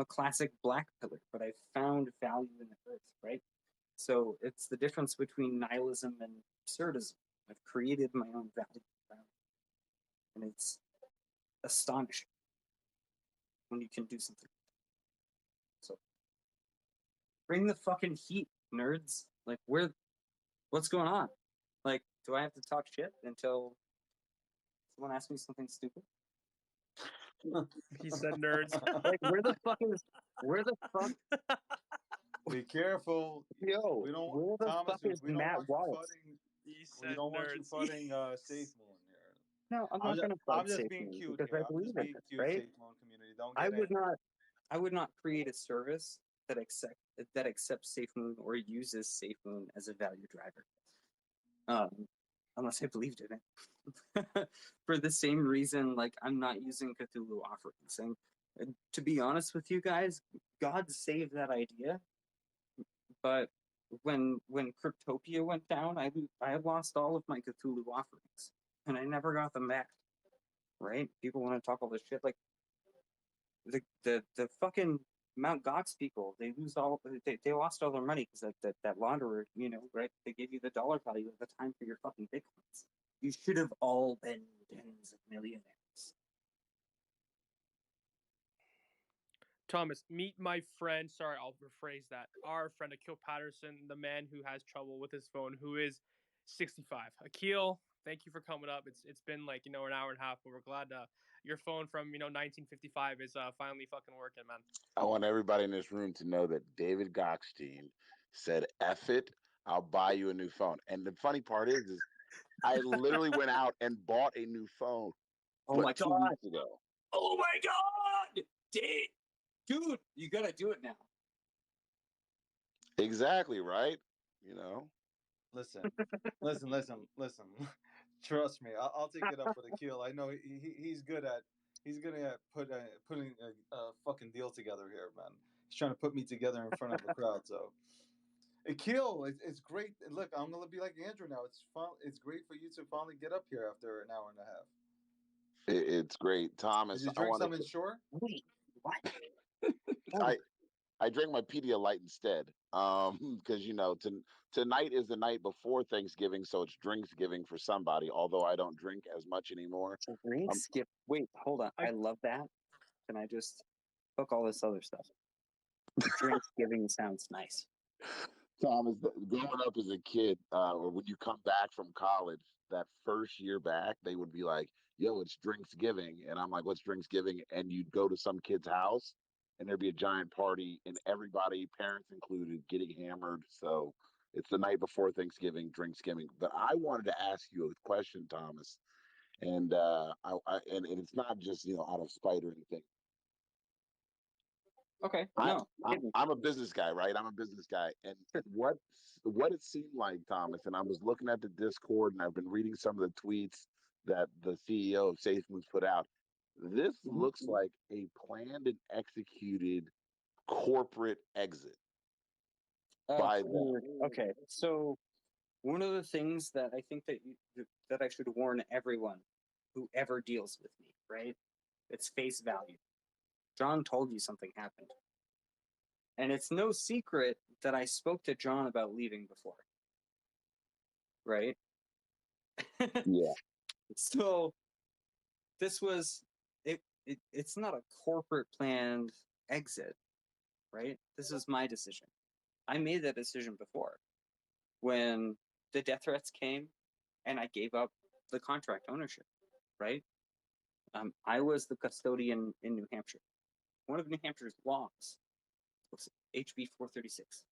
[SPEAKER 2] a classic black pillar, but I found value in the earth, right? So it's the difference between nihilism and absurdism. I've created my own value, and it's astonishing when you can do something. So bring the fucking heat, nerds. Like, what's going on? Like, do I have to talk shit until someone asks me something stupid?
[SPEAKER 3] He said nerds.
[SPEAKER 2] Like, where the fuck?
[SPEAKER 7] Be careful.
[SPEAKER 2] Yo,
[SPEAKER 7] We don't,
[SPEAKER 2] where the
[SPEAKER 7] Thomas.
[SPEAKER 2] fuck is
[SPEAKER 7] We don't
[SPEAKER 2] Matt
[SPEAKER 7] want you
[SPEAKER 2] Wallace?
[SPEAKER 7] fudding.
[SPEAKER 3] He
[SPEAKER 7] We
[SPEAKER 3] said
[SPEAKER 7] don't want you
[SPEAKER 3] nerds.
[SPEAKER 7] fudding Safe Moon here.
[SPEAKER 2] No, I'm not
[SPEAKER 7] just,
[SPEAKER 2] gonna
[SPEAKER 7] I'm
[SPEAKER 2] fuck
[SPEAKER 7] just
[SPEAKER 2] Safe
[SPEAKER 7] being
[SPEAKER 2] Moon
[SPEAKER 7] cute
[SPEAKER 2] because
[SPEAKER 7] here.
[SPEAKER 2] I
[SPEAKER 7] I'm
[SPEAKER 2] believe
[SPEAKER 7] just
[SPEAKER 2] in
[SPEAKER 7] being
[SPEAKER 2] it,
[SPEAKER 7] cute,
[SPEAKER 2] right?
[SPEAKER 7] Safe Moon community. Don't
[SPEAKER 2] I
[SPEAKER 7] get
[SPEAKER 2] would
[SPEAKER 7] angry.
[SPEAKER 2] not create a service that accepts Safe Moon or uses Safe Moon as a value driver. Unless I believed in it. For the same reason, like, I'm not using Cthulhu offerings. And to be honest with you guys, God saved that idea. But when Cryptopia went down, I lost all of my Cthulhu offerings, and I never got them back. Right? People want to talk all this shit, like the fucking Mount Gox people. They lost all their money because that launderer, right? They gave you the dollar value at the time for your fucking bitcoins. You should have all been tens of millionaires.
[SPEAKER 3] Thomas, meet my friend. Sorry, I'll rephrase that. Our friend Akil Patterson, the man who has trouble with his phone, who is 65. Akil, thank you for coming up. It's been like an hour and a half, but we're glad your phone from 1955 is finally fucking working, man.
[SPEAKER 12] I want everybody in this room to know that David Goxstein said, "F it, I'll buy you a new phone." And the funny part is I literally went out and bought a new phone.
[SPEAKER 2] Oh my
[SPEAKER 12] 2
[SPEAKER 2] god!
[SPEAKER 12] weeks ago.
[SPEAKER 2] Oh my god! Dude, you gotta do it now.
[SPEAKER 12] Exactly, right?
[SPEAKER 7] Listen. Trust me, I'll take it up with Akil. I know he's good at putting a fucking deal together here, man. He's trying to put me together in front of a crowd. So, Akil, it's great. Look, I'm gonna be like Andrew now. It's fun. It's great for you to finally get up here after an hour and a half.
[SPEAKER 12] It's great, Thomas.
[SPEAKER 7] Did you drink something sure?
[SPEAKER 2] Wait, what?
[SPEAKER 12] I drank my Pedialyte instead, because tonight is the night before Thanksgiving, so it's Drinksgiving for somebody. Although I don't drink as much anymore.
[SPEAKER 2] Wait, hold on. I love that. Can I just book all this other stuff? Drinksgiving sounds nice.
[SPEAKER 12] Thomas, growing up as a kid, or when you come back from college, that first year back, they would be like, "Yo, it's Drinksgiving," and I'm like, "What's Drinksgiving?" And you'd go to some kid's house, and there'd be a giant party, and everybody, parents included, getting hammered. So it's the night before Thanksgiving, Drinksgiving. But I wanted to ask you a question, Thomas, and and it's not just out of spite or anything.
[SPEAKER 2] Okay.
[SPEAKER 12] I'm a business guy, right? I'm a business guy, and what it seemed like, Thomas, and I was looking at the Discord, and I've been reading some of the tweets that the CEO of SafeMoon's put out. This looks like a planned and executed corporate exit by them.
[SPEAKER 2] Okay, so one of the things that I think that I should warn everyone who ever deals with me, right? It's face value. John told you something happened. And it's no secret that I spoke to John about leaving before. Right?
[SPEAKER 12] Yeah.
[SPEAKER 2] So this was it's not a corporate planned exit, right? This is my decision. I made that decision before. When the death threats came and I gave up the contract ownership, right? I was the custodian in New Hampshire. One of New Hampshire's laws was HB 436.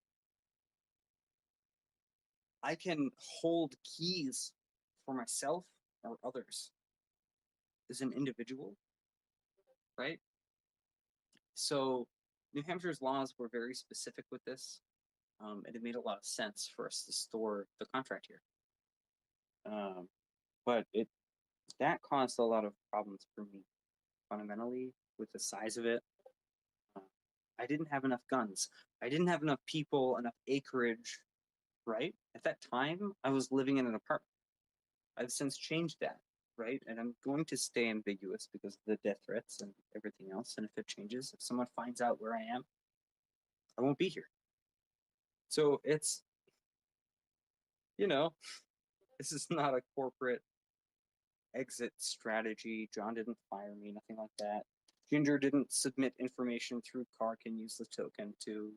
[SPEAKER 2] I can hold keys for myself or others as an individual, right? So New Hampshire's laws were very specific with this, and it made a lot of sense for us to store the contract here. But that caused a lot of problems for me, fundamentally, with the size of it. I didn't have enough guns. I didn't have enough people, enough acreage, right? At that time, I was living in an apartment. I've since changed that, right? And I'm going to stay ambiguous because of the death threats and everything else. And if it changes, if someone finds out where I am, I won't be here. So it's, this is not a corporate exit strategy. John didn't fire me, nothing like that. Ginger didn't submit information through Kark and use the token to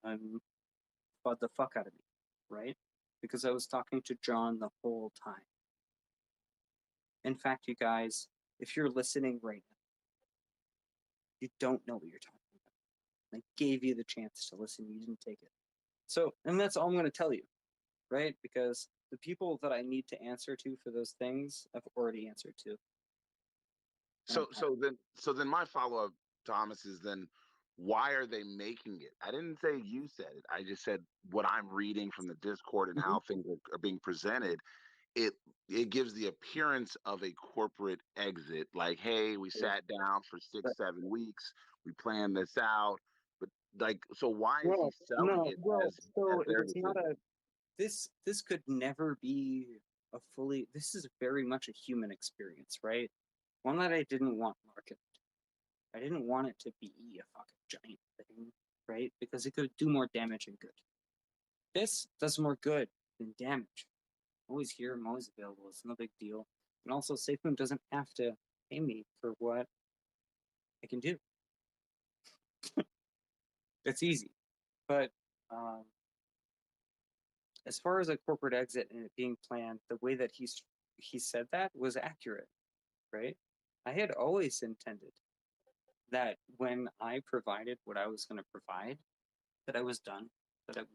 [SPEAKER 2] FUD the fuck out of me, right? because I was talking to John the whole time. In fact, you guys, if you're listening right now, you don't know what you're talking about. I gave you the chance to listen, you didn't take it. So, and that's all I'm going to tell you, right? Because the people that I need to answer to for those things, I've already answered to.
[SPEAKER 12] So then my follow-up, Thomas, is then why are they making it? I didn't say you said it. I just said what I'm reading from the Discord and how things are being presented. It gives the appearance of a corporate exit, like, hey, we sat down for 6-7 weeks, we planned this out, but like, so why is he selling it as their
[SPEAKER 2] it's not
[SPEAKER 12] decision?
[SPEAKER 2] this could never be a fully, this is very much a human experience, right? One that I didn't want marketed. I didn't want it to be a fucking giant thing, right? Because it could do more damage than good. This does more good than damage. I'm always here, I'm always available, it's no big deal. And also, SafeMoon doesn't have to pay me for what I can do. It's easy. But as far as a corporate exit and it being planned, the way that he said that was accurate, right? I had always intended that when I provided what I was going to provide, that I was done,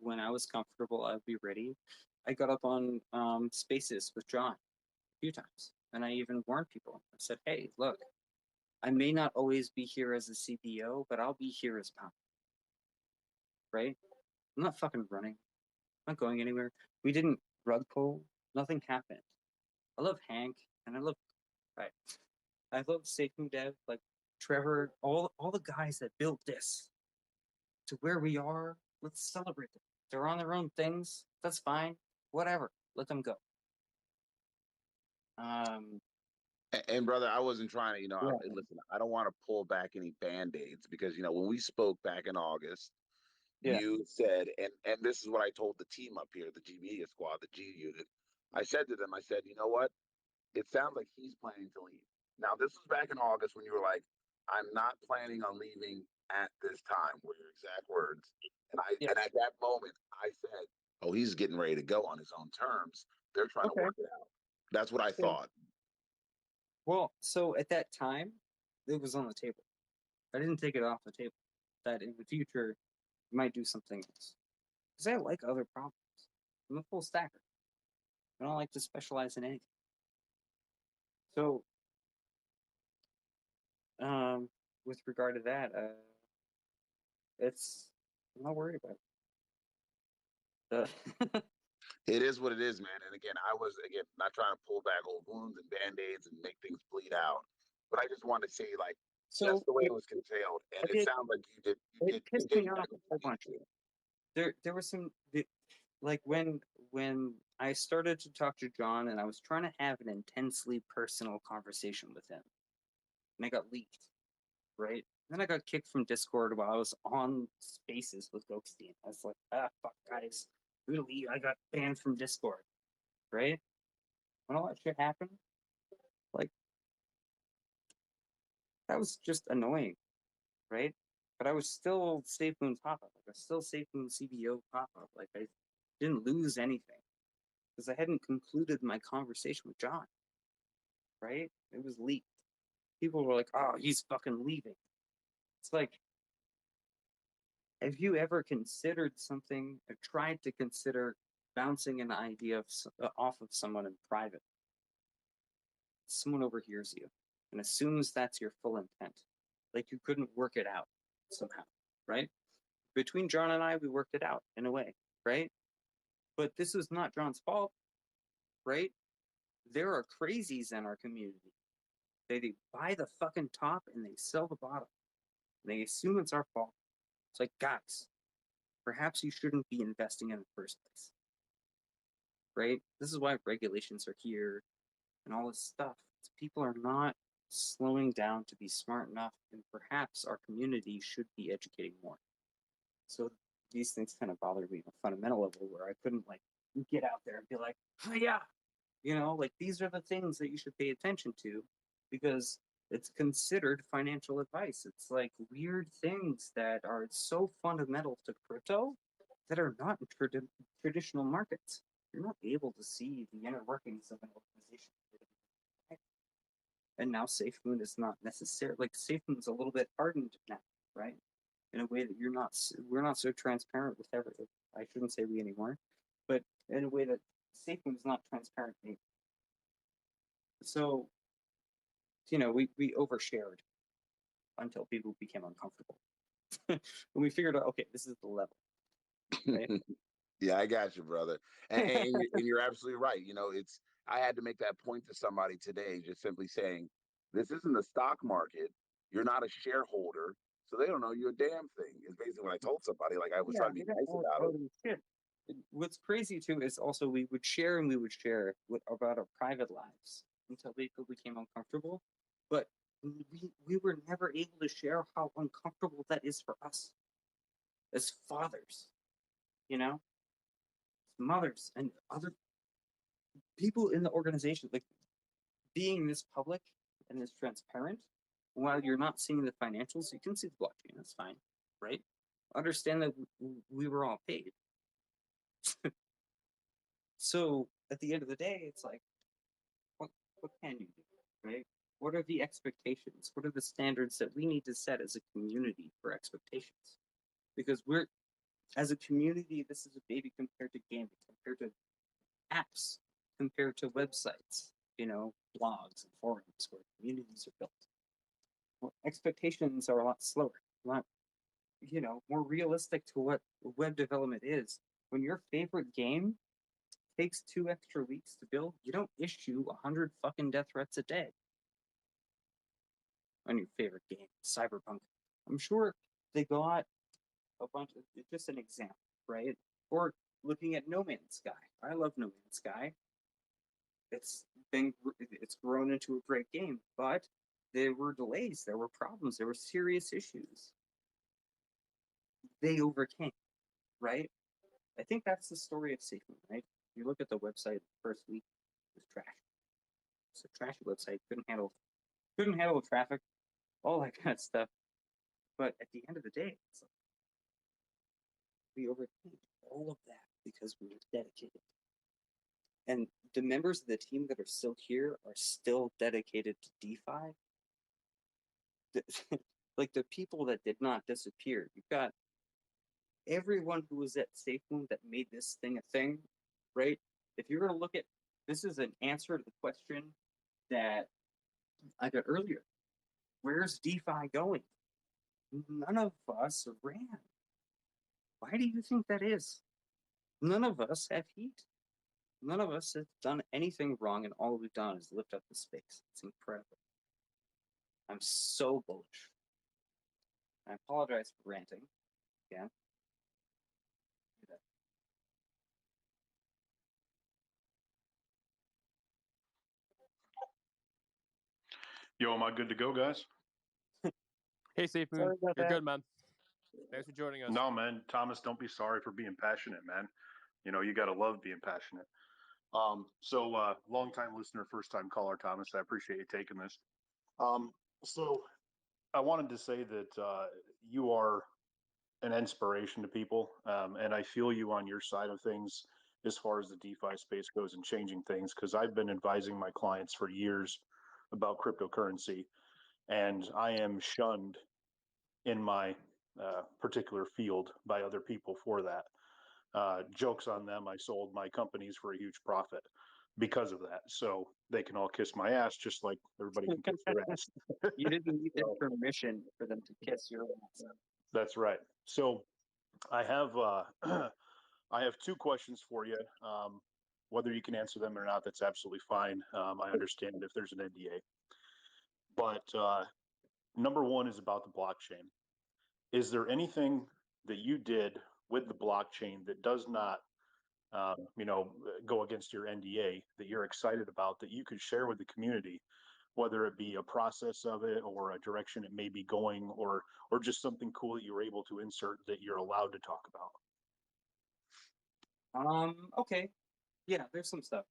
[SPEAKER 2] when I was comfortable, I'd be ready. I got up on Spaces with John a few times, and I even warned people. I said, hey, look, I may not always be here as a CBO, but I'll be here as Pound, right? I'm not fucking running. I'm not going anywhere. We didn't rug pull. Nothing happened. I love Hank, and I love, right. I love SafeMoon Dev, like Trevor, all the guys that built this to where we are. Let's celebrate them. They're on their own things. That's fine. Whatever. Let them go.
[SPEAKER 12] And brother, I wasn't trying to,
[SPEAKER 2] Yeah.
[SPEAKER 12] listen, I don't want to pull back any band-aids because, when we spoke back in August,
[SPEAKER 2] Yeah.
[SPEAKER 12] you said, and this is what I told the team up here, the G Media Squad, the G Unit. I said to them, I said, you know what? It sounds like he's planning to leave. Now, this was back in August when you were like, I'm not planning on leaving at this time, were your exact words. And at that moment, I said, oh, he's getting ready to go on his own terms. They're trying to work it out. That's what I thought.
[SPEAKER 2] Well, so at that time, it was on the table. I didn't take it off the table. That in the future, we might do something else. Because I like other problems. I'm a full stacker. I don't like to specialize in anything. So, with regard to that, I'm not worried about it.
[SPEAKER 12] It is what it is, man. And again, I was not trying to pull back old wounds and band-aids and make things bleed out. But I just wanted to say, like, that's the way it was curtailed. And it sounds like you did.
[SPEAKER 2] It pissed me off a whole bunch. There was some, like, when I started to talk to John and I was trying to have an intensely personal conversation with him, and I got leaked, right? And then I got kicked from Discord while I was on Spaces with Ghosty. I was like, fuck, guys. Really, I got banned from Discord, right? When all that shit happened, like, that was just annoying, right? But I was still SafeMoon pop-up. Like, I was still SafeMoon CBO pop-up. Like, I didn't lose anything because I hadn't concluded my conversation with John, right? It was leaked. People were like, oh, he's fucking leaving. It's like, have you ever considered something or tried to consider bouncing an idea off of someone in private? Someone overhears you and assumes that's your full intent. Like you couldn't work it out somehow, right? Between John and I, we worked it out in a way, right? But this was not John's fault, right? There are crazies in our community. They buy the fucking top and they sell the bottom. And they assume it's our fault. It's like, guys, perhaps you shouldn't be investing in the first place, right? This is why regulations are here and all this stuff. People are not slowing down to be smart enough, and perhaps our community should be educating more. So these things kind of bother me on a fundamental level where I couldn't like get out there and be like, oh, yeah, like these are the things that you should pay attention to because it's considered financial advice. It's like weird things that are so fundamental to crypto that are not in traditional markets. you're not able to see the inner workings of an organization. And now SafeMoon is not necessarily like SafeMoon's a little bit hardened now, right? In a way that we're not so transparent with everything. I shouldn't say we anymore, but in a way that SafeMoon is not transparent anymore. So, we overshared until people became uncomfortable. And we figured out, okay, this is the level. Right?
[SPEAKER 12] Yeah, I got you, brother. And you're absolutely right. I had to make that point to somebody today, just simply saying, this isn't the stock market. You're not a shareholder, so they don't know you a damn thing. Is basically what I told somebody. Like I was trying to be nice about it.
[SPEAKER 2] Shit. What's crazy too is also we would share about our private lives until people became uncomfortable, but we were never able to share how uncomfortable that is for us as fathers, mothers and other people in the organization, like being this public and this transparent. While you're not seeing the financials, you can see the blockchain. That's fine, right? Understand that we were all paid. So at the end of the day, it's like, what can you do, right? What are the expectations? What are the standards that we need to set as a community for expectations? Because as a community, this is a baby compared to gaming, compared to apps, compared to websites, blogs and forums where communities are built. Well, expectations are a lot slower, a lot, more realistic to what web development is. When your favorite game takes 2 extra weeks to build, you don't issue 100 fucking death threats a day on your favorite game, Cyberpunk. I'm sure they got a bunch of, just an example, right? Or looking at No Man's Sky. I love No Man's Sky. It's grown into a great game, but there were delays, there were problems, there were serious issues. They overcame, right? I think that's the story of SafeMoon, right? You look at the website the first week, it was trash. It's a trashy website, couldn't handle traffic, all that kind of stuff. But at the end of the day, it's like we overcame all of that because we were dedicated. And the members of the team that are still here are still dedicated to DeFi. Like the people that did not disappear. You've got everyone who was at SafeMoon that made this thing a thing, right? If you're going to look at, this is an answer to the question that I got earlier. Where's DeFi going? None of us ran. Why do you think that is? None of us have heat. None of us have done anything wrong, and all we've done is lift up the space. It's incredible. I'm so bullish. I apologize for ranting. Yeah.
[SPEAKER 13] Yo, am I good to go, guys?
[SPEAKER 3] Hey, SafeMoon. You're good, man. Thanks for joining us.
[SPEAKER 13] No, man. Thomas, don't be sorry for being passionate, man. You got to love being passionate. Long-time listener, first-time caller, Thomas, I appreciate you taking this. So I wanted to say that you are an inspiration to people, and I feel you on your side of things as far as the DeFi space goes and changing things, because I've been advising my clients for years about cryptocurrency, and I am shunned in my particular field by other people for that. Jokes on them, I sold my companies for a huge profit because of that. So they can all kiss my ass just like everybody can kiss their ass.
[SPEAKER 2] You didn't need their permission for them to kiss your ass.
[SPEAKER 13] That's right. So I have I have 2 questions for you. Whether you can answer them or not, that's absolutely fine. I understand if there's an NDA. But number 1 is about the blockchain. Is there anything that you did with the blockchain that does not, go against your NDA that you're excited about that you could share with the community, whether it be a process of it or a direction it may be going, or just something cool that you were able to insert that you're allowed to talk about?
[SPEAKER 2] Okay. Yeah, there's some stuff.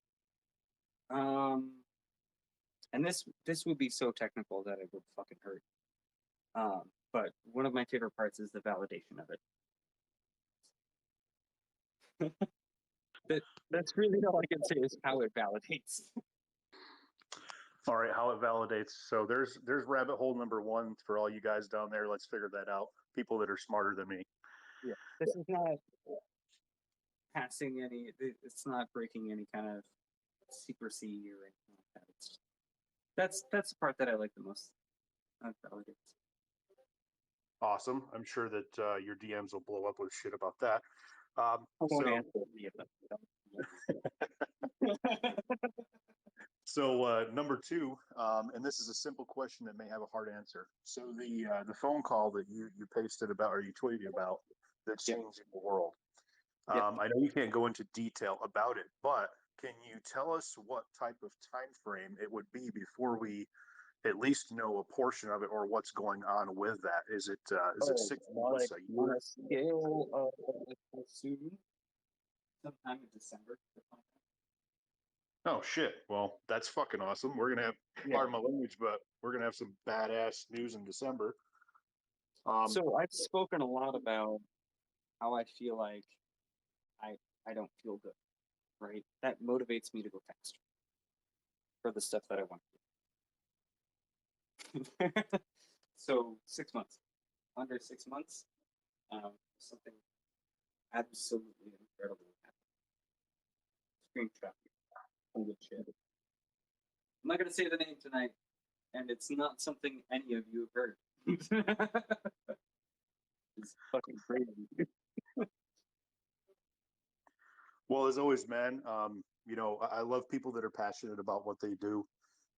[SPEAKER 2] And this would be so technical that it would fucking hurt. But one of my favorite parts is the validation of it. That's really all I can say is how it validates.
[SPEAKER 13] All right, how it validates. So there's rabbit hole number one for all you guys down there. Let's figure that out. People that are smarter than me.
[SPEAKER 2] Yeah, this is not passing any. It's not breaking any kind of secrecy or anything like that. That's the part that I like the most. Validates.
[SPEAKER 13] Awesome. I'm sure that your DMs will blow up with shit about that.
[SPEAKER 2] I won't
[SPEAKER 13] So,
[SPEAKER 2] answer any of them.
[SPEAKER 13] so number two, and this is a simple question that may have a hard answer. So the phone call that you pasted about or you tweeted about that's changing the world. I know you can't go into detail about it, but can you tell us what type of time frame it would be before we at least know a portion of it or what's going on with that? Is it 6 months, a year?
[SPEAKER 2] On a scale of, let's assume, sometime in December.
[SPEAKER 13] Oh shit! Well, that's fucking awesome. We're gonna have, pardon my language, but we're gonna have some badass news in December.
[SPEAKER 2] So I've spoken a lot about how I feel like I don't feel good, right? That motivates me to go faster for the stuff that I want to do. So 6 months, under 6 months, something absolutely incredible happened. Screenshot. Holy shit. I'm not gonna say the name tonight, and it's not something any of you have heard. It's fucking crazy.
[SPEAKER 13] Well, as always, man, you know, I love people that are passionate about what they do.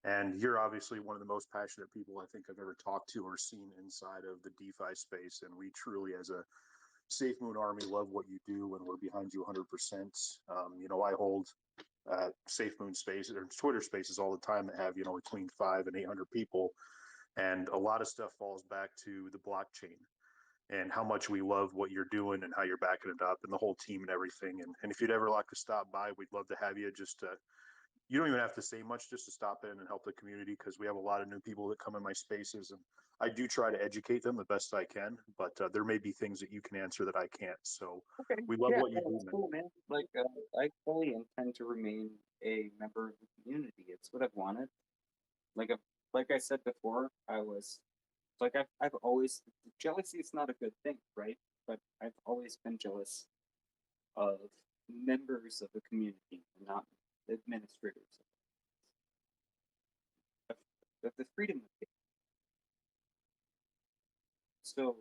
[SPEAKER 13] And you're obviously one of the most passionate people I think I've ever talked to or seen inside of the DeFi space. And we truly, as a Safe Moon Army, love what you do, and we're behind you 100%. You know, I hold Safe Moon spaces or Twitter spaces all the time that have, you know, between 500 and 800 people. And a lot of stuff falls back to the blockchain and how much we love what you're doing and how you're backing it up and the whole team and everything. And if you'd ever like to stop by, we'd love to have you. Just you don't even have to say much, just to stop in and help the community, because we have a lot of new people that come in my spaces, and I do try to educate them the best I can, but there may be things that you can answer that I can't. So we love what you do, man.
[SPEAKER 2] Cool, man. Like I fully intend to remain a member of the community. It's what I've wanted. Like I said before, I've always, jealousy is not a good thing, right? But I've always been jealous of members of the community, not administrators. Of the freedom of it. So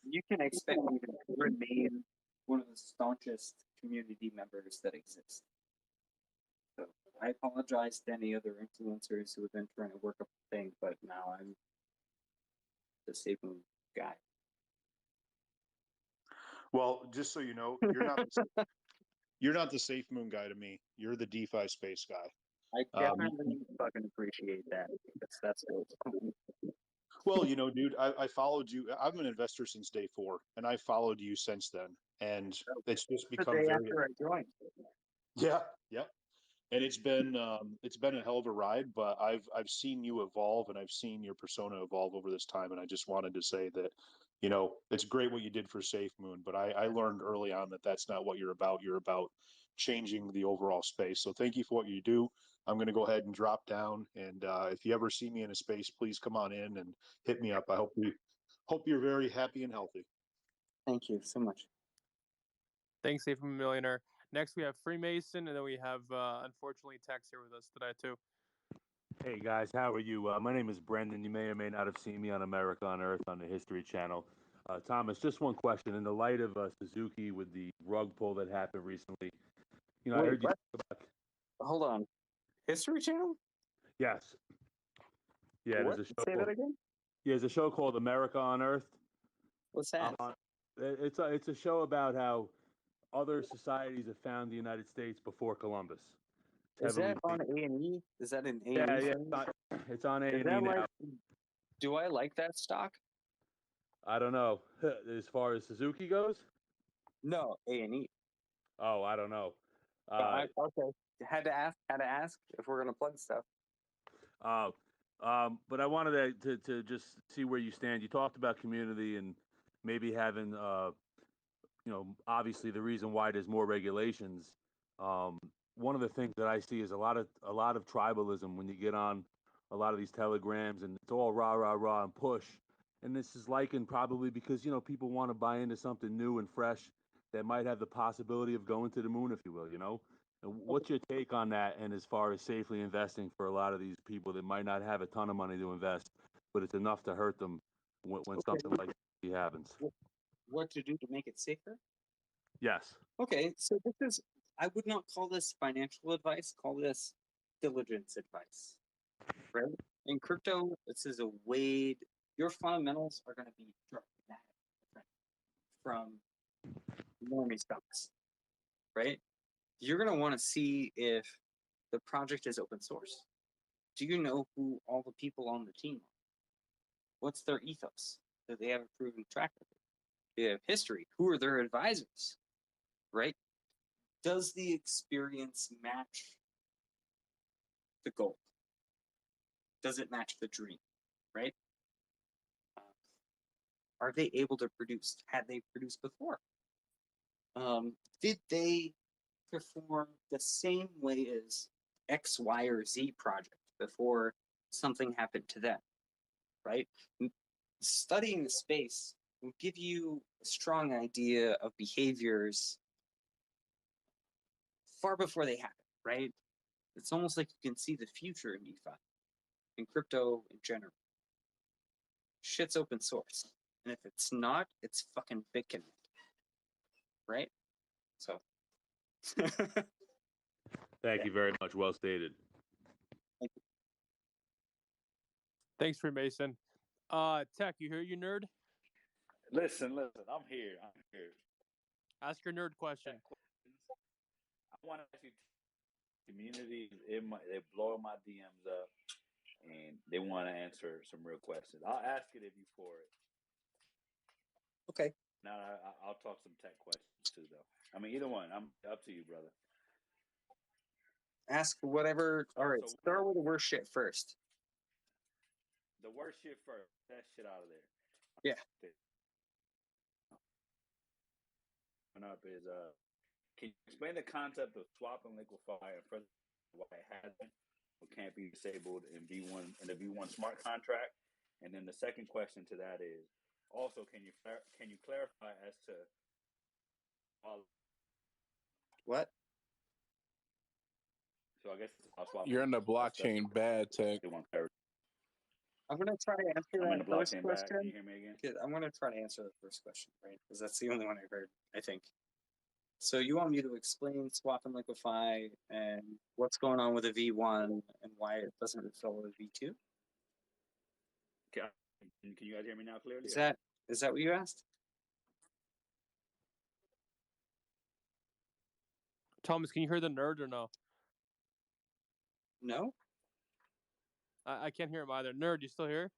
[SPEAKER 2] you can expect me to remain one of the staunchest community members that exists. So I apologize to any other influencers who have been trying to work up a thing, but now I'm the Safe Moon guy.
[SPEAKER 13] Well, just so you know, you're not the Safe Moon guy to me. You're the DeFi space guy.
[SPEAKER 2] I definitely fucking appreciate that, because that's cool.
[SPEAKER 13] Well, you know, dude, I followed you. I'm an investor since day 4, and I followed you since then. And it's just become
[SPEAKER 2] the day
[SPEAKER 13] very.
[SPEAKER 2] after I joined.
[SPEAKER 13] Yeah, yeah. And it's been a hell of a ride, but I've seen you evolve, and I've seen your persona evolve over this time. And I just wanted to say that, you know, it's great what you did for Safe Moon, but I learned early on that that's not what you're about. You're about changing the overall space. So thank you for what you do. I'm going to go ahead and drop down, and if you ever see me in a space, please come on in and hit me up. I hope you're very happy and healthy.
[SPEAKER 2] Thank you so much.
[SPEAKER 3] Thanks, Safe Moon Millionaire. Next, we have Freemason, and then we have, unfortunately, Tex here with us today, too.
[SPEAKER 14] Hey, guys, how are you? My name is Brendan. You may or may not have seen me on America on Earth on the History Channel. Thomas, just one question. In the light of Suzuki with the rug pull that happened recently, you know, I heard you talk about...
[SPEAKER 2] Hold on. History Channel?
[SPEAKER 14] Yes. Yeah,
[SPEAKER 2] what?
[SPEAKER 14] there's a show
[SPEAKER 2] Say that again?
[SPEAKER 14] Yeah, there's a show called America on Earth.
[SPEAKER 2] What's that?
[SPEAKER 14] It's a show about how other societies have found the United States before Columbus.
[SPEAKER 2] Is that on A&E? Is that an A&E?
[SPEAKER 14] Yeah, it's on A&E now.
[SPEAKER 2] Do I like that stock?
[SPEAKER 14] I don't know. As far as Suzuki goes?
[SPEAKER 2] No, A&E.
[SPEAKER 14] Oh, I don't know.
[SPEAKER 2] Okay. Had to ask if we're gonna plug stuff.
[SPEAKER 14] But I wanted to just see where you stand. You talked about community and maybe having obviously the reason why there's more regulations. One of the things that I see is a lot of tribalism when you get on a lot of these telegrams, and it's all rah rah rah and push. And this is likened probably because people want to buy into something new and fresh that might have the possibility of going to the moon, if you will. And what's your take on that? And as far as safely investing for a lot of these people that might not have a ton of money to invest, but it's enough to hurt them when something like this happens.
[SPEAKER 2] What to do to make it safer?
[SPEAKER 14] Yes.
[SPEAKER 2] Okay, so I would not call this financial advice, call this diligence advice, right? In crypto, this is your fundamentals are going to be dramatically different from normie stocks, right? You're going to want to see if the project is open source. Do you know who all the people on the team are? What's their ethos? Do they have a proven track record? Do they have history? Who are their advisors? Right? Does the experience match the goal? Does it match the dream? Right? Are they able to produce? Had they produced before? Did they perform the same way as X, Y, or Z project before something happened to them? Right? Studying the space will give you a strong idea of behaviors far before they happen, right? It's almost like you can see the future in DeFi, in crypto in general. Shit's open source. And if it's not, it's fucking Bitcoin. Right? So.
[SPEAKER 14] Thank you very much. Well stated.
[SPEAKER 2] Thank you.
[SPEAKER 3] Thanks, Freemason. Tech, you hear you, nerd?
[SPEAKER 15] Listen, I'm here.
[SPEAKER 3] Ask your nerd question.
[SPEAKER 15] I want to ask you, community, they're blowing my DMs up, and they want to answer some real questions. I'll ask it if you for it.
[SPEAKER 2] Okay.
[SPEAKER 15] Now I'll talk some tech questions too, though. I mean, either one. I'm up to you, brother.
[SPEAKER 2] Ask whatever. All right, start with the worst shit first.
[SPEAKER 15] The worst shit first. That shit out of there.
[SPEAKER 2] Yeah.
[SPEAKER 15] Coming up is can you explain the concept of swap and liquefy and further why it hasn't or can't be disabled in V1 in the V1 smart contract? And then the second question to that is also can you clarify as to
[SPEAKER 2] what?
[SPEAKER 15] So I guess I'll swap.
[SPEAKER 11] You're in the blockchain bad, Tech.
[SPEAKER 2] I'm going to try to answer
[SPEAKER 15] I'm in
[SPEAKER 2] that
[SPEAKER 15] the
[SPEAKER 2] first
[SPEAKER 15] blockchain
[SPEAKER 2] question.
[SPEAKER 15] bag. Can you hear me again?
[SPEAKER 2] I'm going to try to answer the first question, right? Because that's the only one I've heard, I think. So you want me to explain swap and liquefy and what's going on with a V1 and why it doesn't refill with a V2?
[SPEAKER 15] Can you guys hear me now clearly?
[SPEAKER 2] Is that what you asked?
[SPEAKER 3] Thomas, can you hear the nerd or no?
[SPEAKER 2] No?
[SPEAKER 3] I can't hear him either. Nerd, you still here?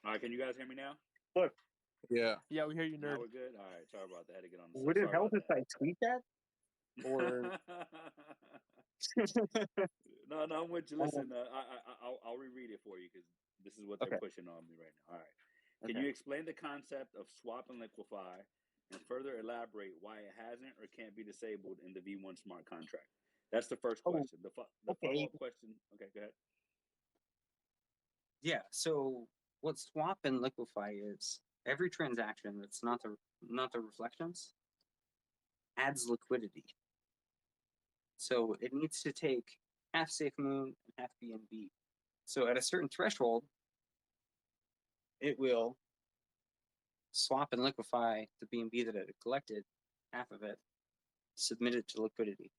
[SPEAKER 15] All right, can you guys hear me now?
[SPEAKER 11] Look. Yeah.
[SPEAKER 3] Yeah, we hear you, nerd.
[SPEAKER 15] Now we're good? All right, sorry about that. I had to get on the
[SPEAKER 2] Would it help if I tweet that? Or
[SPEAKER 15] No, I'm with you. Listen, I'll reread it for you because this is what they're pushing on me right now. All right. Can you explain the concept of swap and liquefy and further elaborate why it hasn't or can't be disabled in the V1 smart contract? That's the first question. The follow-up question. Okay, go ahead.
[SPEAKER 2] Yeah, so what swap and liquefy is, every transaction that's not the reflections adds liquidity. So it needs to take half SafeMoon and half BNB. So at a certain threshold, it will swap and liquefy the BNB that it had collected, half of it, submit it to liquidity.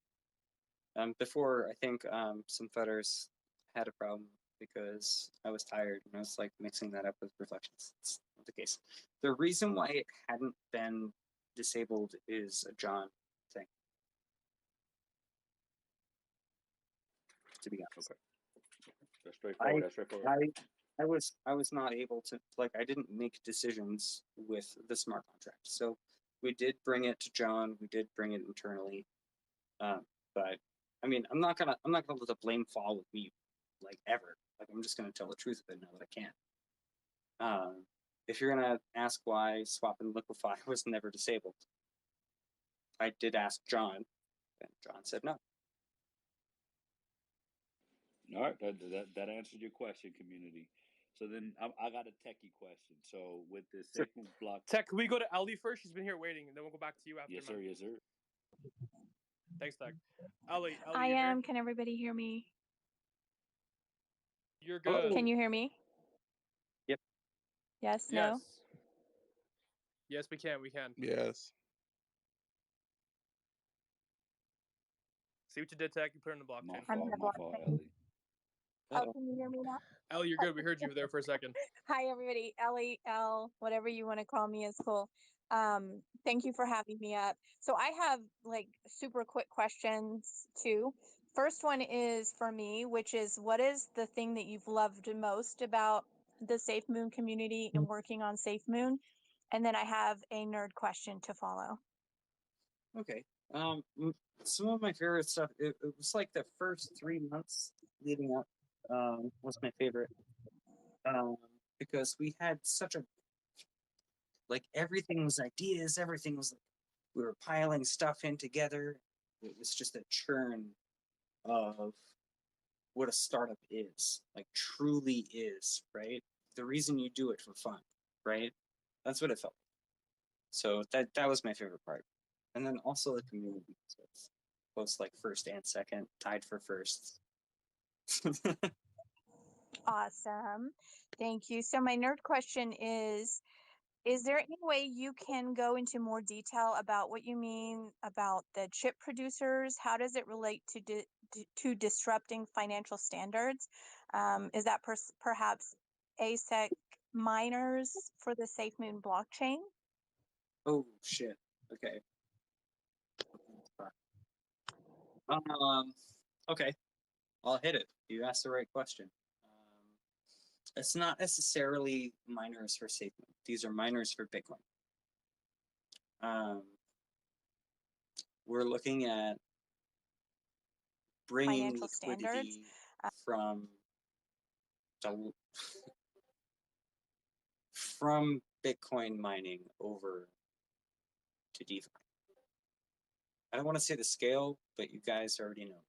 [SPEAKER 2] Before, I think some fetters had a problem because I was tired and I was like mixing that up with reflections. It's not the case. The reason why it hadn't been disabled is a John thing. To be honest.
[SPEAKER 15] Okay. That's straightforward.
[SPEAKER 2] I was not able to, I didn't make decisions with the smart contract. So we did bring it to John. We did bring it internally. But I mean, I'm not gonna let the blame fall with me, ever. I'm just gonna tell the truth of it now that I can. If you're gonna ask why swap and liquefy was never disabled, I did ask John, and John said no.
[SPEAKER 15] All right, that answered your question, community. So then I got a techie question. So with this SafeMoon block,
[SPEAKER 3] Tech, can we go to Ellie first? She's been here waiting, and then we'll go back to you after.
[SPEAKER 15] Yes, sir. Yes, sir.
[SPEAKER 3] Thanks, Tech. Ellie,
[SPEAKER 16] I
[SPEAKER 3] you
[SPEAKER 16] am.
[SPEAKER 3] here?
[SPEAKER 16] Can everybody hear me?
[SPEAKER 3] You're good.
[SPEAKER 16] Can you hear me?
[SPEAKER 2] Yep.
[SPEAKER 16] Yes,
[SPEAKER 3] Yes.
[SPEAKER 16] no?
[SPEAKER 3] Yes, we can. We can.
[SPEAKER 11] Yes.
[SPEAKER 3] See what you did, Tech. You put it in the blockchain.
[SPEAKER 15] My fault, Ellie.
[SPEAKER 16] Oh, can you hear me now?
[SPEAKER 3] Ellie, you're good. We heard you there for a second.
[SPEAKER 16] Hi, everybody. Ellie, L, whatever you want to call me is cool. Thank you for having me up. So I have like super quick questions too. First one is for me, which is what is the thing that you've loved most about the SafeMoon community and working on SafeMoon? And then I have a nerd question to follow.
[SPEAKER 2] Okay. Some of my favorite stuff. It was like the first 3 months leading up. Was my favorite. Because we had such a everything was ideas. Everything was we were piling stuff in together. It was just a churn of what a startup is, like truly is, right? The reason you do it for fun, right? That's what it felt. So that was my favorite part. And then also the community. So it's both like first and second, tied for first.
[SPEAKER 16] Awesome. Thank you. So my nerd question is there any way you can go into more detail about what you mean about the chip producers? How does it relate to disrupting financial standards? Is that perhaps ASIC miners for the SafeMoon blockchain?
[SPEAKER 2] Oh shit. Okay. Okay. I'll hit it. You asked the right question. It's not necessarily miners for SafeMoon. These are miners for Bitcoin. We're looking at bringing
[SPEAKER 16] Financial standards.
[SPEAKER 2] from Bitcoin mining over to DeFi. I don't want to say the scale, but you guys already know.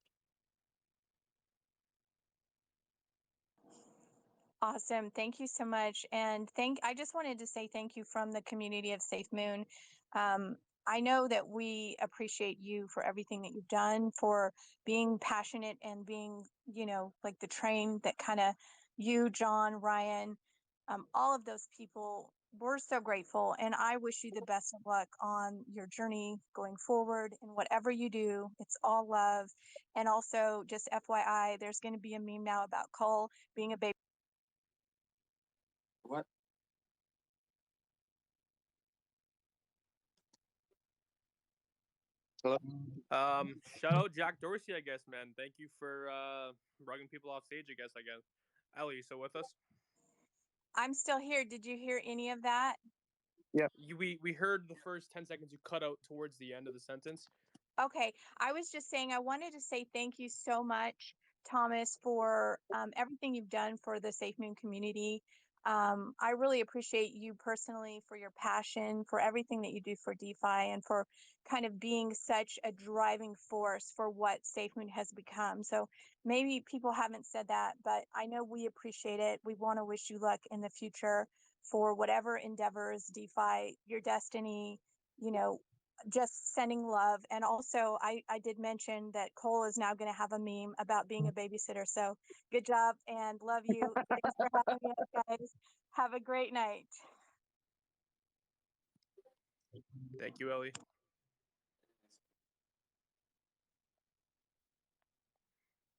[SPEAKER 16] Awesome. Thank you so much. And I just wanted to say thank you from the community of SafeMoon. I know that we appreciate you for everything that you've done, for being passionate and being, like the train that kind of you, John, Ryan, all of those people. We're so grateful. And I wish you the best of luck on your journey going forward and whatever you do. It's all love. And also, just FYI, there's going to be a meme now about Cole being a baby.
[SPEAKER 2] What? Hello?
[SPEAKER 3] Shout out Jack Dorsey, I guess, man. Thank you for rugging people off stage, I guess. Ellie, you still with us?
[SPEAKER 16] I'm still here. Did you hear any of that?
[SPEAKER 2] Yeah.
[SPEAKER 3] We heard the first 10 seconds you cut out towards the end of the sentence.
[SPEAKER 16] Okay. I was just saying, I wanted to say thank you so much, Thomas, for everything you've done for the SafeMoon community. I really appreciate you personally for your passion, for everything that you do for DeFi, and for kind of being such a driving force for what SafeMoon has become. So maybe people haven't said that, but I know we appreciate it. We want to wish you luck in the future for whatever endeavors, DeFi, your destiny, just sending love. And also I did mention that Cole is now going to have a meme about being a babysitter. So good job and love you. Thanks for having us, guys. Have a great night.
[SPEAKER 3] Thank you, Ellie.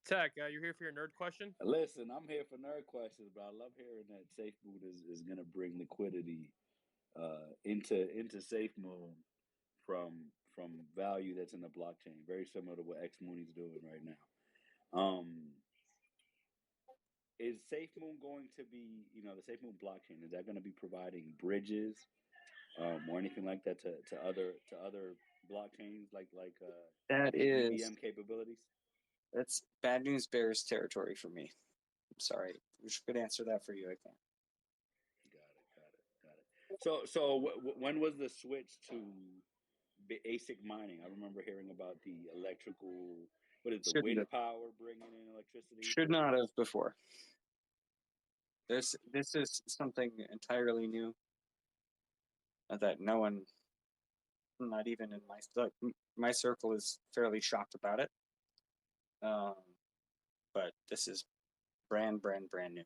[SPEAKER 3] Tech, you're here for your nerd question?
[SPEAKER 15] Listen, I'm here for nerd questions, but I love hearing that SafeMoon is going to bring liquidity into SafeMoon from value that's in the blockchain, very similar to what XMooney's doing right now. Is SafeMoon going to be, the SafeMoon blockchain, is that going to be providing bridges or anything like that to other blockchains like
[SPEAKER 2] That is
[SPEAKER 15] EVM capabilities?
[SPEAKER 2] That's bad news bears territory for me. I'm sorry. I wish I could answer that for you. I can't.
[SPEAKER 15] Got it. So when was the switch to basic mining. I remember hearing about the electrical. What is the
[SPEAKER 2] Shouldn't
[SPEAKER 15] wind
[SPEAKER 2] have.
[SPEAKER 15] power bringing in electricity?
[SPEAKER 2] Should not have before. This is something entirely new that no one, not even in my circle, is fairly shocked about it. But this is brand new.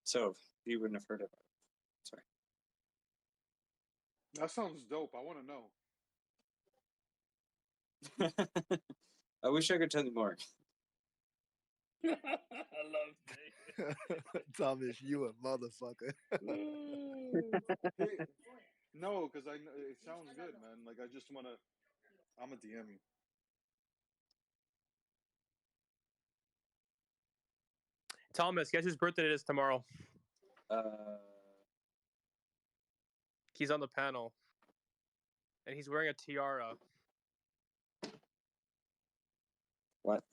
[SPEAKER 2] So you wouldn't have heard of it. Sorry.
[SPEAKER 1] That sounds dope. I want to know.
[SPEAKER 2] I wish I could tell you more.
[SPEAKER 15] I love Dave.
[SPEAKER 17] Thomas, you a motherfucker.
[SPEAKER 1] No, because I know it sounds good, man. Like I just want to. I'm a DM you.
[SPEAKER 3] Thomas, guess whose birthday it is tomorrow? He's on the panel, and he's wearing a tiara.
[SPEAKER 2] What?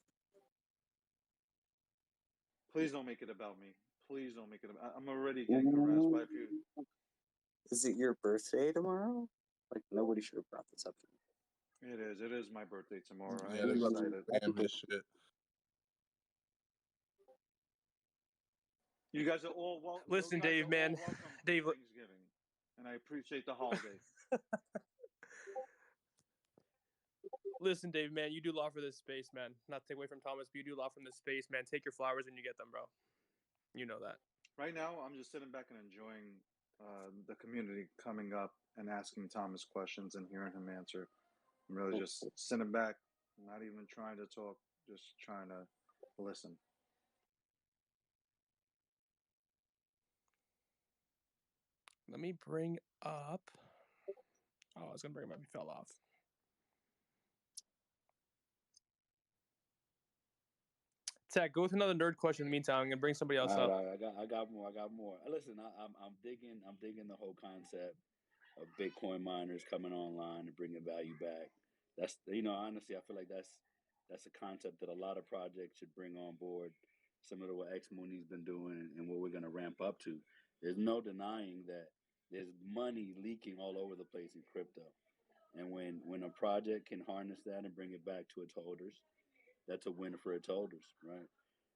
[SPEAKER 1] Please don't make it about me. Please don't make it about. I'm already getting harassed by a few.
[SPEAKER 2] Is it your birthday tomorrow? Like nobody should have brought this up to me.
[SPEAKER 1] It is. It is my birthday tomorrow.
[SPEAKER 11] Yeah,
[SPEAKER 1] I'm
[SPEAKER 11] this is
[SPEAKER 1] excited.
[SPEAKER 11] damn this shit.
[SPEAKER 1] You guys are all welcome.
[SPEAKER 3] Listen, Dave, man. Dave,
[SPEAKER 1] Thanksgiving, and I appreciate the holiday.
[SPEAKER 3] Listen, Dave, man. You do a lot for this space, man. Not to take away from Thomas, but you do a lot from this space, man. Take your flowers when you get them, bro. You know that. Right
[SPEAKER 1] now, I'm just sitting back and enjoying the community coming up and asking Thomas questions and hearing him answer. I'm really just sitting back, not even trying to talk, just trying to listen.
[SPEAKER 3] Let me bring up. Oh, I was gonna bring him up. He fell off. Tech, go with another nerd question in the meantime. I'm gonna bring somebody else up.
[SPEAKER 15] All right, I got more. Listen, I'm digging the whole concept of Bitcoin miners coming online and bringing value back. That's honestly, I feel like that's a concept that a lot of projects should bring on board, similar to what X Mooney's been doing and what we're gonna ramp up to. There's no denying that there's money leaking all over the place in crypto, and when a project can harness that and bring it back to its holders, that's a win for its holders, right?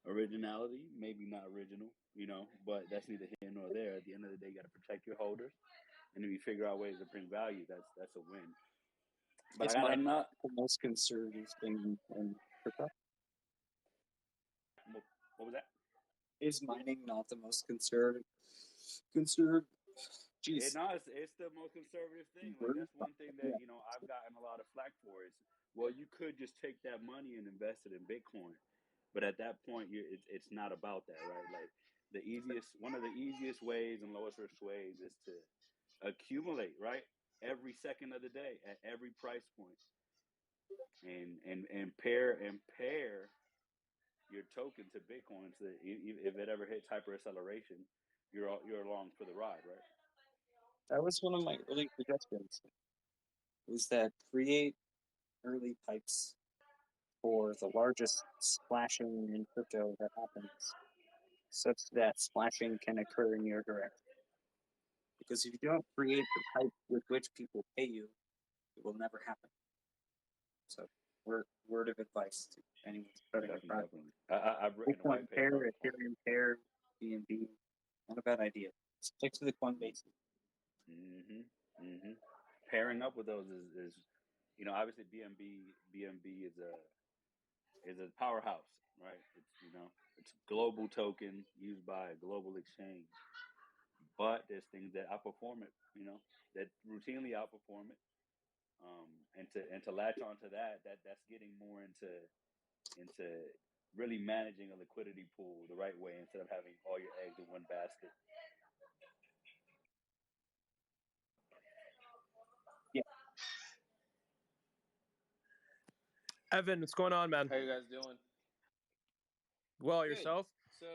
[SPEAKER 15] Originality, maybe not original, but that's neither here nor there. At the end of the day, you got to protect your holders, and if you figure out ways to bring value, that's a win. But
[SPEAKER 2] It's not the most conservative thing in crypto.
[SPEAKER 15] What was that?
[SPEAKER 2] Is mining not the most conservative? Jeez.
[SPEAKER 15] It's the most conservative thing. Like that's one thing that I've gotten a lot of flack for is, well, you could just take that money and invest it in Bitcoin, but at that point, it's not about that, right? Like one of the easiest ways and lowest risk ways is to accumulate, right? Every second of the day at every price point, and pair your token to Bitcoin so that if it ever hits hyperacceleration, you're along for the ride, right?
[SPEAKER 2] That was one of my early suggestions. Was that create early pipes for the largest splashing in crypto that happens, such that splashing can occur in your direction. Because if you don't create the pipe with which people pay you, it will never happen. So, word of advice to anyone starting a project.
[SPEAKER 15] I've written a white paper.
[SPEAKER 2] Ethereum pair, BNB, not a bad idea. Stick to the Coinbase.
[SPEAKER 15] Pairing up with those is obviously BNB is a powerhouse, right? It's a global token used by a global exchange, but there's things that outperform it, that routinely outperform it, and to latch onto that's getting more into really managing a liquidity pool the right way instead of having all your eggs in one basket.
[SPEAKER 2] Yeah.
[SPEAKER 3] Evan, what's going on, man?
[SPEAKER 18] How you guys doing?
[SPEAKER 3] Well,
[SPEAKER 18] Good.
[SPEAKER 3] yourself?
[SPEAKER 18] So,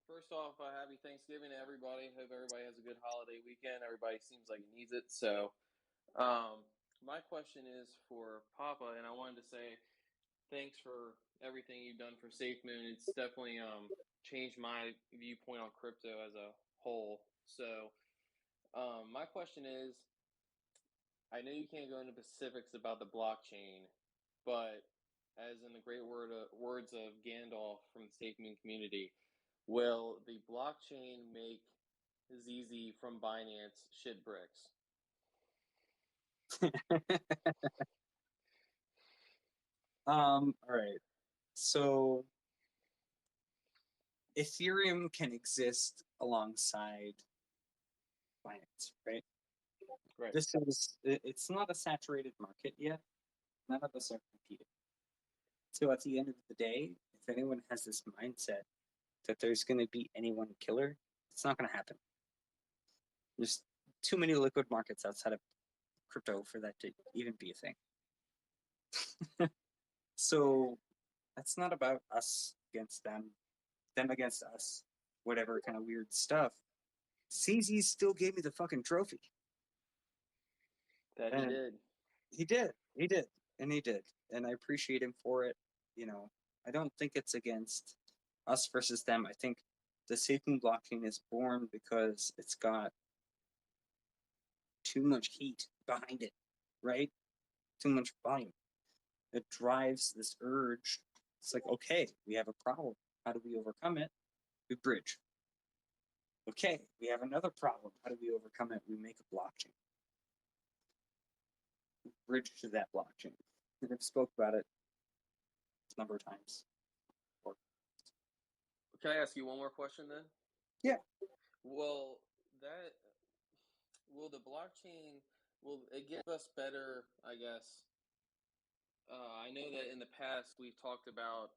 [SPEAKER 18] first off, happy Thanksgiving to everybody. Hope everybody has a good holiday weekend. Everybody seems like it needs it. So, my question is for Papa, and I wanted to say thanks for everything you've done for SafeMoon. It's definitely changed my viewpoint on crypto as a whole. So, my question is, I know you can't go into specifics about the blockchain, but as in the great words of Gandalf from the Safe Moon community, will the blockchain make ZZ from Binance shit bricks?
[SPEAKER 2] All right. So Ethereum can exist alongside Binance, right?
[SPEAKER 18] Right.
[SPEAKER 2] It's not a saturated market yet. None of us are competing. So at the end of the day, if anyone has this mindset that there's going to be any one killer, it's not going to happen. There's too many liquid markets outside of crypto for that to even be a thing. So that's not about us against them against us, whatever kind of weird stuff. CZ still gave me the fucking trophy.
[SPEAKER 18] That he did.
[SPEAKER 2] He did. And I appreciate him for it. You know, I don't think it's against us versus them. I think the SafeMoon blockchain is born because it's got too much heat behind it, right? Too much volume. It drives this urge. It's like, okay, we have a problem. How do we overcome it? We bridge. Okay, we have another problem. How do we overcome it? We make a blockchain. We bridge to that blockchain. And I've spoke about it a number of times.
[SPEAKER 18] Can I ask you one more question then?
[SPEAKER 2] Yeah.
[SPEAKER 18] Will the blockchain, will it give us better, I guess? I know that in the past we've talked about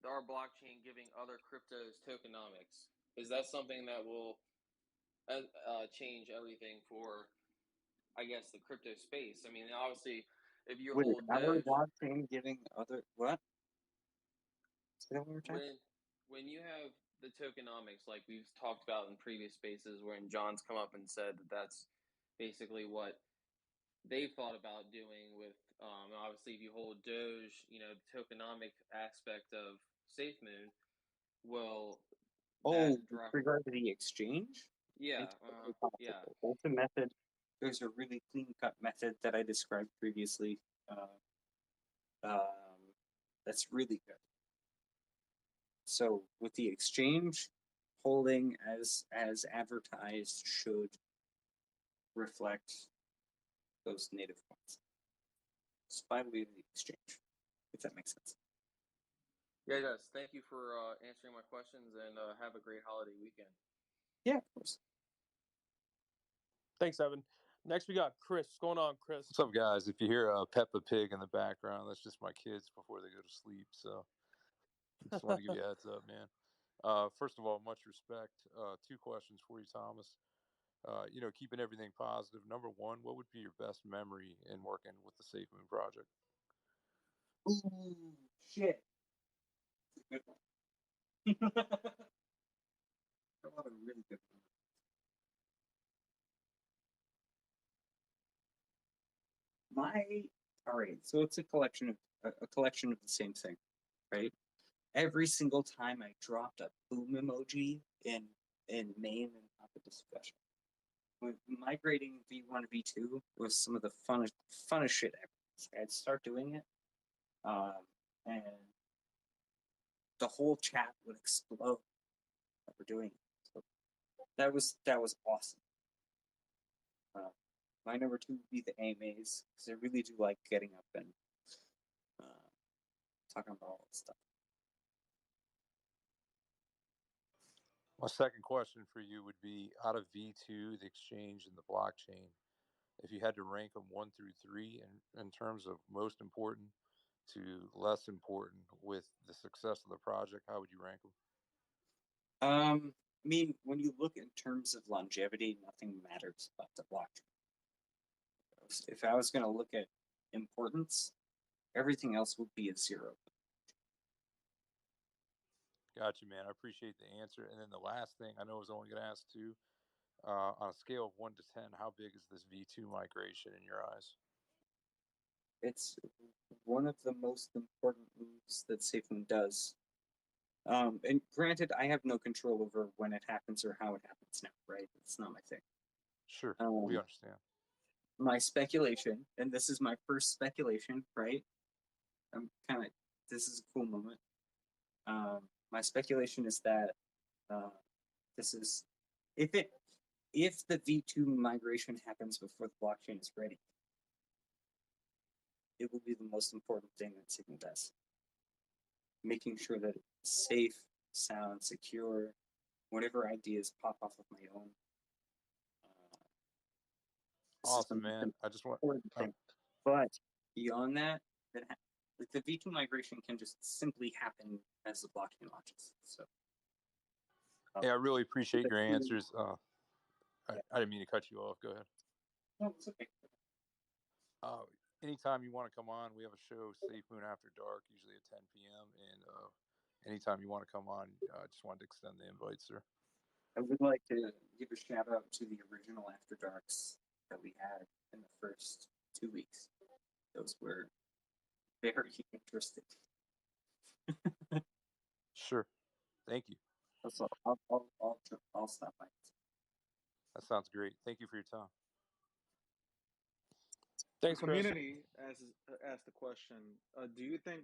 [SPEAKER 18] our blockchain giving other cryptos tokenomics. Is that something that will change everything for, I guess, the crypto space? I mean, obviously, if you
[SPEAKER 2] Wait,
[SPEAKER 18] hold
[SPEAKER 2] our
[SPEAKER 18] Doge,
[SPEAKER 2] blockchain giving other what? Say that one more time.
[SPEAKER 18] when you have the tokenomics, like we've talked about in previous spaces, wherein John's come up and said that that's basically what they thought about doing with, obviously, if you hold Doge, you know, the tokenomic aspect of SafeMoon will.
[SPEAKER 2] Oh, with regard to the exchange?
[SPEAKER 18] Yeah, yeah.
[SPEAKER 2] That's a method. There's a really clean-cut method that I described previously. That's really good. So with the exchange, holding as advertised should reflect those native coins. It's by way of the exchange, if that makes sense.
[SPEAKER 18] Yeah, it does. Thank you for answering my questions, and have a great holiday weekend.
[SPEAKER 2] Yeah, of course.
[SPEAKER 3] Thanks, Evan. Next, we got Chris. What's going on, Chris?
[SPEAKER 19] What's up, guys? If you hear Peppa Pig in the background, that's just my kids before they go to sleep. So just want to give you a heads up, man. First of all, much respect. Two questions for you, Thomas. You know, keeping everything positive. Number one, what would be your best memory in working with the Safe Moon project?
[SPEAKER 2] Ooh, shit. That's a good one. I love a really good one. All right, so it's a collection of the same thing, right? Every single time I dropped a boom emoji in main and topic discussion. When migrating V1 to V2 was some of the funnest shit ever. I'd start doing it, and the whole chat would explode that we're doing it. So that was awesome. My number two would be the AMAs, because I really do like getting up and talking about all that stuff.
[SPEAKER 19] My second question for you would be, out of V2, the exchange, and the blockchain, if you had to rank them 1 through 3 in terms of most important to less important with the success of the project, how would you rank them?
[SPEAKER 2] I mean, when you look in terms of longevity, nothing matters about the blockchain. If I was going to look at importance, everything else would be a 0.
[SPEAKER 19] Got you, man. I appreciate the answer. And then the last thing, I know I was only going to ask 2. On a scale of 1 to 10, how big is this V2 migration in your eyes?
[SPEAKER 2] It's one of the most important moves that SafeMoon does. And granted, I have no control over when it happens or how it happens now, right? It's not my thing.
[SPEAKER 19] Sure, we understand.
[SPEAKER 2] my speculation, and this is my first speculation, right? This is a cool moment. My speculation is that this is if the V2 migration happens before the blockchain is ready, it will be the most important thing that Signal does. Making sure that it's safe, sound, secure, whatever ideas pop off of my own.
[SPEAKER 19] Awesome, man. I just want.
[SPEAKER 2] But beyond that, the V2 migration can just simply happen as the blockchain launches. So.
[SPEAKER 19] Yeah, I really appreciate your answers. I didn't mean to cut you off. Go ahead.
[SPEAKER 2] No, it's okay.
[SPEAKER 19] Anytime you want to come on, we have a show, Safe Moon After Dark, usually at 10 p.m. And anytime you want to come on, I just wanted to extend the invite, sir.
[SPEAKER 2] I would like to give a shout out to the original After Darks that we had in the first 2 weeks. Those were very interesting.
[SPEAKER 19] Sure. Thank you.
[SPEAKER 2] So I'll stop by.
[SPEAKER 19] That sounds great. Thank you for your time.
[SPEAKER 3] Thanks,
[SPEAKER 1] the community asked the question, do you think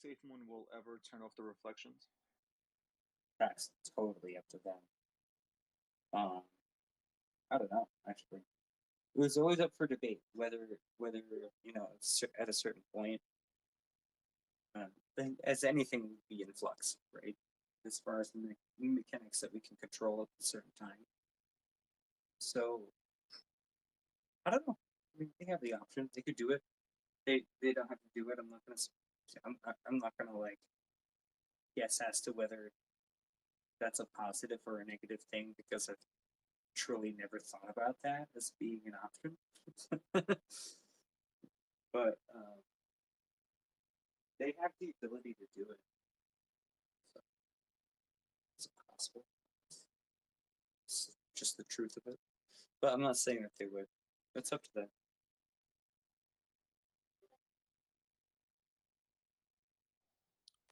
[SPEAKER 1] Safe Moon will ever turn off the reflections?
[SPEAKER 2] That's totally up to them. I don't know, actually. It was always up for debate whether at a certain point, as anything would be in flux, right? As far as the mechanics that we can control at a certain time. So I don't know. I mean, they have the option. They could do it. They don't have to do it. I'm not gonna like guess as to whether that's a positive or a negative thing because I've truly never thought about that as being an option. But they have the ability to do it. So it's possible. It's just the truth of it. But I'm not saying that they would. It's up to them.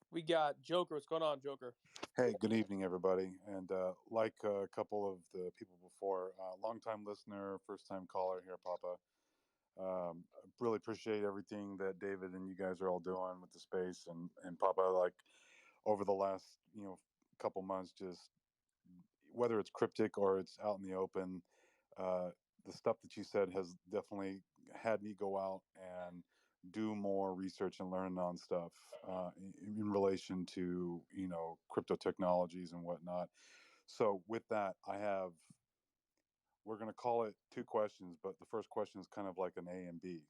[SPEAKER 3] We got Joker. What's going on, Joker?
[SPEAKER 20] Hey, good evening, everybody. And like a couple of the people before, long-time listener, first-time caller here, Papa. Really appreciate everything that David and you guys are all doing with the space, and Papa, like over the last couple months, just whether it's cryptic or it's out in the open, the stuff that you said has definitely had me go out and do more research and learn on stuff in relation to crypto technologies and whatnot. So with that, we're going to call it two questions, but the first question is kind of like an A and B.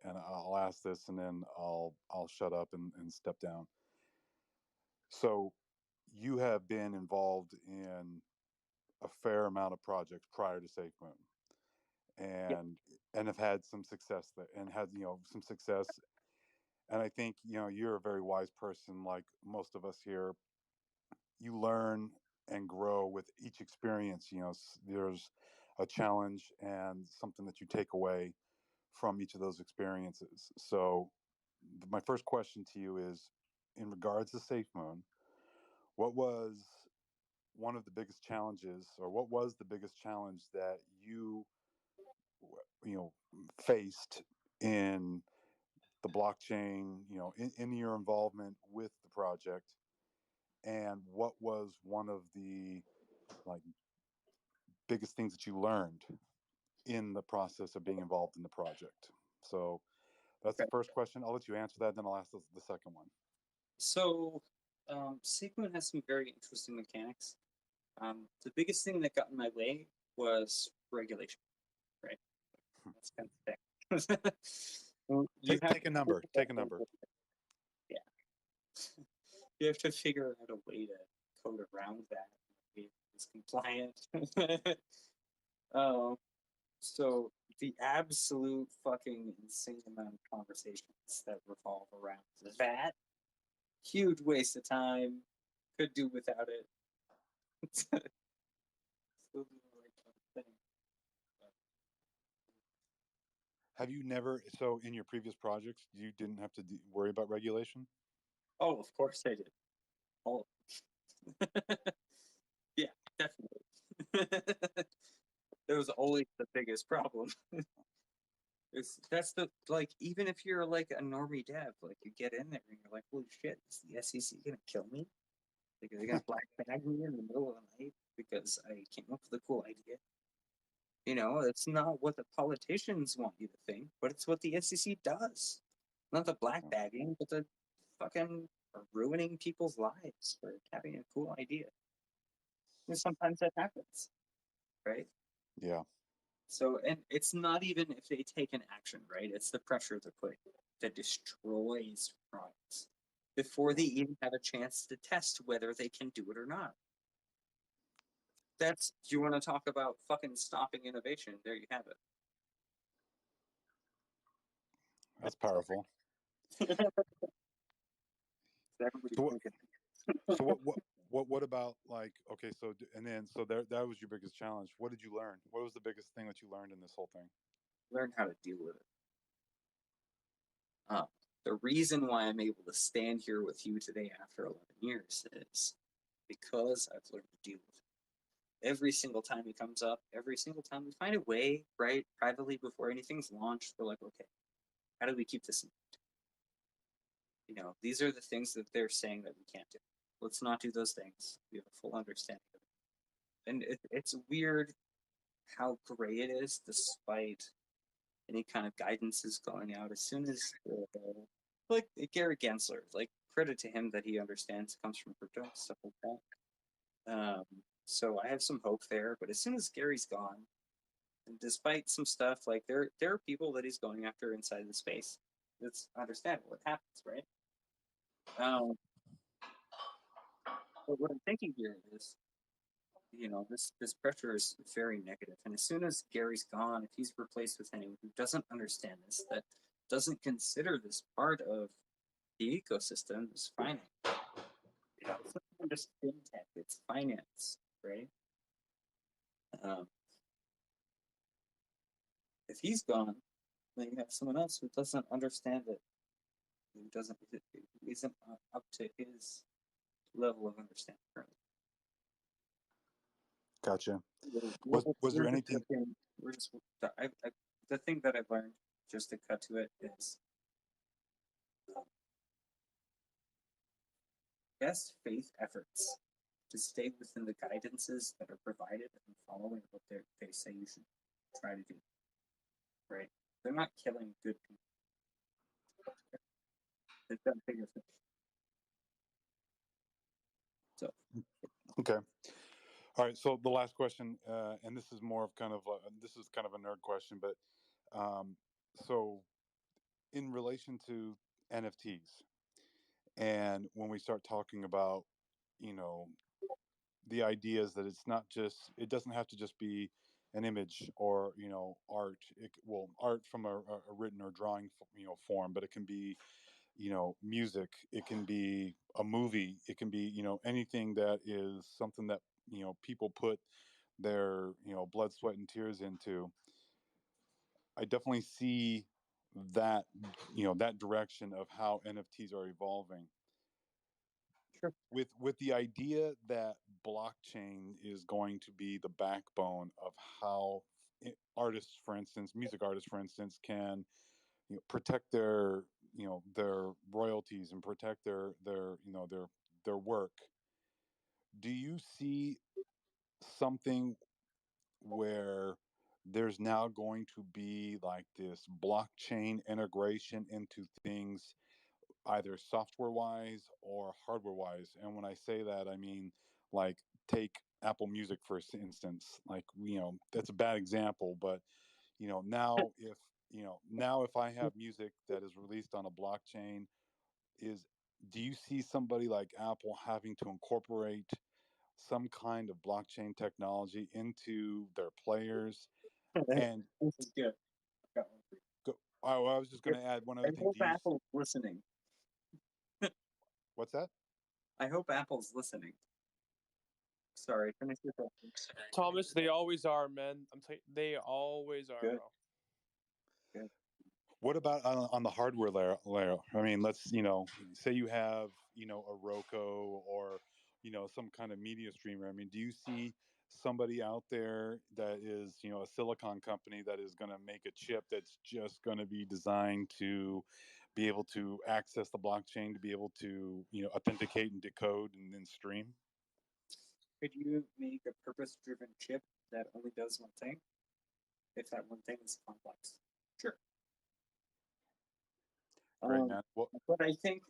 [SPEAKER 20] And I'll ask this and then I'll shut up and step down. So you have been involved in a fair amount of projects prior to SafeMoon, and have had some success there, and had some success. And I think you're a very wise person, like most of us here. You learn and grow with each experience. There's a challenge and something that you take away from each of those experiences. So my first question to you is, in regards to SafeMoon, what was one of the biggest challenges, or what was the biggest challenge that you faced in the blockchain, in your involvement with the project, and what was one of the biggest things that you learned in the process of being involved in the project? So that's the first question. I'll let you answer that, then I'll ask the second one.
[SPEAKER 2] So SafeMoon has some very interesting mechanics. The biggest thing that got in my way was regulation, right? That's kind of thick.
[SPEAKER 20] Take a number. Take a number.
[SPEAKER 2] Yeah. You have to figure out a way to code around that. It's compliant. So the absolute fucking insane amount of conversations that revolve around that, huge waste of time. Could do without it. Still doing the right thing.
[SPEAKER 20] Have you never, so in your previous projects, you didn't have to worry about regulation?
[SPEAKER 2] Oh, of course I did. All of them. Yeah, definitely. It was always the biggest problem. That's the like, even if you're like a normie dev, like you get in there and you're like, holy shit, is the SEC gonna kill me? Like, are they gonna black bag me in the middle of the night because I came up with a cool idea? You know, it's not what the politicians want you to think, but it's what the SEC does. Not the black bagging, but the fucking ruining people's lives for having a cool idea. And sometimes that happens, right?
[SPEAKER 20] Yeah.
[SPEAKER 2] So, and it's not even if they take an action, right? It's the pressure they're putting that destroys products before they even have a chance to test whether they can do it or not. That's, do you want to talk about fucking stopping innovation? There you have it.
[SPEAKER 20] That's powerful.
[SPEAKER 2] Everybody's
[SPEAKER 20] So
[SPEAKER 2] thinking.
[SPEAKER 20] So what about like, okay, so and then so there, that was your biggest challenge. What did you learn? What was the biggest thing that you learned in this whole thing?
[SPEAKER 2] Learn how to deal with it. The reason why I'm able to stand here with you today after 11 years is because I've learned to deal with it. Every single time it comes up, every single time we find a way, right, privately before anything's launched, we're like, okay, how do we keep this in mind? You know, these are the things that they're saying that we can't do. Let's not do those things. We have a full understanding of it. And it's weird how gray it is, despite any kind of guidance is going out. As soon as, like Gary Gensler, like credit to him that he understands, comes from crypto, stuff like that. So I have some hope there. But as soon as Gary's gone, and despite some stuff, like there are people that he's going after inside the space. It's understandable. It happens, right? But what I'm thinking here is, you know, this pressure is very negative. And as soon as Gary's gone, if he's replaced with anyone who doesn't understand this, that doesn't consider this part of the ecosystem, is finance. You know, it's not even just fintech, it's finance, right? If he's gone, then you have someone else who doesn't understand it, who isn't up to his level of understanding currently.
[SPEAKER 20] Gotcha. Was there anything?
[SPEAKER 2] The thing that I've learned, just to cut to it, is best faith efforts to stay within the guidances that are provided and following what they say you should try to do. Right? They're not killing good people. They've done bigger things. So.
[SPEAKER 20] Okay. All right. So the last question, and this is more of kind of this is kind of a nerd question, but so in relation to NFTs, and when we start talking about, you know, the ideas that it's not just, it doesn't have to just be an image or, you know, art. Well, art from a written or drawing, you know, form, but it can be, you know, music. It can be a movie. It can be, you know, anything that is something that, you know, people put their, you know, blood, sweat, and tears into. I definitely see that, you know, that direction of how NFTs are evolving.
[SPEAKER 2] Sure.
[SPEAKER 20] With the idea that blockchain is going to be the backbone of how artists, for instance, music artists, for instance, can, you know, protect their, you know, their royalties and protect their you know, their work. Do you see something where there's now going to be like this blockchain integration into things, either software wise or hardware wise? And when I say that, I mean, like, take Apple Music for instance. Like, you know, that's a bad example, but, you know, now if, you know, now if I have music that is released on a blockchain, do you see somebody like Apple having to incorporate some kind of blockchain technology into their players? And
[SPEAKER 2] this is good.
[SPEAKER 20] I was just going to add one other thing.
[SPEAKER 2] I hope Apple's listening.
[SPEAKER 20] What's that?
[SPEAKER 2] I hope Apple's listening. Sorry, finish your question.
[SPEAKER 3] Thomas, they always are, man. They always are,
[SPEAKER 2] Good.
[SPEAKER 3] bro.
[SPEAKER 2] Good.
[SPEAKER 20] What about on the hardware layer? I mean, let's, you know, say you have, you know, a Roku or, you know, some kind of media streamer. I mean, do you see somebody out there that is, a silicon company that is going to make a chip that's just going to be designed to be able to access the blockchain, to be able to, authenticate and decode and then stream?
[SPEAKER 2] Could you make a purpose-driven chip that only does one thing? If that one thing is complex, sure.
[SPEAKER 20] Great, man. Well,
[SPEAKER 2] But I think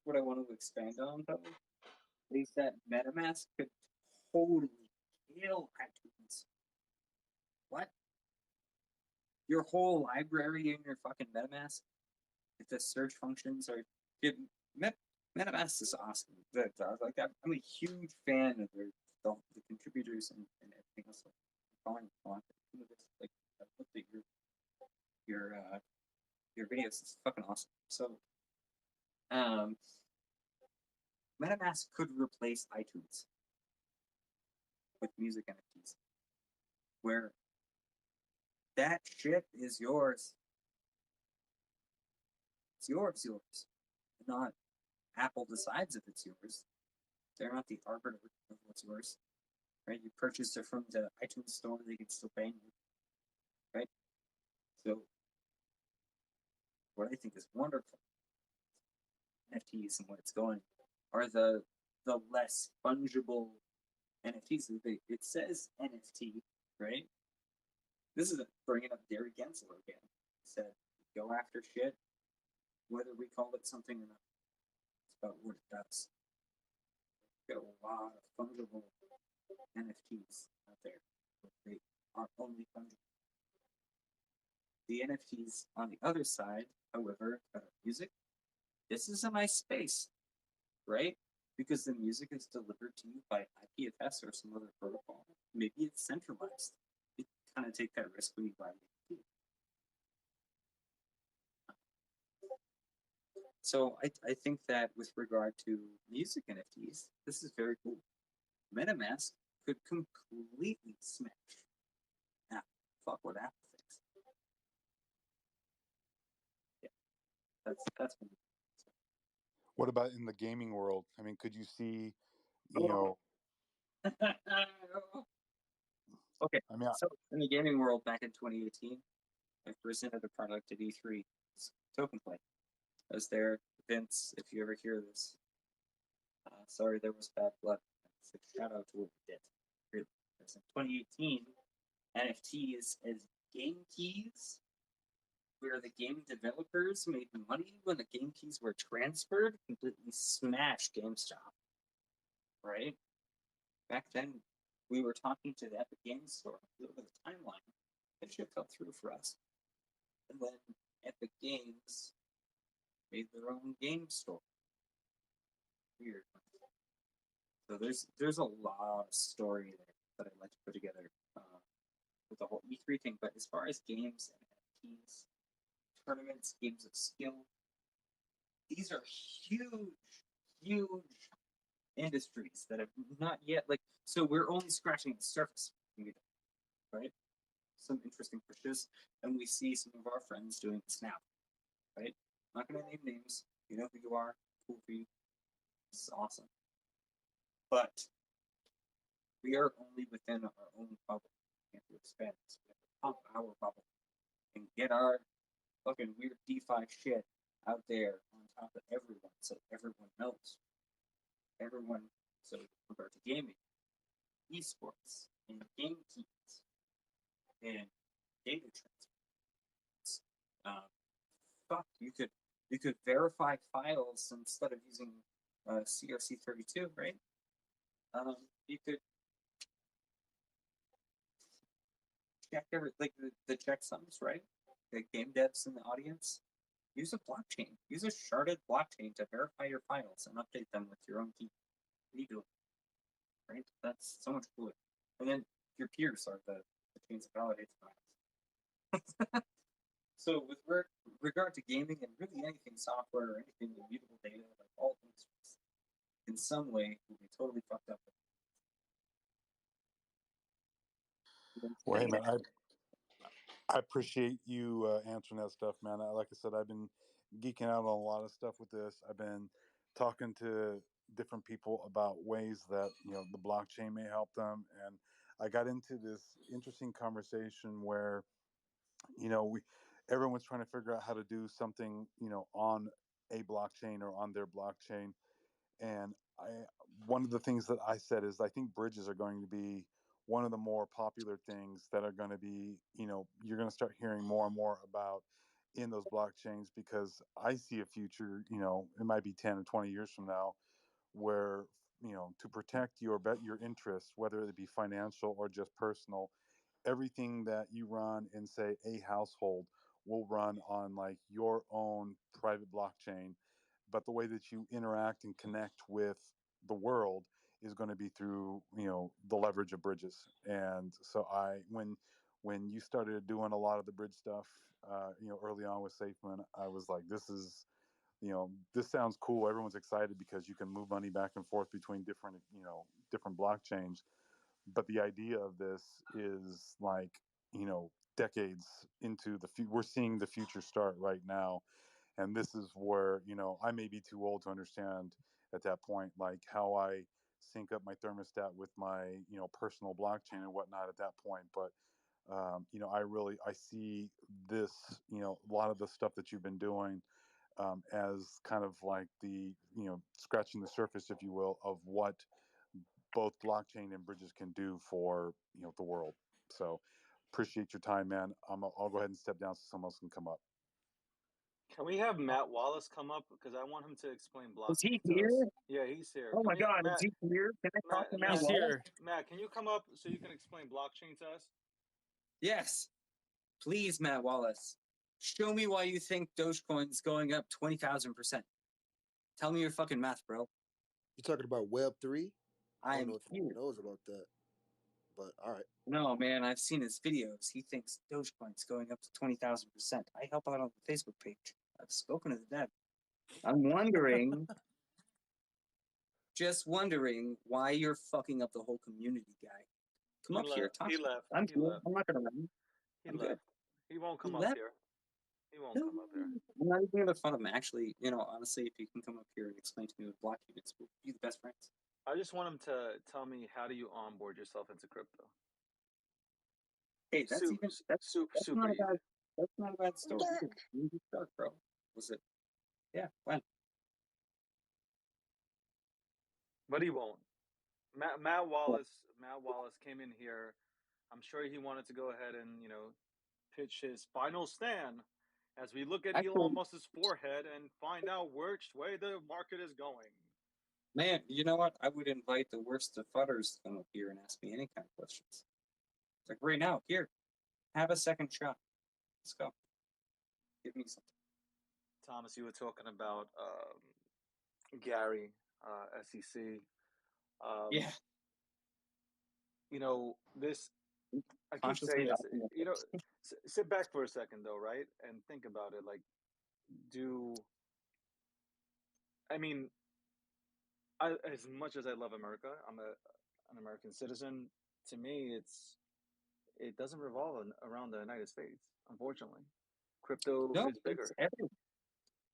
[SPEAKER 2] what I want to expand on though is that MetaMask could totally kill iTunes. What? Your whole library in your fucking MetaMask? If the search functions are, MetaMask is awesome. I'm a huge fan of the contributors and everything else. Following along with this, like I looked at your videos. It's fucking awesome. So, MetaMask could replace iTunes with music NFTs, where that shit is yours. It's yours. Not Apple decides if it's yours. They're not the arbiter of what's yours, right? You purchased it from the iTunes store; they can still pay you, right? So, what I think is wonderful NFTs and what it's going are the less fungible NFTs. It says NFT, right? This is bringing up Gary Gensler again. He said, "Go after shit, whether we call it something or not. It's about what it does." Got a lot of fungible NFTs out there. They are only fungible. The NFTs on the other side, however, music. This is a nice space, right? Because the music is delivered to you by IPFS or some other protocol. Maybe it's centralized. You kind of take that risk when you buy an NFT. So I think that with regard to music NFTs, this is very cool. MetaMask could completely smash Apple. Fuck what Apple thinks. Yeah, that's me.
[SPEAKER 20] what about in the gaming world? I mean, could you see, you know,
[SPEAKER 2] Okay,
[SPEAKER 20] I mean,
[SPEAKER 2] so in the gaming world back in 2018, I presented a product at E3, Token Play. I was there, Vince, if you ever hear this. Sorry, there was bad blood. So shout out to what we did. Really. In 2018, NFTs as game keys, where the game developers made money when the game keys were transferred, completely smashed GameStop. Right? Back then, we were talking to the Epic Games Store over the timeline. That shit fell through for us. And then Epic Games made their own game store. Weird. So there's a lot of story there that I'd like to put together with the whole E3 thing. But as far as games and NFTs, tournaments, games of skill, these are huge industries that have not yet so we're only scratching the surface, right? Some interesting pushes, and we see some of our friends doing this now, right? I'm not gonna name names. You know who you are. Cool for you. This is awesome. But we are only within our own bubble. We have to expand this. We have to pump our bubble and get our fucking weird DeFi shit out there on top of everyone, so everyone knows. Everyone, so with regard to gaming, esports, and game keys, and data transfer. Fuck, you could verify files instead of using CRC32, right? You could check the checksums, right? The game devs in the audience. Use a blockchain. Use a sharded blockchain to verify your files and update them with your own key. What are you doing? Right? That's so much cooler. And then your peers are the chains that validate files. So with regard to gaming and really anything software or anything immutable data, like all industries, in some way will be totally fucked up.
[SPEAKER 20] well, hey man, I appreciate you answering that stuff, man. Like I said, I've been geeking out on a lot of stuff with this. I've been talking to different people about ways that the blockchain may help them, and I got into this interesting conversation where, everyone's trying to figure out how to do something, on a blockchain or on their blockchain. And one of the things that I said is I think bridges are going to be one of the more popular things that are going to be, you're going to start hearing more and more about in those blockchains, because I see a future, it might be 10 or 20 years from now, where, to protect your interests, whether it be financial or just personal, everything that you run in, say, a household will run on like your own private blockchain. But the way that you interact and connect with the world is going to be through, the leverage of bridges. And so when you started doing a lot of the bridge stuff, early on with SafeMoon, I was like, this sounds cool. Everyone's excited because you can move money back and forth between different blockchains. But the idea of this is like, decades into the future. We're seeing the future start right now. And this is where, I may be too old to understand at that point, like how I sync up my thermostat with my, personal blockchain and whatnot at that point. But, I see this, a lot of the stuff that you've been doing, as kind of like the, scratching the surface, if you will, of what both blockchain and bridges can do for, the world. So appreciate your time, man. I'll go ahead and step down so someone else can come up.
[SPEAKER 1] Can we have Matt Wallace come up, because I want him to explain
[SPEAKER 21] Is he
[SPEAKER 1] blockchain to
[SPEAKER 21] here?
[SPEAKER 1] us? Yeah, he's here.
[SPEAKER 21] Oh
[SPEAKER 1] Can
[SPEAKER 21] my
[SPEAKER 1] we,
[SPEAKER 21] God,
[SPEAKER 1] Matt,
[SPEAKER 21] is he here? Can I talk to Matt
[SPEAKER 3] He's
[SPEAKER 21] Wallace?
[SPEAKER 3] here.
[SPEAKER 1] Matt, can you come up so you can explain blockchain to us?
[SPEAKER 22] Yes, please, Matt Wallace. Show me why you think Dogecoin's going up 20,000%. Tell me your fucking math, bro.
[SPEAKER 17] You talking about Web3? I
[SPEAKER 22] I
[SPEAKER 17] don't
[SPEAKER 22] am
[SPEAKER 17] know if he
[SPEAKER 22] here.
[SPEAKER 17] knows about that, but all right.
[SPEAKER 22] No, man, I've seen his videos. He thinks Dogecoin's going up to 20,000%. I help out on the Facebook page. I've spoken to the dev. I'm wondering, just wondering why you're fucking up the whole community, guy. Come
[SPEAKER 1] He
[SPEAKER 22] up here,
[SPEAKER 1] left.
[SPEAKER 22] talk.
[SPEAKER 1] He left.
[SPEAKER 22] I'm
[SPEAKER 1] He
[SPEAKER 22] good.
[SPEAKER 1] left.
[SPEAKER 22] I'm not gonna run.
[SPEAKER 1] He
[SPEAKER 22] I'm
[SPEAKER 1] left.
[SPEAKER 22] good.
[SPEAKER 1] He won't
[SPEAKER 22] He
[SPEAKER 1] come up
[SPEAKER 22] left.
[SPEAKER 1] here. He won't
[SPEAKER 22] No,
[SPEAKER 1] come up here.
[SPEAKER 22] I'm not even gonna fun him. Actually, honestly, if you can come up here and explain to me what block units, we'll be the best friends.
[SPEAKER 1] I just want him to tell me, how do you onboard yourself into crypto?
[SPEAKER 22] Hey, that's
[SPEAKER 1] Super,
[SPEAKER 22] even that's
[SPEAKER 1] super
[SPEAKER 22] not a
[SPEAKER 1] easy.
[SPEAKER 22] bad story. Either. You can start, bro. Was it? Yeah, when?
[SPEAKER 1] But he won't. Matt Wallace came in here. I'm sure he wanted to go ahead and pitch his final stand as we look at
[SPEAKER 22] Actually,
[SPEAKER 1] Elon Musk's forehead and find out which way the market is going.
[SPEAKER 22] man, you know what? I would invite the worst of fudders to come up here and ask me any kind of questions. It's like right now, here, have a second shot. Let's go. Give me something.
[SPEAKER 1] Thomas, you were talking about Gary, SEC.
[SPEAKER 22] Yeah.
[SPEAKER 1] This. I keep
[SPEAKER 22] Consciously
[SPEAKER 1] saying this.
[SPEAKER 22] optimistic.
[SPEAKER 1] Sit back for a second though, right, and think about it. Like, as much as I love America, I'm an American citizen. To me, it doesn't revolve around the United States. Unfortunately, crypto
[SPEAKER 22] No,
[SPEAKER 1] is bigger.
[SPEAKER 22] it's everywhere.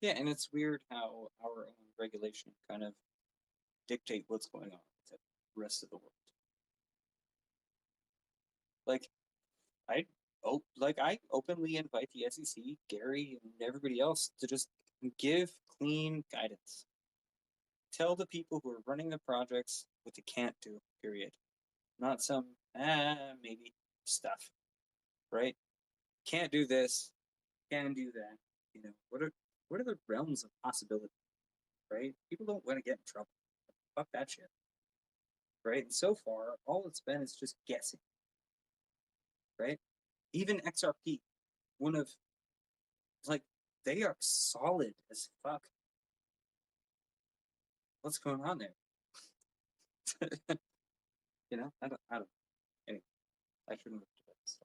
[SPEAKER 22] Yeah, and it's weird how our own regulation kind of dictate what's going on with the rest of the world. Like, I openly invite the SEC, Gary, and everybody else to just give clean guidance. Tell the people who are running the projects what they can't do, period. Not some, maybe stuff, right? Can't do this, can do that. What are the realms of possibility, right? People don't want to get in trouble. Fuck that shit, right? And so far, all it's been is just guessing, right? Even XRP, one of, they are solid as fuck. What's going on there? I don't. Anyway, I shouldn't have done this.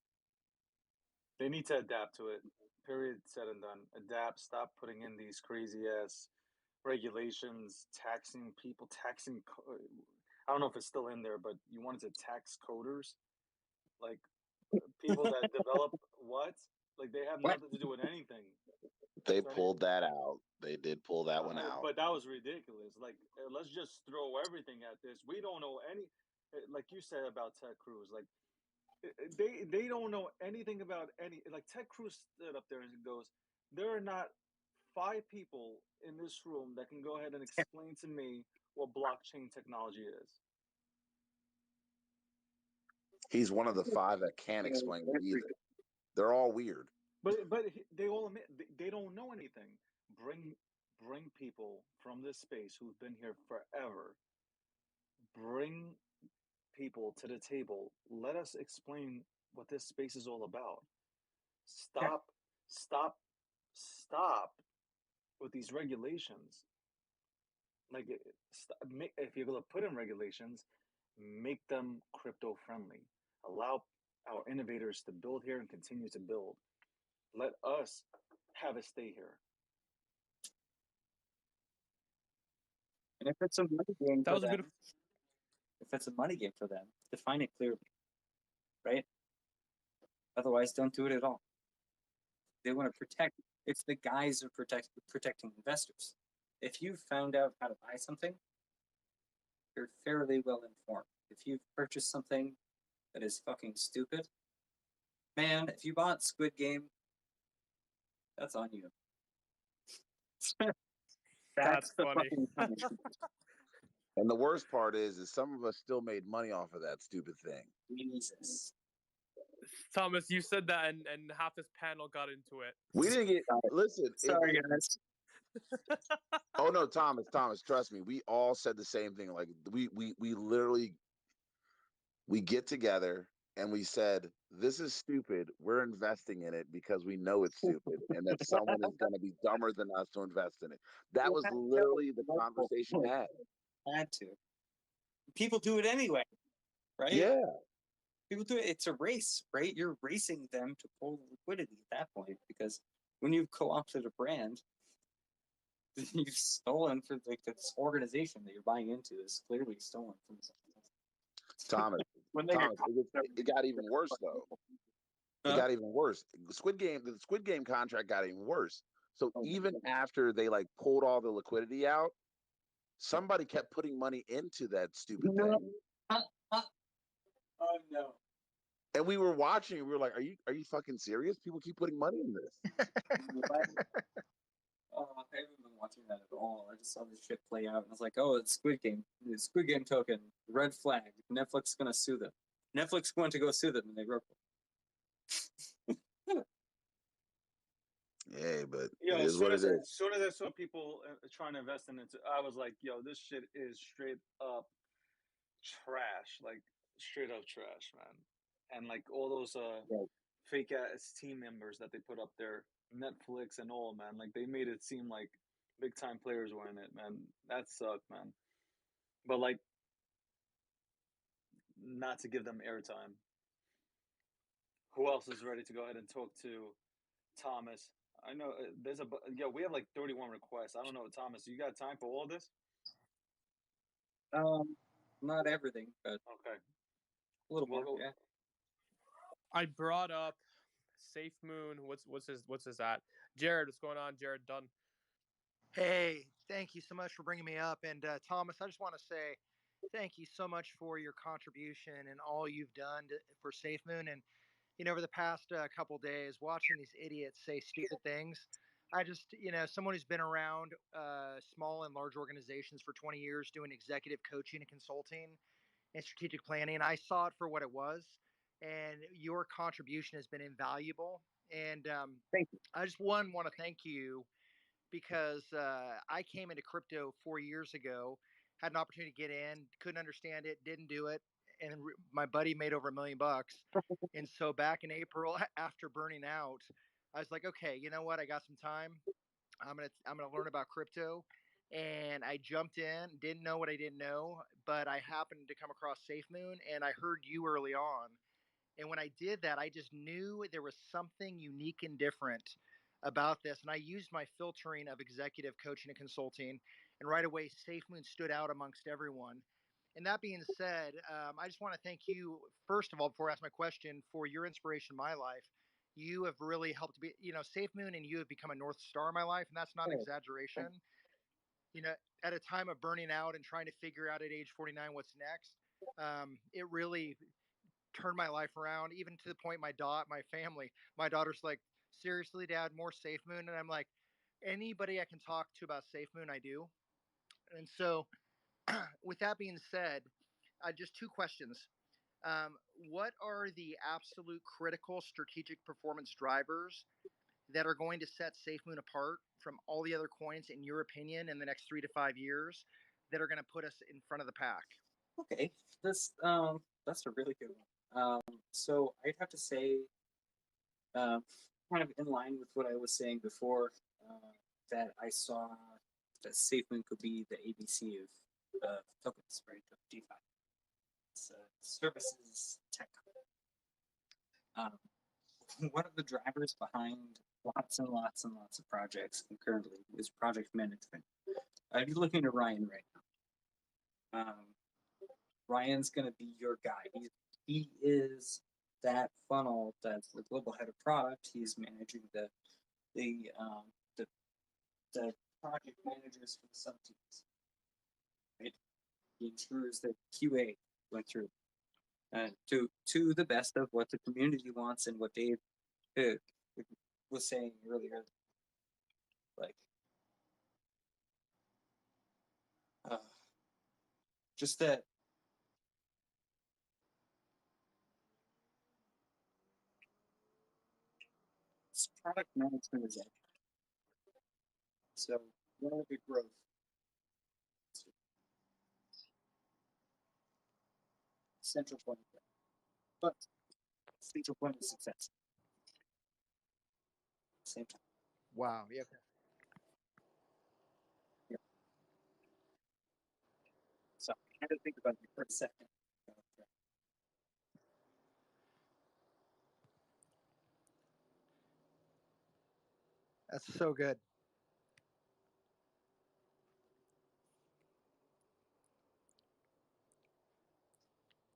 [SPEAKER 1] They need to adapt to it. Period. Said and done. Adapt. Stop putting in these crazy ass regulations, taxing people, I don't know if it's still in there, but you wanted to tax coders, like people that develop what? Like they have nothing to do with anything.
[SPEAKER 12] They pulled that out. They did pull that one out.
[SPEAKER 1] But that was ridiculous. Like, let's just throw everything at this. We don't know any. like you said about Ted Cruz, like they don't know anything about any. Like Ted Cruz stood up there and goes, "There are not 5 people in this room that can go ahead and explain to me what blockchain technology is."
[SPEAKER 12] He's one of the 5 that can't explain it either. They're all weird.
[SPEAKER 1] But they all admit they don't know anything. Bring people from this space who've been here forever. Bring people to the table. Let us explain what this space is all about. Stop with these regulations. Like, if you're going to put in regulations, make them crypto friendly. Allow our innovators to build here and continue to build. Let us have it stay here.
[SPEAKER 22] And if it's a money game
[SPEAKER 3] That
[SPEAKER 22] for
[SPEAKER 3] was a
[SPEAKER 22] them,
[SPEAKER 3] good.
[SPEAKER 22] if it's a money game for them, define it clearly, right? Otherwise, don't do it at all. They want to protect. It's the guise of protecting investors. If you've found out how to buy something, you're fairly well informed. If you've purchased something that is fucking stupid, man, if you bought Squid Game, that's on you.
[SPEAKER 3] That's
[SPEAKER 22] the
[SPEAKER 3] funny.
[SPEAKER 22] fucking punishment.
[SPEAKER 12] And the worst part is some of us still made money off of that stupid thing.
[SPEAKER 22] Jesus.
[SPEAKER 3] Thomas, you said that, and half this panel got into it.
[SPEAKER 12] We didn't get. Listen.
[SPEAKER 22] Sorry, guys.
[SPEAKER 12] Oh no, Thomas, trust me. We all said the same thing. Like we literally we get together and we said, "This is stupid. We're investing in it because we know it's stupid, and that someone is going to be dumber than us to invest in it." That was literally the conversation we had.
[SPEAKER 22] Had to. People do it anyway, right?
[SPEAKER 12] Yeah.
[SPEAKER 22] People do it. It's a race, right? You're racing them to pull liquidity at that point, because when you've co-opted a brand, you've stolen from this organization that you're buying into is clearly stolen from
[SPEAKER 12] Thomas, it got even worse though. It got even worse. The Squid Game contract got even worse. So even after they like pulled all the liquidity out, somebody kept putting money into that stupid thing.
[SPEAKER 22] Oh no.
[SPEAKER 12] And we were watching, we were like, are you fucking serious? People keep putting money in this.
[SPEAKER 22] I haven't been watching that at all. I just saw this shit play out, and I was like, "Oh, it's Squid Game. The Squid Game token. Red flag. Netflix is going to sue them. Netflix going to go sue them, and they broke it."
[SPEAKER 12] Yeah, but
[SPEAKER 1] Yo,
[SPEAKER 12] it
[SPEAKER 1] as
[SPEAKER 12] is what it
[SPEAKER 1] as
[SPEAKER 12] is.
[SPEAKER 1] soon as I saw people trying to invest in it, I was like, "Yo, this shit is straight up trash. Like straight up trash, man." And like all those fake ass team members that they put up there, Netflix and all, man. Like they made it seem like big time players were in it, man. That sucked, man. But like, not to give them airtime. Who else is ready to go ahead and talk to Thomas? I know there's we have like 31 requests. I don't know, Thomas. You got time for all this?
[SPEAKER 22] Not everything, but
[SPEAKER 1] okay,
[SPEAKER 22] a little more. Yeah.
[SPEAKER 3] I brought up Safe Moon. What's his at? Jared, what's going on? Jared Dunn.
[SPEAKER 4] Hey, thank you so much for bringing me up. And Thomas, I just want to say thank you so much for your contribution and all you've done for Safe Moon. And over the past couple days, watching these idiots say stupid things, I just, someone who's been around small and large organizations for 20 years doing executive coaching and consulting and strategic planning, I saw it for what it was. And your contribution has been invaluable. And
[SPEAKER 22] thank you.
[SPEAKER 4] I just want to thank you because I came into crypto 4 years ago, had an opportunity to get in, couldn't understand it, didn't do it. And my buddy made over $1 million. And so back in April, after burning out, I was like, okay, you know what? I got some time. I'm gonna learn about crypto. And I jumped in, didn't know what I didn't know, but I happened to come across SafeMoon, and I heard you early on. And when I did that, I just knew there was something unique and different about this. And I used my filtering of executive coaching and consulting, and right away, SafeMoon stood out amongst everyone. And that being said, I just want to thank you, first of all, before I ask my question, for your inspiration in my life. You have really helped me, SafeMoon and you have become a North Star in my life. And that's not an exaggeration. At a time of burning out and trying to figure out at age 49 what's next, It really turned my life around, even to the point my family, my daughter's like, seriously, Dad, more Safe Moon, and I'm like, anybody I can talk to about Safe Moon, I do. And so, with that being said, just two questions. Um, what are the absolute critical strategic performance drivers that are going to set SafeMoon apart from all the other coins, in your opinion, in the next 3 to 5 years, that are going to put us in front of the pack?
[SPEAKER 22] Okay, that's a really good one. So I'd have to say, kind of in line with what I was saying before, that I saw that SafeMoon could be the ABC of tokens, right? Of DeFi. It's services tech. One of the drivers behind lots and lots and lots of projects concurrently is project management. I'd be looking to Ryan right now. Ryan's going to be your guy. He is that funnel that's the global head of product. He's managing the project managers for the sub teams. Right? He ensures that QA went through to the best of what the community wants and what Dave was saying earlier. Like, just that. Product management is it. So one of the growth. Central point, but central point of success. Same time.
[SPEAKER 4] Wow. Yeah.
[SPEAKER 22] Yep. So I had to think about it for a second.
[SPEAKER 4] That's so good.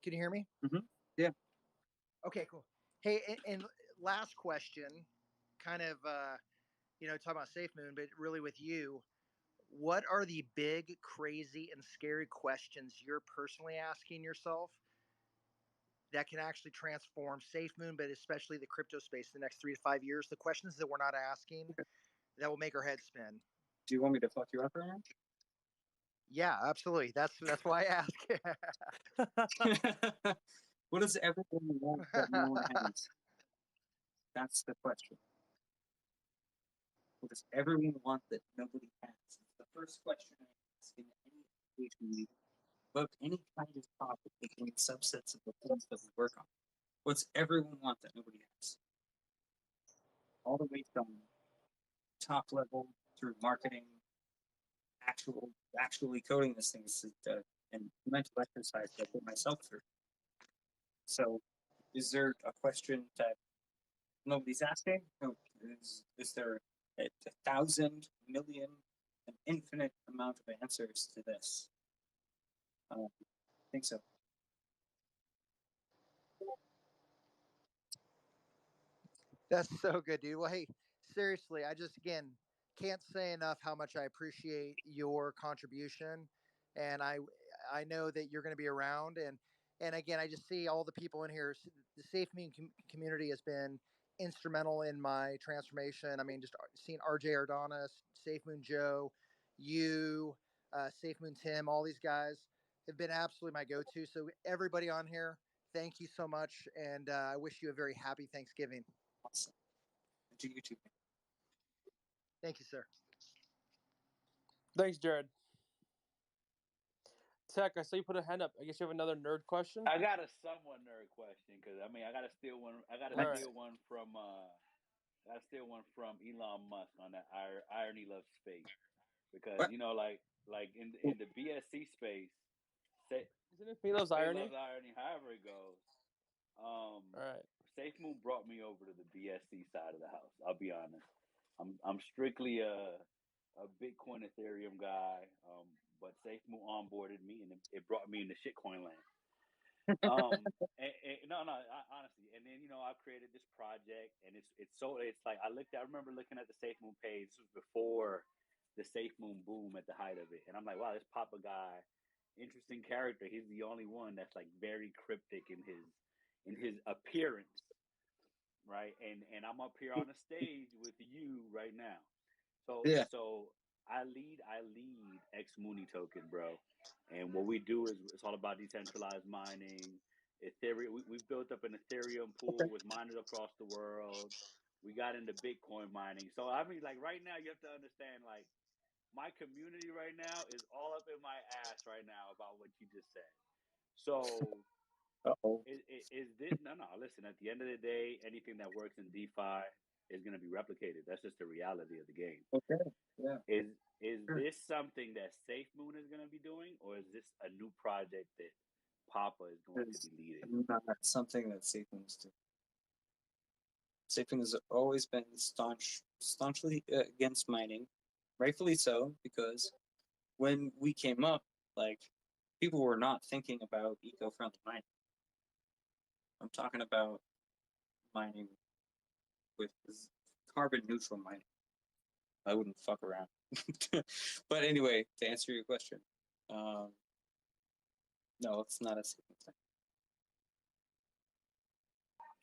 [SPEAKER 4] Can you hear me?
[SPEAKER 22] Mm-hmm. Yeah.
[SPEAKER 4] Okay, cool. Hey, and last question, kind of, talking about SafeMoon, but really with you, what are the big, crazy, and scary questions you're personally asking yourself that can actually transform SafeMoon, but especially the crypto space in the next 3 to 5 years? The questions that we're not asking that will make our heads spin.
[SPEAKER 22] Do you want me to fuck you up right now?
[SPEAKER 4] Yeah, absolutely. That's why I
[SPEAKER 22] ask. What does everyone want that no one has? That's the question. What does everyone want that nobody has? It's the first question I ask in any education meeting about any kind of topic between subsets of the things that we work on. What's everyone want that nobody has? All the way from top level through marketing, actually coding this thing, and mental exercise that I put myself through. So, is there a question that nobody's asking? No. Is there a 1,000 million, an infinite amount of answers to this? I think so.
[SPEAKER 4] That's so good, dude. Well, hey, seriously, I just, again, can't say enough how much I appreciate your contribution, and I know that you're going to be around, and again, I just see all the people in here. The SafeMoon community has been instrumental in my transformation. I mean, just seeing RJ Ardonis, SafeMoon Joe, you, SafeMoon Tim, all these guys have been absolutely my go-to. So everybody on here, thank you so much, and I wish you a very happy Thanksgiving.
[SPEAKER 22] Awesome. To you too.
[SPEAKER 4] Thank you, sir.
[SPEAKER 3] Thanks, Jared. Tech, I saw you put a hand up. I guess you have another nerd question.
[SPEAKER 15] I got a somewhat nerd question because I got to steal one. I got to steal one from. I steal one from Elon Musk on that irony loves space because what? like in the BSC space.
[SPEAKER 3] Isn't it He Loves Irony?
[SPEAKER 15] Loves Irony, however it goes.
[SPEAKER 3] All right.
[SPEAKER 15] SafeMoon brought me over to the BSC side of the house. I'll be honest. I'm strictly a Bitcoin Ethereum guy, but SafeMoon onboarded me and it brought me into shitcoin land. Honestly, and then I created this project, and it's like I remember looking at the SafeMoon page. This was before the SafeMoon boom at the height of it, and I'm like, wow, this Papa guy interesting character. He's the only one that's like very cryptic in his appearance, right? And I'm up here on the stage with you right now. So
[SPEAKER 2] Yeah.
[SPEAKER 15] so I lead X Mooney Token, bro. And what we do is it's all about decentralized mining. Ethereum. We've built up an Ethereum pool with miners across the world. We got into Bitcoin mining. So I mean, like right now, you have to understand, like my community right now is all up in my ass right now about what you just said. So
[SPEAKER 2] Uh-oh.
[SPEAKER 15] is this no? Listen, at the end of the day, anything that works in DeFi is going to be replicated. That's just the reality of the game.
[SPEAKER 2] Okay. Yeah.
[SPEAKER 15] Is
[SPEAKER 2] Sure.
[SPEAKER 15] this something that Safe Moon is going to be doing, or is this a new project that Papa is going to
[SPEAKER 2] It's
[SPEAKER 15] be leading?
[SPEAKER 2] not something that Sapiens do. Sapien has always been staunchly against mining, rightfully so, because when we came up, like, people were not thinking about eco-friendly mining. I'm talking about mining with carbon neutral mining. I wouldn't fuck around. But anyway, to answer your question, no, it's not a Sapien thing.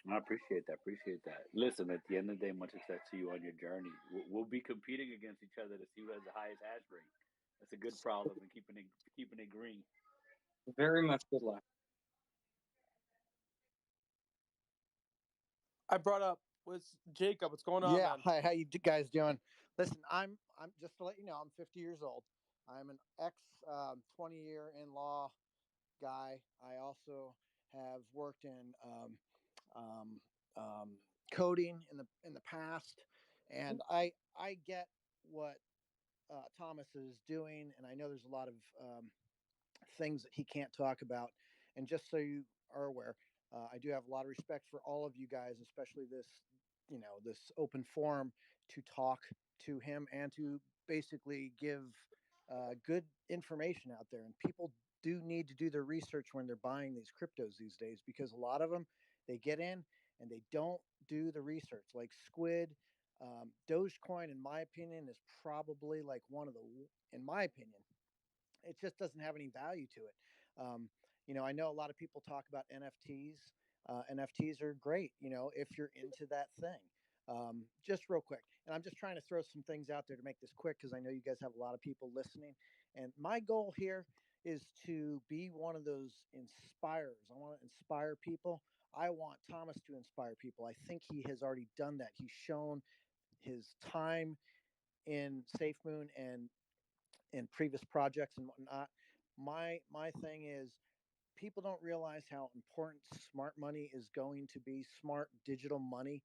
[SPEAKER 15] I appreciate that. Appreciate that. Listen, at the end of the day, much success to you on your journey. We'll be competing against each other to see who has the highest hash rate. That's a good problem, and keeping it green.
[SPEAKER 2] Very much good luck.
[SPEAKER 3] I brought up with Jacob. What's going on,
[SPEAKER 5] Yeah,
[SPEAKER 3] man?
[SPEAKER 5] hi, how you guys doing? Listen, I'm just to let you know, I'm 50 years old. I'm an ex 20-year in law guy. I also have worked in coding in the past, and I get what Thomas is doing, and I know there's a lot of things that he can't talk about. And just so you are aware, I do have a lot of respect for all of you guys, especially this, this open forum to talk to him and to basically give good information out there. And people do need to do their research when they're buying these cryptos these days, because a lot of them, they get in and they don't do the research. Like Squid, Dogecoin, in my opinion, is probably like one of the, in my opinion, it just doesn't have any value to it. I know a lot of people talk about NFTs. NFTs are great, if you're into that thing. Just real quick, and I'm just trying to throw some things out there to make this quick because I know you guys have a lot of people listening. And my goal here is to be one of those inspirers. I want to inspire people. I want Thomas to inspire people. I think he has already done that. He's shown his time in SafeMoon and in previous projects and whatnot. My thing is, people don't realize how important smart money is going to be. Smart digital money.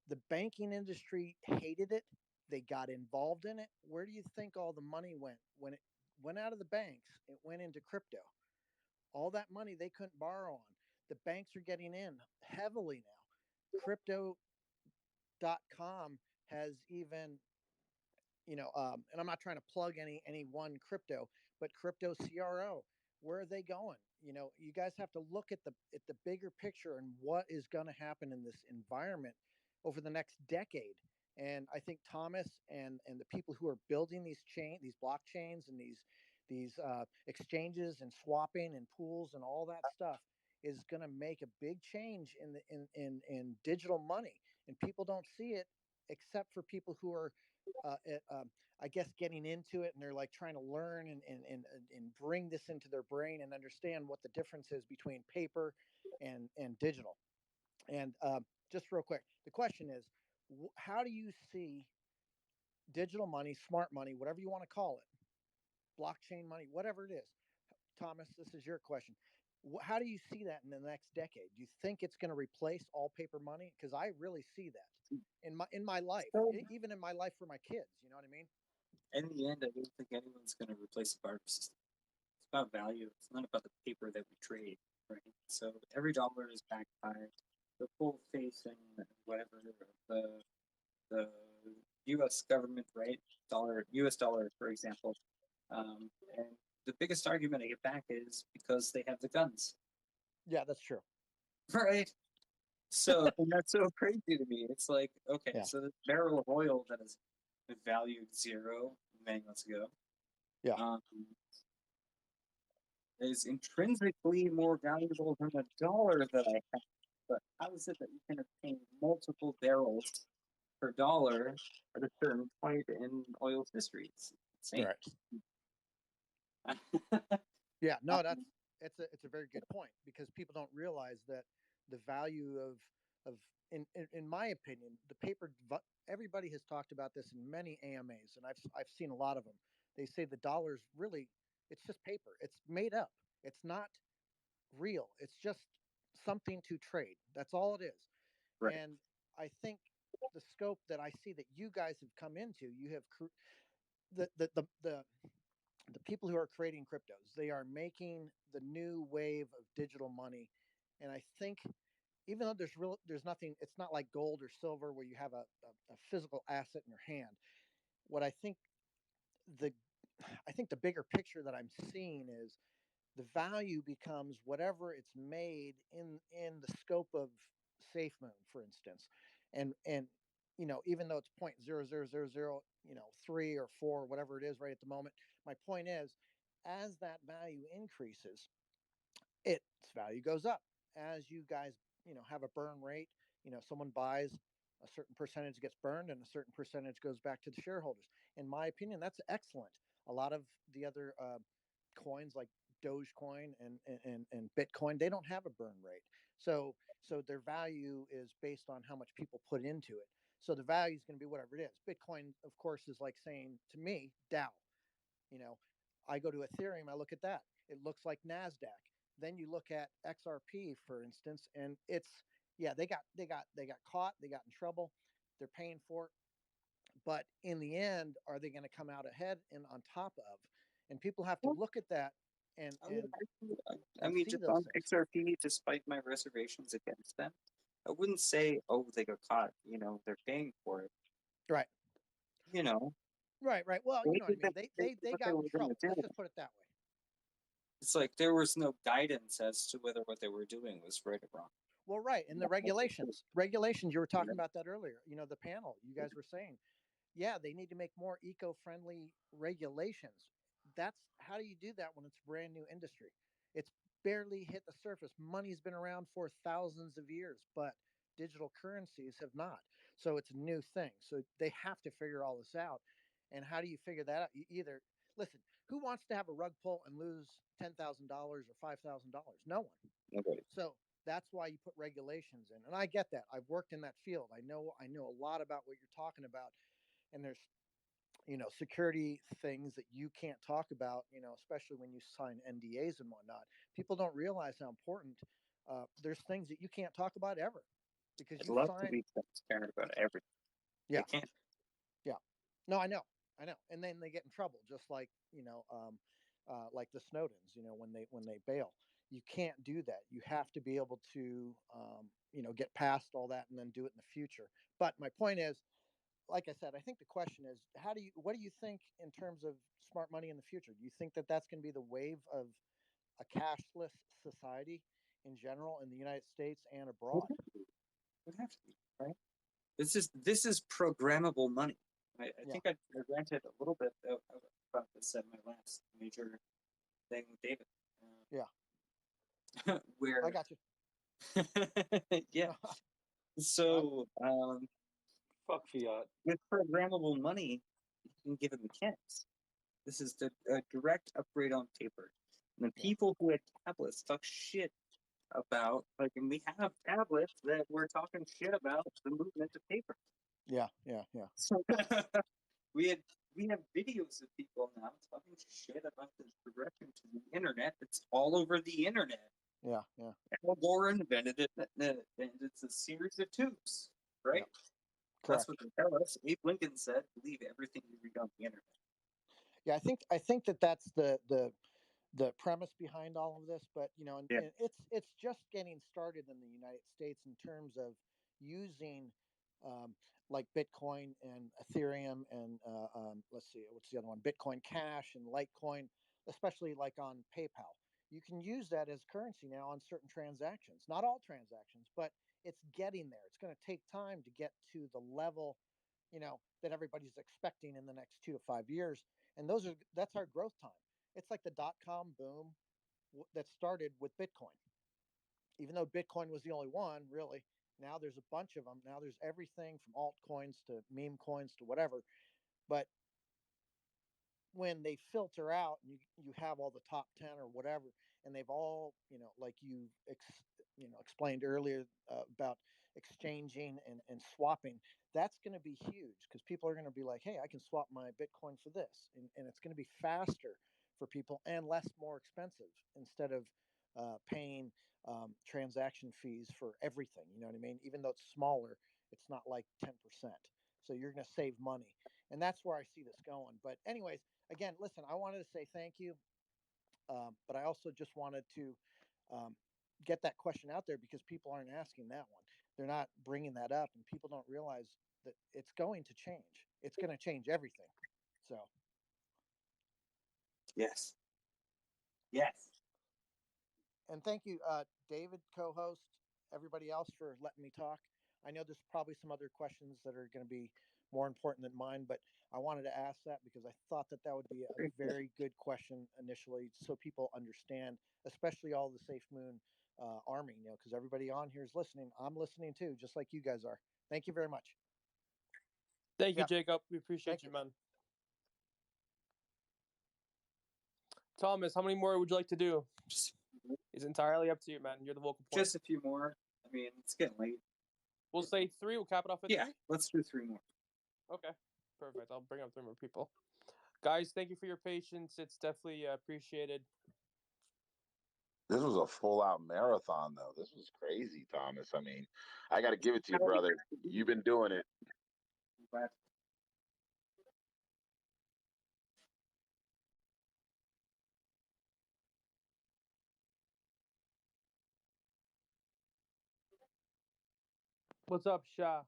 [SPEAKER 5] The banking industry hated it. They got involved in it. Where do you think all the money went when it went out of the banks? It went into crypto. All that money they couldn't borrow on. The banks are getting in heavily now. Crypto.com has even, and I'm not trying to plug any one crypto, but Crypto CRO, where are they going? You guys have to look at the bigger picture and what is going to happen in this environment over the next decade. And I think Thomas and the people who are building these blockchains and these exchanges and swapping and pools and all that stuff is going to make a big change in digital money. And people don't see it except for people who are I guess getting into it, and they're like trying to learn and bring this into their brain and understand what the difference is between paper and digital. And just real quick, the question is, how do you see digital money, smart money, whatever you want to call it, blockchain money, whatever it is? Thomas, this is your question. How do you see that in the next decade? Do you think it's going to replace all paper money? Because I really see that in my life, even in my life for my kids. You know what I mean?
[SPEAKER 2] In the end, I don't think anyone's going to replace the barter system. It's about value. It's not about the paper that we trade, right? So every dollar is backed by the full face and whatever the U.S. government, right? U.S. dollar, for example. And the biggest argument I get back is because they have the guns.
[SPEAKER 5] Yeah, that's true.
[SPEAKER 2] Right. So and that's so crazy to me. It's like, okay,
[SPEAKER 5] Yeah.
[SPEAKER 2] so the barrel of oil that is valued zero many months ago.
[SPEAKER 5] Yeah.
[SPEAKER 22] is intrinsically more valuable than the dollar that I have. But how is it that you can obtain multiple barrels per dollar at a certain point in oil's history? It's insane.
[SPEAKER 5] Yeah, no, it's a very good point, because people don't realize that the value of in my opinion, the paper. Everybody has talked about this in many AMAs, and I've seen a lot of them. They say the dollar's really, it's just paper. It's made up. It's not real. It's just something to trade. That's all it is.
[SPEAKER 22] Right.
[SPEAKER 5] And I think the scope that I see that you guys have come into, you have the people who are creating cryptos, they are making the new wave of digital money. And I think, even though there's nothing, it's not like gold or silver where you have a physical asset in your hand. What the I think the bigger picture that I'm seeing is the value becomes whatever it's made in the scope of SafeMoon, for instance. And even though it's 0.00003 or 4, whatever it is right at the moment, my point is, as that value increases, its value goes up. As you guys, have a burn rate, someone buys, a certain percentage gets burned and a certain percentage goes back to the shareholders. In my opinion, that's excellent. A lot of the other coins like Dogecoin and Bitcoin, they don't have a burn rate. So their value is based on how much people put into it. So the value is going to be whatever it is. Bitcoin, of course, is like saying to me, Dow. You know, I go to Ethereum, I look at that. It looks like Nasdaq. Then you look at XRP, for instance, and it's, yeah, they got caught, they got in trouble, they're paying for it. But in the end, are they going to come out ahead and on top of? And people have to look at that and
[SPEAKER 22] I would
[SPEAKER 5] and
[SPEAKER 22] argue, I
[SPEAKER 5] and
[SPEAKER 22] mean,
[SPEAKER 5] see
[SPEAKER 22] just
[SPEAKER 5] those
[SPEAKER 22] on
[SPEAKER 5] things.
[SPEAKER 22] XRP, despite my reservations against them, I wouldn't say, oh, they got caught. They're paying for it.
[SPEAKER 5] Right.
[SPEAKER 22] You know,
[SPEAKER 5] Right. Well,
[SPEAKER 22] they
[SPEAKER 5] you know what I
[SPEAKER 22] did
[SPEAKER 5] mean.
[SPEAKER 22] that-
[SPEAKER 5] They
[SPEAKER 22] they
[SPEAKER 5] they
[SPEAKER 22] did
[SPEAKER 5] they
[SPEAKER 22] what
[SPEAKER 5] got
[SPEAKER 22] they
[SPEAKER 5] in
[SPEAKER 22] were going
[SPEAKER 5] trouble.
[SPEAKER 22] to
[SPEAKER 5] Let's
[SPEAKER 22] do.
[SPEAKER 5] just put it that way.
[SPEAKER 22] It's like there was no guidance as to whether what they were doing was right or wrong.
[SPEAKER 5] Well, right. And the regulations, you were talking about that earlier. The panel, you guys were saying, yeah, they need to make more eco-friendly regulations. That's how do you do that when it's a brand new industry? It's barely hit the surface. Money's been around for thousands of years, but digital currencies have not. So it's a new thing. So they have to figure all this out. And how do you figure that out? You either listen, who wants to have a rug pull and lose $10,000 or $5,000? No one.
[SPEAKER 22] Nobody.
[SPEAKER 5] So that's why you put regulations in. And I get that. I've worked in that field. I know a lot about what you're talking about. And there's security things that you can't talk about, especially when you sign NDAs and whatnot. People don't realize how important, there's things that you can't talk about ever because
[SPEAKER 22] I'd
[SPEAKER 5] you
[SPEAKER 22] love to
[SPEAKER 5] sign.
[SPEAKER 22] be transparent about everything.
[SPEAKER 5] Yeah.
[SPEAKER 22] They can't.
[SPEAKER 5] Yeah. No, I know. And then they get in trouble, just like the Snowdens, when they bail. You can't do that. You have to be able to, get past all that and then do it in the future. But my point is, like I said, I think the question is, what do you think in terms of smart money in the future? Do you think that that's going to be the wave of a cashless society in general in the United States and abroad?
[SPEAKER 22] Would have to be, right? This is programmable money. I
[SPEAKER 5] Yeah.
[SPEAKER 22] think I ranted a little bit about this at my last major thing with David.
[SPEAKER 5] Yeah.
[SPEAKER 22] Where
[SPEAKER 5] I got you.
[SPEAKER 22] yeah. So
[SPEAKER 1] Fuck fiat.
[SPEAKER 22] with programmable money, you can give it mechanics. This is a direct upgrade on paper. And the people who had tablets talk shit about, and we have tablets that we're talking shit about the movement to paper.
[SPEAKER 5] Yeah.
[SPEAKER 22] So we have videos of people now talking shit about the progression to the internet. It's all over the internet.
[SPEAKER 5] Yeah.
[SPEAKER 22] Al Gore invented it, and it's a series of tubes, right?
[SPEAKER 5] Yep.
[SPEAKER 22] That's
[SPEAKER 5] Correct.
[SPEAKER 22] what they tell us. Abe Lincoln said, "Believe everything you read on the internet."
[SPEAKER 5] Yeah, I think that's the premise behind all of this, but
[SPEAKER 22] Yeah.
[SPEAKER 5] and it's just getting started in the United States in terms of using, like Bitcoin and Ethereum and let's see, what's the other one? Bitcoin Cash and Litecoin, especially like on PayPal. You can use that as currency now on certain transactions. Not all transactions, but it's getting there. It's going to take time to get to the level, that everybody's expecting in the next 2 to 5 years. And that's our growth time. It's like the dot-com boom, that started with Bitcoin. Even though Bitcoin was the only one, really, now there's a bunch of them. Now there's everything from altcoins to meme coins to whatever. But when they filter out and you have all the top 10 or whatever, and they've all, like explained earlier, about exchanging and swapping, that's going to be huge, because people are going to be like, hey, I can swap my Bitcoin for this, and it's going to be faster for people and more expensive, instead of paying transaction fees for everything. You know what I mean? Even though it's smaller, it's not like 10%. So you're going to save money. And that's where I see this going. But anyways, again, listen, I wanted to say thank you. But I also just wanted to get that question out there, because people aren't asking that one. They're not bringing that up, and people don't realize that it's going to change. It's going to change everything. So.
[SPEAKER 22] Yes. Yes.
[SPEAKER 5] And thank you, David, co-host, everybody else, for letting me talk. I know there's probably some other questions that are going to be more important than mine, but I wanted to ask that because I thought that would be a very good question initially, so people understand, especially all the Safe Moon Army, because everybody on here is listening. I'm listening too, just like you guys are. Thank you very much.
[SPEAKER 3] Thank you, Jacob. We appreciate you, man. Thomas, how many more would you like to do? It's entirely up to you, man. You're the vocal point.
[SPEAKER 22] Just a few more. I mean, it's getting late.
[SPEAKER 3] We'll say 3. We'll cap it off at 3.
[SPEAKER 22] Let's do 3 more.
[SPEAKER 3] Okay, perfect. I'll bring up 3 more people. Guys, thank you for your patience. It's definitely appreciated.
[SPEAKER 12] This was a full-out marathon, though. This was crazy, Thomas. I mean, I got to give it to you, brother. You've been doing it.
[SPEAKER 22] Glad.
[SPEAKER 3] What's up, Shah?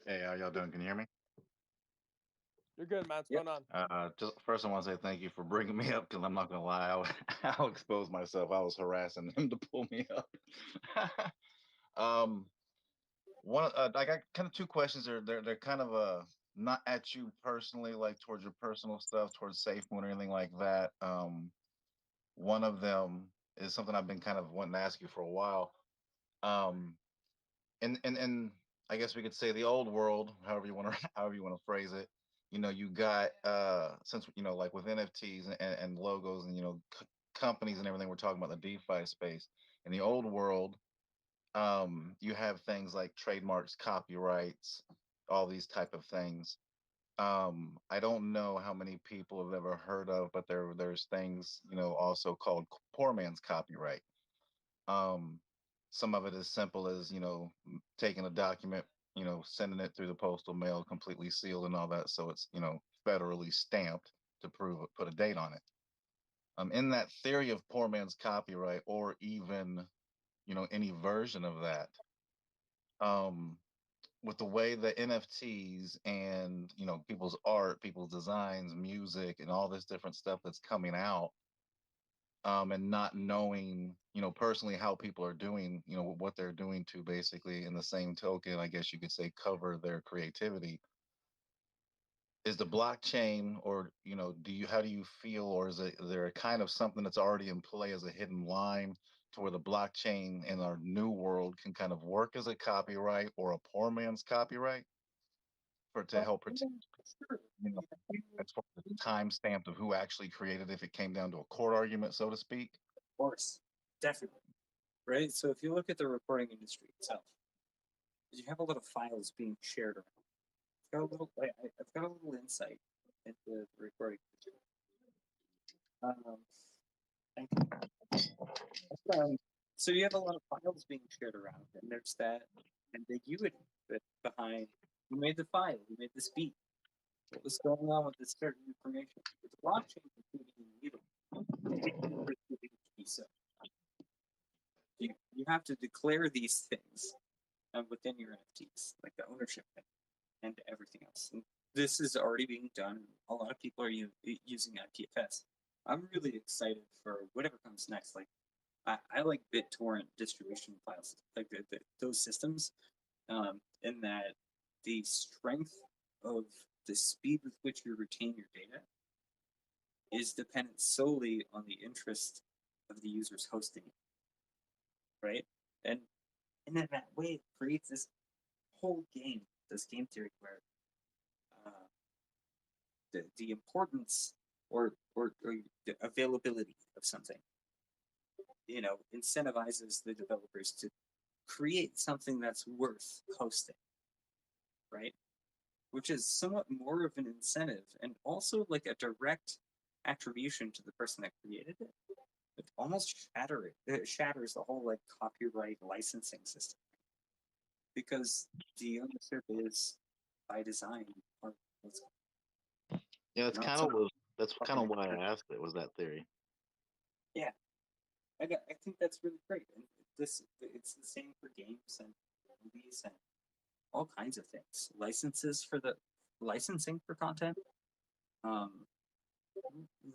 [SPEAKER 6] Hey, how y'all doing? Can you hear me?
[SPEAKER 3] You're good, man. What's going on?
[SPEAKER 6] Just first, I want to say thank you for bringing me up, because I'm not gonna lie, I'll expose myself. I was harassing him to pull me up. I got kind of 2 questions. They're kind of not at you personally, like towards your personal stuff, towards SafeMoon or anything like that. One of them is something I've been kind of wanting to ask you for a while. And I guess we could say the old world, however you want to however you want to phrase it. You got since like with NFTs and logos and companies and everything, we're talking about the DeFi space. In the old world, you have things like trademarks, copyrights, all these type of things. I don't know how many people have ever heard of, but there's things also called poor man's copyright. Some of it as simple as taking a document, sending it through the postal mail completely sealed and all that, so it's federally stamped to put a date on it. In that theory of poor man's copyright, or even any version of that, with the way the NFTs and people's art, people's designs, music, and all this different stuff that's coming out, and not knowing personally how people are doing what they're doing to basically, in the same token, I guess you could say, cover their creativity. Is the blockchain, or how do you feel, or is there a kind of something that's already in play as a hidden line, to where the blockchain in our new world can kind of work as a copyright or a poor man's copyright to help protect, as far as the time stamped of who actually created it, if it came down to a court argument, so to speak?
[SPEAKER 22] Of course, definitely. Right. So if you look at the recording industry itself, you have a lot of files being shared around. I've got a little insight into the recording industry. So you have a lot of files being shared around, and there's that ambiguity behind who made the file, who made the speech, what was going on with this certain information. With the blockchain, so you have to declare these things within your NFTs, like the ownership and everything else. And this is already being done. A lot of people are using IPFS. I'm really excited for whatever comes next. Like, I like BitTorrent distribution files, like those systems, in that the strength of the speed with which you retain your data is dependent solely on the interest of the users hosting it, right? And in that way, it creates this whole game, this game theory where the importance or the availability of something, incentivizes the developers to create something that's worth hosting, right? Which is somewhat more of an incentive and also like a direct attribution to the person that created it. It almost shatters the whole like copyright licensing system because the ownership is by design.
[SPEAKER 6] Yeah, that's kind of that's kind of why I asked it, was that theory.
[SPEAKER 22] Yeah, I think that's really great, and it's the same for games and movies and all kinds of things. Licensing for content,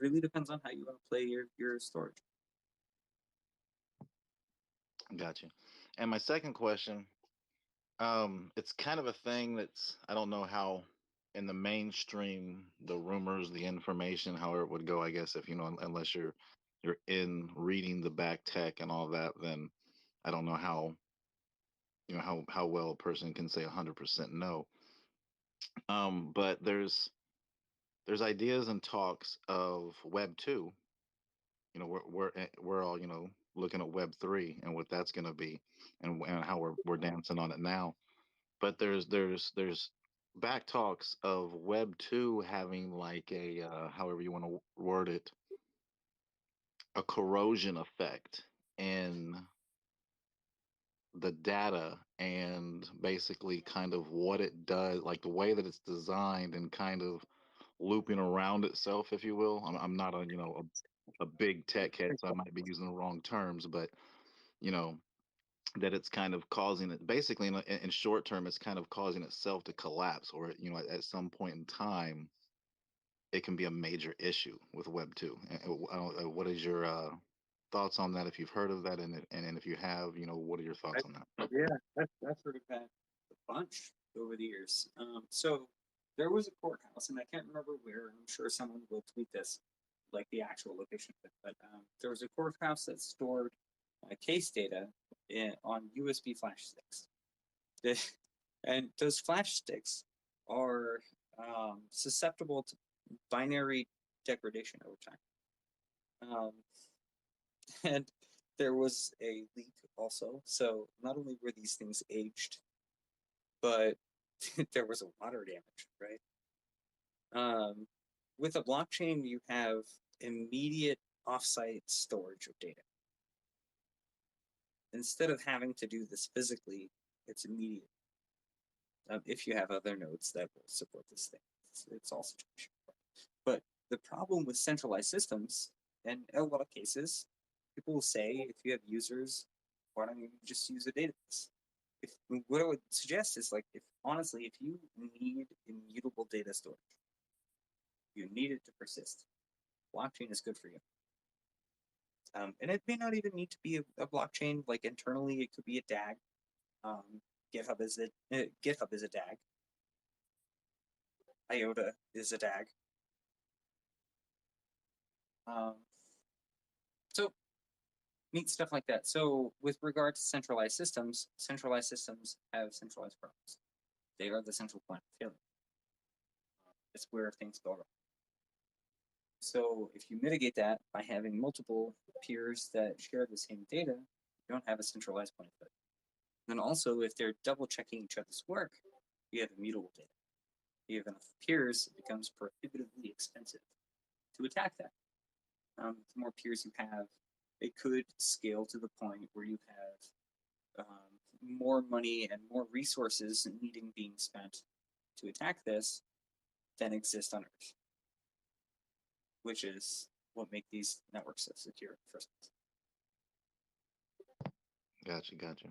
[SPEAKER 22] really depends on how you want to play your storage.
[SPEAKER 6] Gotcha. And my second question, it's kind of a thing that's, I don't know how in the mainstream, the rumors, the information, how it would go, I guess, if unless you're in reading the back tech and all that, then I don't know how how well a person can say 100% no. But there's ideas and talks of Web 2. We're all looking at Web 3 and what that's going to be, and how we're dancing on it now. But there's back talks of Web 2 having like a however you want to word it, a corrosion effect in the data, and basically kind of what it does, like the way that it's designed and kind of looping around itself, if you will. I'm not a big tech head, so I might be using the wrong terms, but you know that it's kind of causing it, basically in short term, it's kind of causing itself to collapse, or at some point in time it can be a major issue with Web 2. What is your thoughts on that, if you've heard of that, and if you have, what are your thoughts on that?
[SPEAKER 22] Yeah, that's heard of that a bunch over the years. So there was a courthouse, and I can't remember where. I'm sure someone will tweet this, like the actual location of it. But there was a courthouse that stored case data on USB flash sticks, and those flash sticks are susceptible to binary degradation over time. And there was a leak also. So not only were these things aged, but there was a water damage, right? With a blockchain, you have immediate offsite storage of data. Instead of having to do this physically, it's immediate. If you have other nodes that will support this thing, it's all situation. But the problem with centralized systems, and in a lot of cases, people will say, if you have users, why don't you just use a database? What I would suggest is, like, honestly, if you need immutable data storage, you need it to persist, blockchain is good for you. And it may not even need to be a blockchain. Like internally, it could be a DAG. GitHub is a DAG. IOTA is a DAG. So neat stuff like that. So with regard to centralized systems have centralized problems. They are the central point of failure. It's where things go wrong. So if you mitigate that by having multiple peers that share the same data, you don't have a centralized point of failure. Then also, if they're double checking each other's work, you have immutable data. You have enough peers, it becomes prohibitively expensive to attack that. The more peers you have, it could scale to the point where you have more money and more resources being spent to attack this than exist on Earth, which is what make these networks so secure in the first place.
[SPEAKER 6] Gotcha.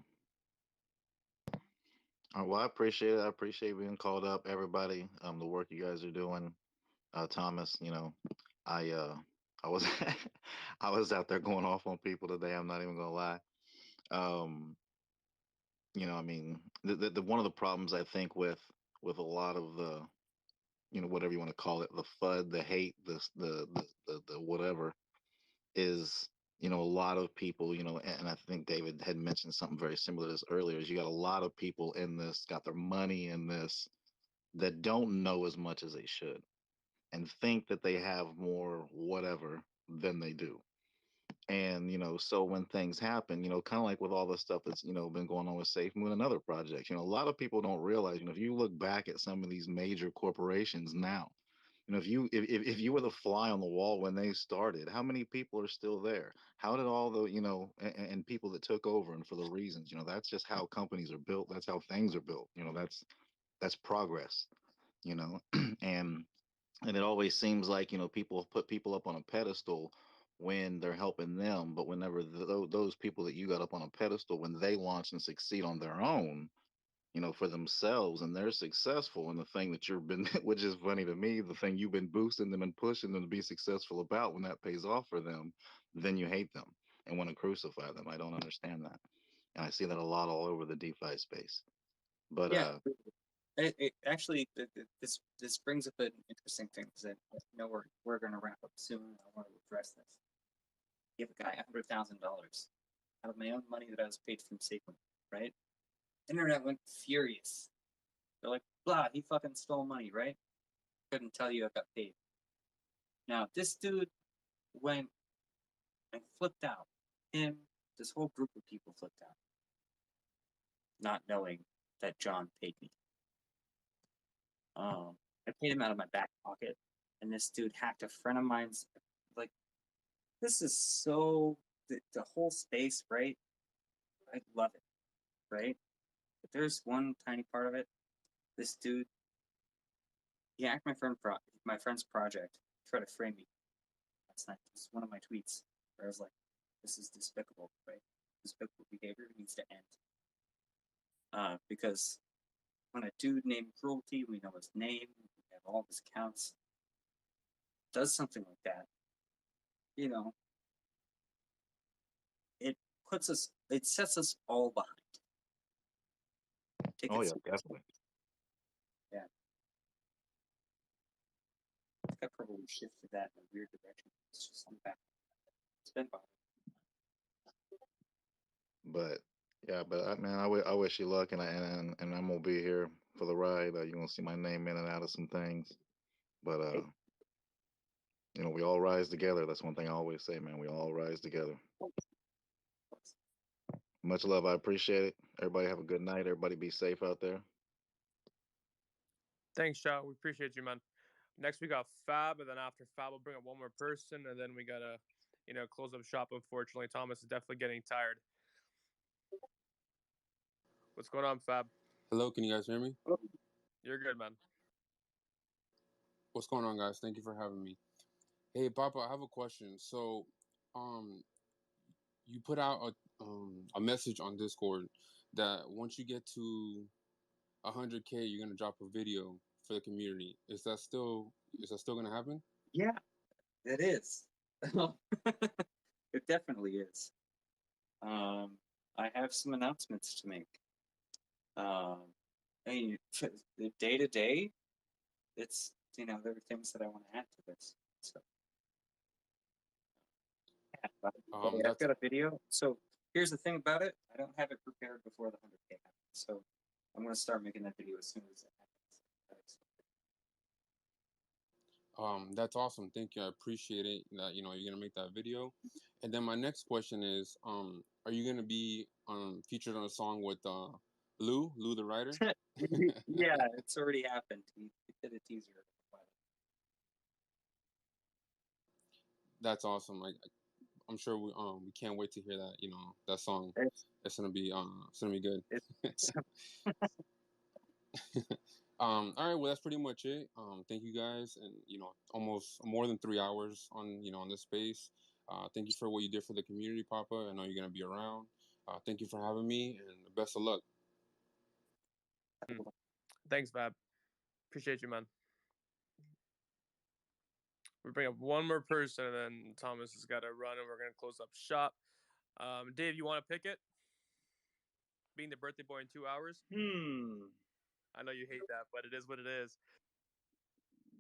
[SPEAKER 6] Well, I appreciate it. I appreciate being called up, everybody. The work you guys are doing. Thomas, I was I was out there going off on people today. I'm not even gonna lie. I mean, the one of the problems I think with a lot of whatever you want to call it, the FUD, the hate, the whatever, is a lot of people, and I think David had mentioned something very similar to this earlier, is you got a lot of people in this, got their money in this, that don't know as much as they should and think that they have more whatever than they do. And so when things happen, kind of like with all the stuff that's been going on with Safe Moon and other projects, a lot of people don't realize, if you look back at some of these major corporations now, if you were the fly on the wall when they started, how many people are still there? How did all the and people that took over, and for the reasons, that's just how companies are built. That's how things are built. That's progress. you know and and it always seems like people put people up on a pedestal when they're helping them, but whenever those people that you got up on a pedestal, when they launch and succeed on their own, for themselves, and they're successful in the thing that you've been which is funny to me, the thing you've been boosting them and pushing them to be successful about, when that pays off for them, then you hate them and want to crucify them. I don't understand that, and I see that a lot all over the DeFi space. But
[SPEAKER 22] Yeah, actually, this brings up an interesting thing, because I know we're going to wrap up soon. And I want to address this. Give a guy $100,000 out of my own money that I was paid from Sequin, right? Internet went furious. They're like, blah, he fucking stole money, right? Couldn't tell you I got paid. Now, this dude went and flipped out. This whole group of people flipped out, not knowing that John paid me. I paid him out of my back pocket, and this dude hacked a friend of mine's. Like, this is so the whole space, right? I love it, right? But there's one tiny part of it. This dude, he hacked my friend's project, tried to frame me. That's not. This is one of my tweets where I was like, "This is despicable, right? Despicable behavior needs to end." Because when a dude named Cruelty, we know his name, we have all his accounts, does something like that, it sets us all behind.
[SPEAKER 6] Oh yeah, definitely.
[SPEAKER 22] Yeah. I think I probably shifted that in a weird direction. It's just on the back. It's been fun.
[SPEAKER 6] But yeah, but man, I wish you luck, and I'm gonna be here for the ride. You're gonna see my name in and out of some things, but we all rise together. That's one thing I always say, man. We all rise together. Much love. I appreciate it. Everybody have a good night. Everybody be safe out there.
[SPEAKER 3] Thanks, Shaw. We appreciate you, man. Next we got Fab, and then after Fab, we'll bring up one more person, and then we gotta, close up shop. Unfortunately, Thomas is definitely getting tired. What's going on, Fab?
[SPEAKER 11] Hello, can you guys hear me?
[SPEAKER 3] You're good, man.
[SPEAKER 11] What's going on, guys? Thank you for having me. Hey, Papa, I have a question. So, you put out a message on Discord that once you get to 100K, you're gonna drop a video for the community. Is that still gonna happen?
[SPEAKER 22] Yeah, it is. It definitely is. I have some announcements to make. I mean, day to day, it's there are things that I want to add to this. So, yeah, but I've got a video. So here's the thing about it: I don't have it prepared before the 100K happens. So I'm going to start making that video as soon as it happens.
[SPEAKER 11] That's awesome. Thank you. I appreciate it that you're gonna make that video. And then my next question is, are you gonna be featured on a song with Lou the writer?
[SPEAKER 22] Yeah, it's already happened. He did a teaser.
[SPEAKER 11] That's awesome. I'm sure we can't wait to hear that. That song. It's gonna be good. All right, well, that's pretty much it. Thank you guys, and almost more than 3 hours on on this space. Thank you for what you did for the community, Papa. I know you're gonna be around. Thank you for having me, and best of luck.
[SPEAKER 3] Thanks, Fab. Appreciate you, man. We bring up one more person, and then Thomas has got to run, and we're gonna close up shop. Dave, you want to pick it? Being the birthday boy in 2 hours. I know you hate that, but it is what it is.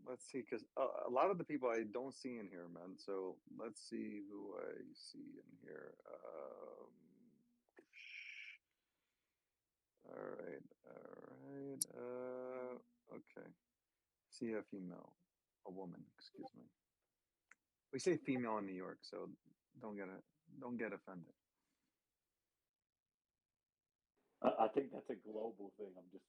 [SPEAKER 8] let's see, because a lot of the people I don't see in here, man. So let's see who I see in here. All right, all right. Okay. See a female, a woman. Excuse me. We say female in New York, so don't get offended.
[SPEAKER 15] I think that's a global thing. I'm just.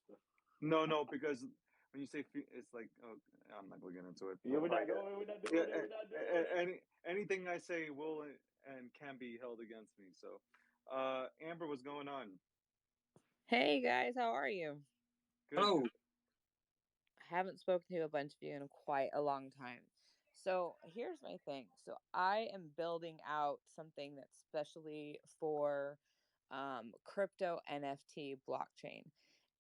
[SPEAKER 8] No, because when you say it's like, oh, I'm not going to get into it.
[SPEAKER 15] Yeah, we're not doing it. We're not doing it.
[SPEAKER 8] Anything I say will and can be held against me. So, Amber, what's going on?
[SPEAKER 21] Hey guys, how are you?
[SPEAKER 8] Good.
[SPEAKER 2] Oh,
[SPEAKER 21] Haven't spoken to a bunch of you in quite a long time. So here's my thing. So I am building out something that's specially for crypto NFT blockchain.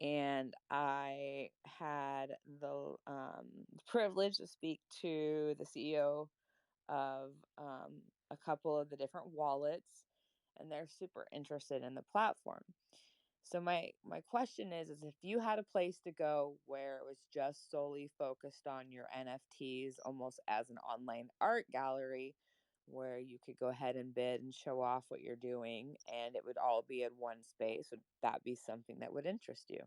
[SPEAKER 21] And I had the privilege to speak to the CEO of a couple of the different wallets, and they're super interested in the platform. So my question is if you had a place to go where it was just solely focused on your NFTs, almost as an online art gallery, where you could go ahead and bid and show off what you're doing, and it would all be in one space, would that be something that would interest you?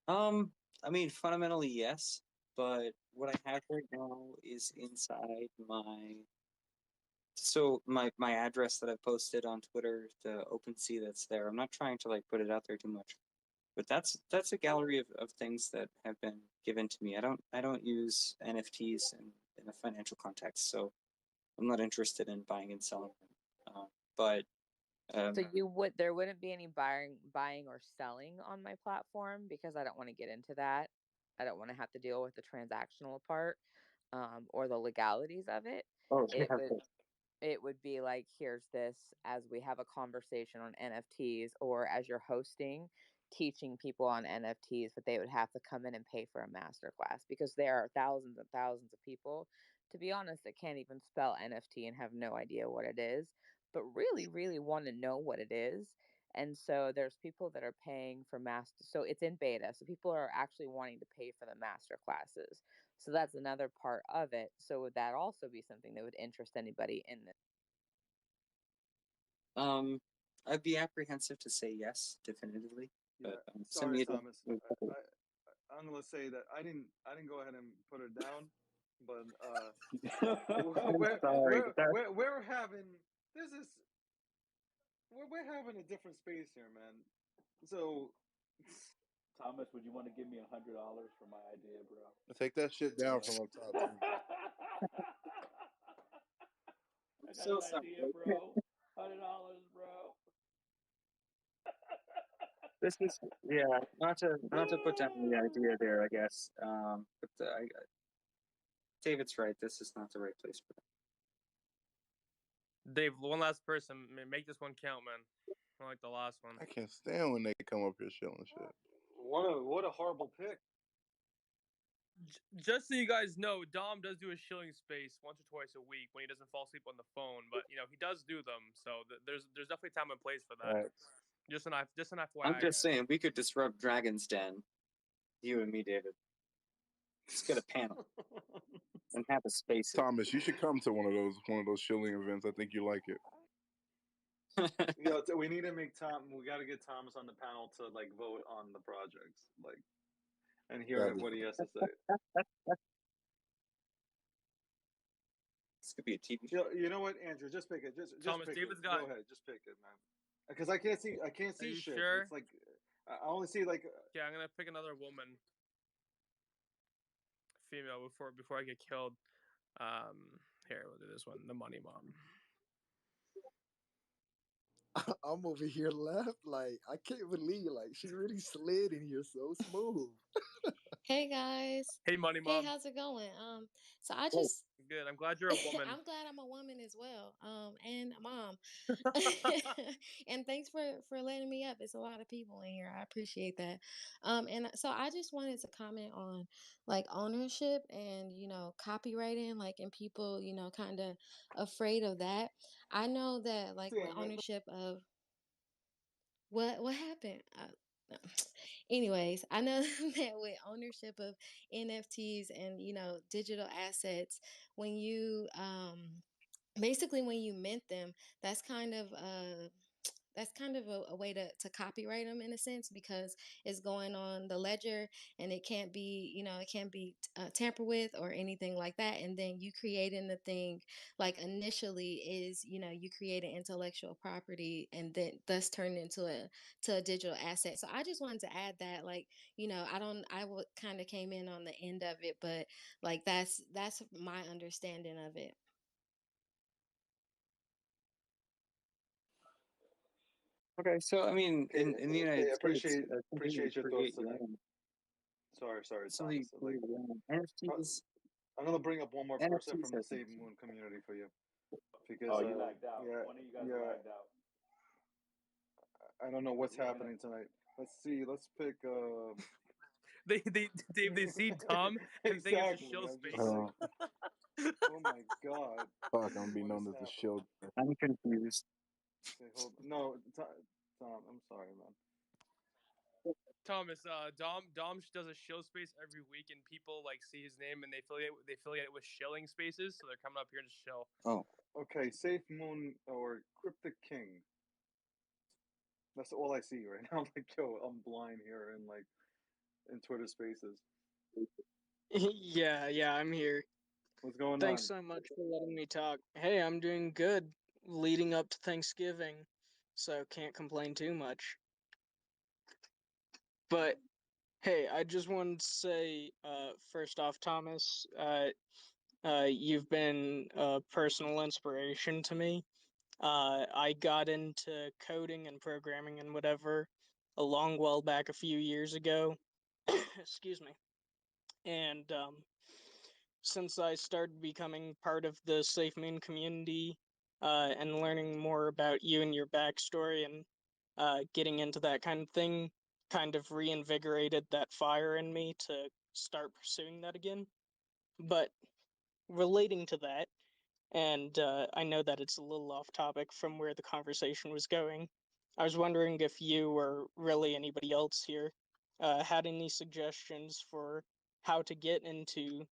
[SPEAKER 22] I mean, fundamentally, yes. But what I have right now is inside my address that I posted on Twitter, the OpenSea that's there. I'm not trying to like put it out there too much, but that's a gallery of things that have been given to me. I don't use NFTs in a financial context, so I'm not interested in buying and selling them. But
[SPEAKER 21] So there wouldn't be any buying or selling on my platform because I don't want to get into that. I don't want to have to deal with the transactional part or the legalities of it.
[SPEAKER 22] oh,
[SPEAKER 21] It would be like, here's this as we have a conversation on NFTs, or as you're hosting, teaching people on NFTs, but they would have to come in and pay for a master class because there are thousands and thousands of people, to be honest, that can't even spell NFT and have no idea what it is, but really, really want to know what it is. And so there's people that are paying for master. So it's in beta. So people are actually wanting to pay for the master classes. So that's another part of it. So would that also be something that would interest anybody in this?
[SPEAKER 22] I'd be apprehensive to say yes, definitively.
[SPEAKER 8] Yeah.
[SPEAKER 22] But send
[SPEAKER 8] Sorry,
[SPEAKER 22] me
[SPEAKER 8] Thomas. I'm gonna say that I didn't go ahead and put her down, but we're having we're having a different space here, man. So,
[SPEAKER 15] Thomas, would you want to give me $100 for my idea, bro?
[SPEAKER 20] Take that shit down from up top. Too.
[SPEAKER 15] I got an idea, bro. $100, bro.
[SPEAKER 22] This is not to put down the idea there, I guess. But David's right. This is not the right place for that.
[SPEAKER 3] Dave, one last person. Make this one count, man. I like the last one.
[SPEAKER 20] I can't stand when they come up here shilling shit.
[SPEAKER 8] What a horrible pick.
[SPEAKER 3] Just so you guys know, Dom does do a shilling space once or twice a week when he doesn't fall asleep on the phone. But he does do them, so there's definitely time and place for that.
[SPEAKER 22] Right.
[SPEAKER 3] Just an FYI.
[SPEAKER 22] I'm just saying we could disrupt Dragon's Den, you and me, David. Just get a panel and have a space.
[SPEAKER 20] Thomas, you should come to one of those shilling events. I think you like it.
[SPEAKER 8] We need to make we got to get Thomas on the panel to like vote on the projects, like, and hear what he has to say.
[SPEAKER 22] This could be a TV
[SPEAKER 8] show. You know what, Andrew? Just pick it. Just
[SPEAKER 3] Thomas,
[SPEAKER 8] pick
[SPEAKER 3] David's
[SPEAKER 8] it.
[SPEAKER 3] got
[SPEAKER 8] Go ahead. Just pick it, man. Because I can't see.
[SPEAKER 3] Are you
[SPEAKER 8] shit.
[SPEAKER 3] Sure?
[SPEAKER 8] It's like I only see like.
[SPEAKER 3] Yeah, I'm gonna pick another woman, female, before I get killed. Here, we'll do this one. The Money Mom.
[SPEAKER 17] I'm over here left, like I can't believe, like she really slid in here so smooth.
[SPEAKER 23] Hey guys.
[SPEAKER 3] Hey, Money Mom.
[SPEAKER 23] Hey, how's it going? So I just
[SPEAKER 3] Good. I'm glad you're a woman.
[SPEAKER 23] I'm glad I'm a woman as well. And a mom. And thanks for letting me up. It's a lot of people in here. I appreciate that. And so I just wanted to comment on like ownership and copywriting, like, and people kind of afraid of that. I know that like with ownership of what happened. anyways, I know that with ownership of NFTs and digital assets, when you basically when you mint them, that's kind of a way to copyright them in a sense, because it's going on the ledger and it can't be tampered with or anything like that. And then you creating the thing, like initially is you create an intellectual property and then thus turned into a digital asset. So I just wanted to add that, like, I kind of came in on the end of it, but like that's my understanding of it.
[SPEAKER 2] Okay, so I mean, in the United States,
[SPEAKER 1] appreciate your thoughts tonight. Sorry,
[SPEAKER 2] something
[SPEAKER 1] Thomas. Like,
[SPEAKER 2] NFTs.
[SPEAKER 1] I'm gonna bring up one more person
[SPEAKER 2] NFTs
[SPEAKER 1] from the
[SPEAKER 2] are
[SPEAKER 1] Save Moon community for you, because
[SPEAKER 15] Oh, you lagged out.
[SPEAKER 1] yeah,
[SPEAKER 15] One of you guys
[SPEAKER 1] yeah,
[SPEAKER 15] lagged out.
[SPEAKER 1] I don't know what's happening tonight. Let's see. Let's pick.
[SPEAKER 3] They see Tom and think it's a show
[SPEAKER 1] I'm
[SPEAKER 3] space.
[SPEAKER 1] just like, oh my god.
[SPEAKER 17] Fuck, I'm being known as the show.
[SPEAKER 2] I'm confused.
[SPEAKER 1] Okay, hold on. No, Tom, I'm sorry, man.
[SPEAKER 3] Thomas, Dom does a show space every week, and people like see his name and they affiliate it with Shilling Spaces, so they're coming up here to show.
[SPEAKER 2] Oh,
[SPEAKER 1] okay. Safe Moon or Cryptic King. That's all I see right now. I'm like, yo, I'm blind here in Twitter Spaces.
[SPEAKER 7] Yeah, I'm here.
[SPEAKER 1] What's going
[SPEAKER 7] Thanks
[SPEAKER 1] on?
[SPEAKER 7] so much for letting me talk. Hey, I'm doing good leading up to Thanksgiving, so can't complain too much. But hey, I just wanted to say, first off, Thomas, you've been a personal inspiration to me. I got into coding and programming and whatever a long while back, a few years ago. Excuse me. And since I started becoming part of the Safe Moon community and learning more about you and your backstory and getting into that kind of thing, kind of reinvigorated that fire in me to start pursuing that again. But relating to that, and I know that it's a little off topic from where the conversation was going, I was wondering if you or really anybody else here had any suggestions for how to get into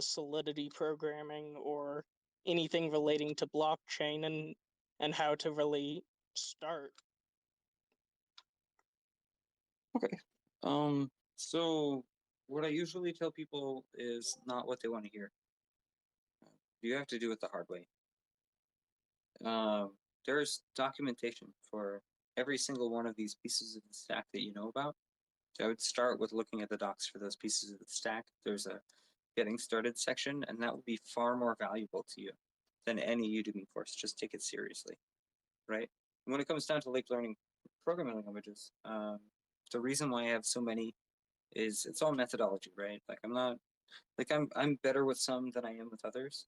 [SPEAKER 7] Solidity programming or anything relating to blockchain and how to really start.
[SPEAKER 2] okay. So what I usually tell people is not what they want to hear. You have to do it the hard way. There's documentation for every single one of these pieces of the stack that you know about. So I would start with looking at the docs for those pieces of the stack. There's a getting started section, and that will be far more valuable to you than any Udemy course. Just take it seriously, right? And when it comes down to like learning programming languages, the reason why I have so many is it's all methodology, right? Like I'm better with some than I am with others,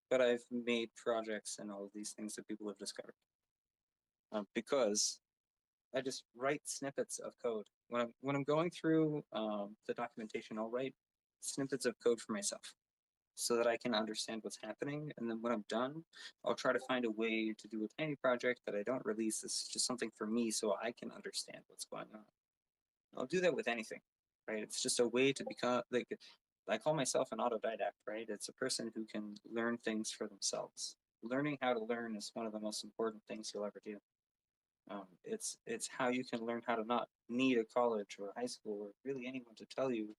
[SPEAKER 2] but I've made projects and all of these things that people have discovered because I just write snippets of code. When I'm going through the documentation, I'll write snippets of code for myself so that I can understand what's happening. And then when I'm done, I'll try to find a way to do a tiny project that I don't release. It's just something for me so I can understand what's going on. I'll do that with anything, right? It's just a way to become like, I call myself an autodidact, right? It's a person who can learn things for themselves. Learning how to learn is one of the most important things you'll ever do. It's how you can learn how to not need a college or a high school or really anyone to tell you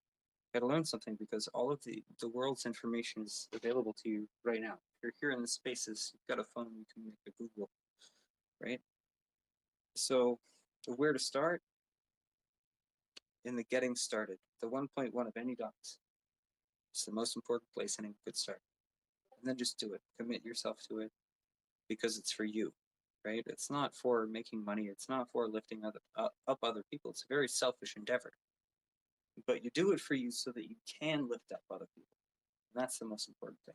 [SPEAKER 2] how to learn something, because all of the world's information is available to you right now. If you're here in the spaces, you've got a phone, you can make a Google, right? So where to start? In the getting started, the 1.1 of any docs. It's the most important place and a good start. And then just do it. Commit yourself to it because it's for you, right? It's not for making money. It's not for lifting up other people. It's a very selfish endeavor. But you do it for you so that you can lift up other people. And that's the most important thing.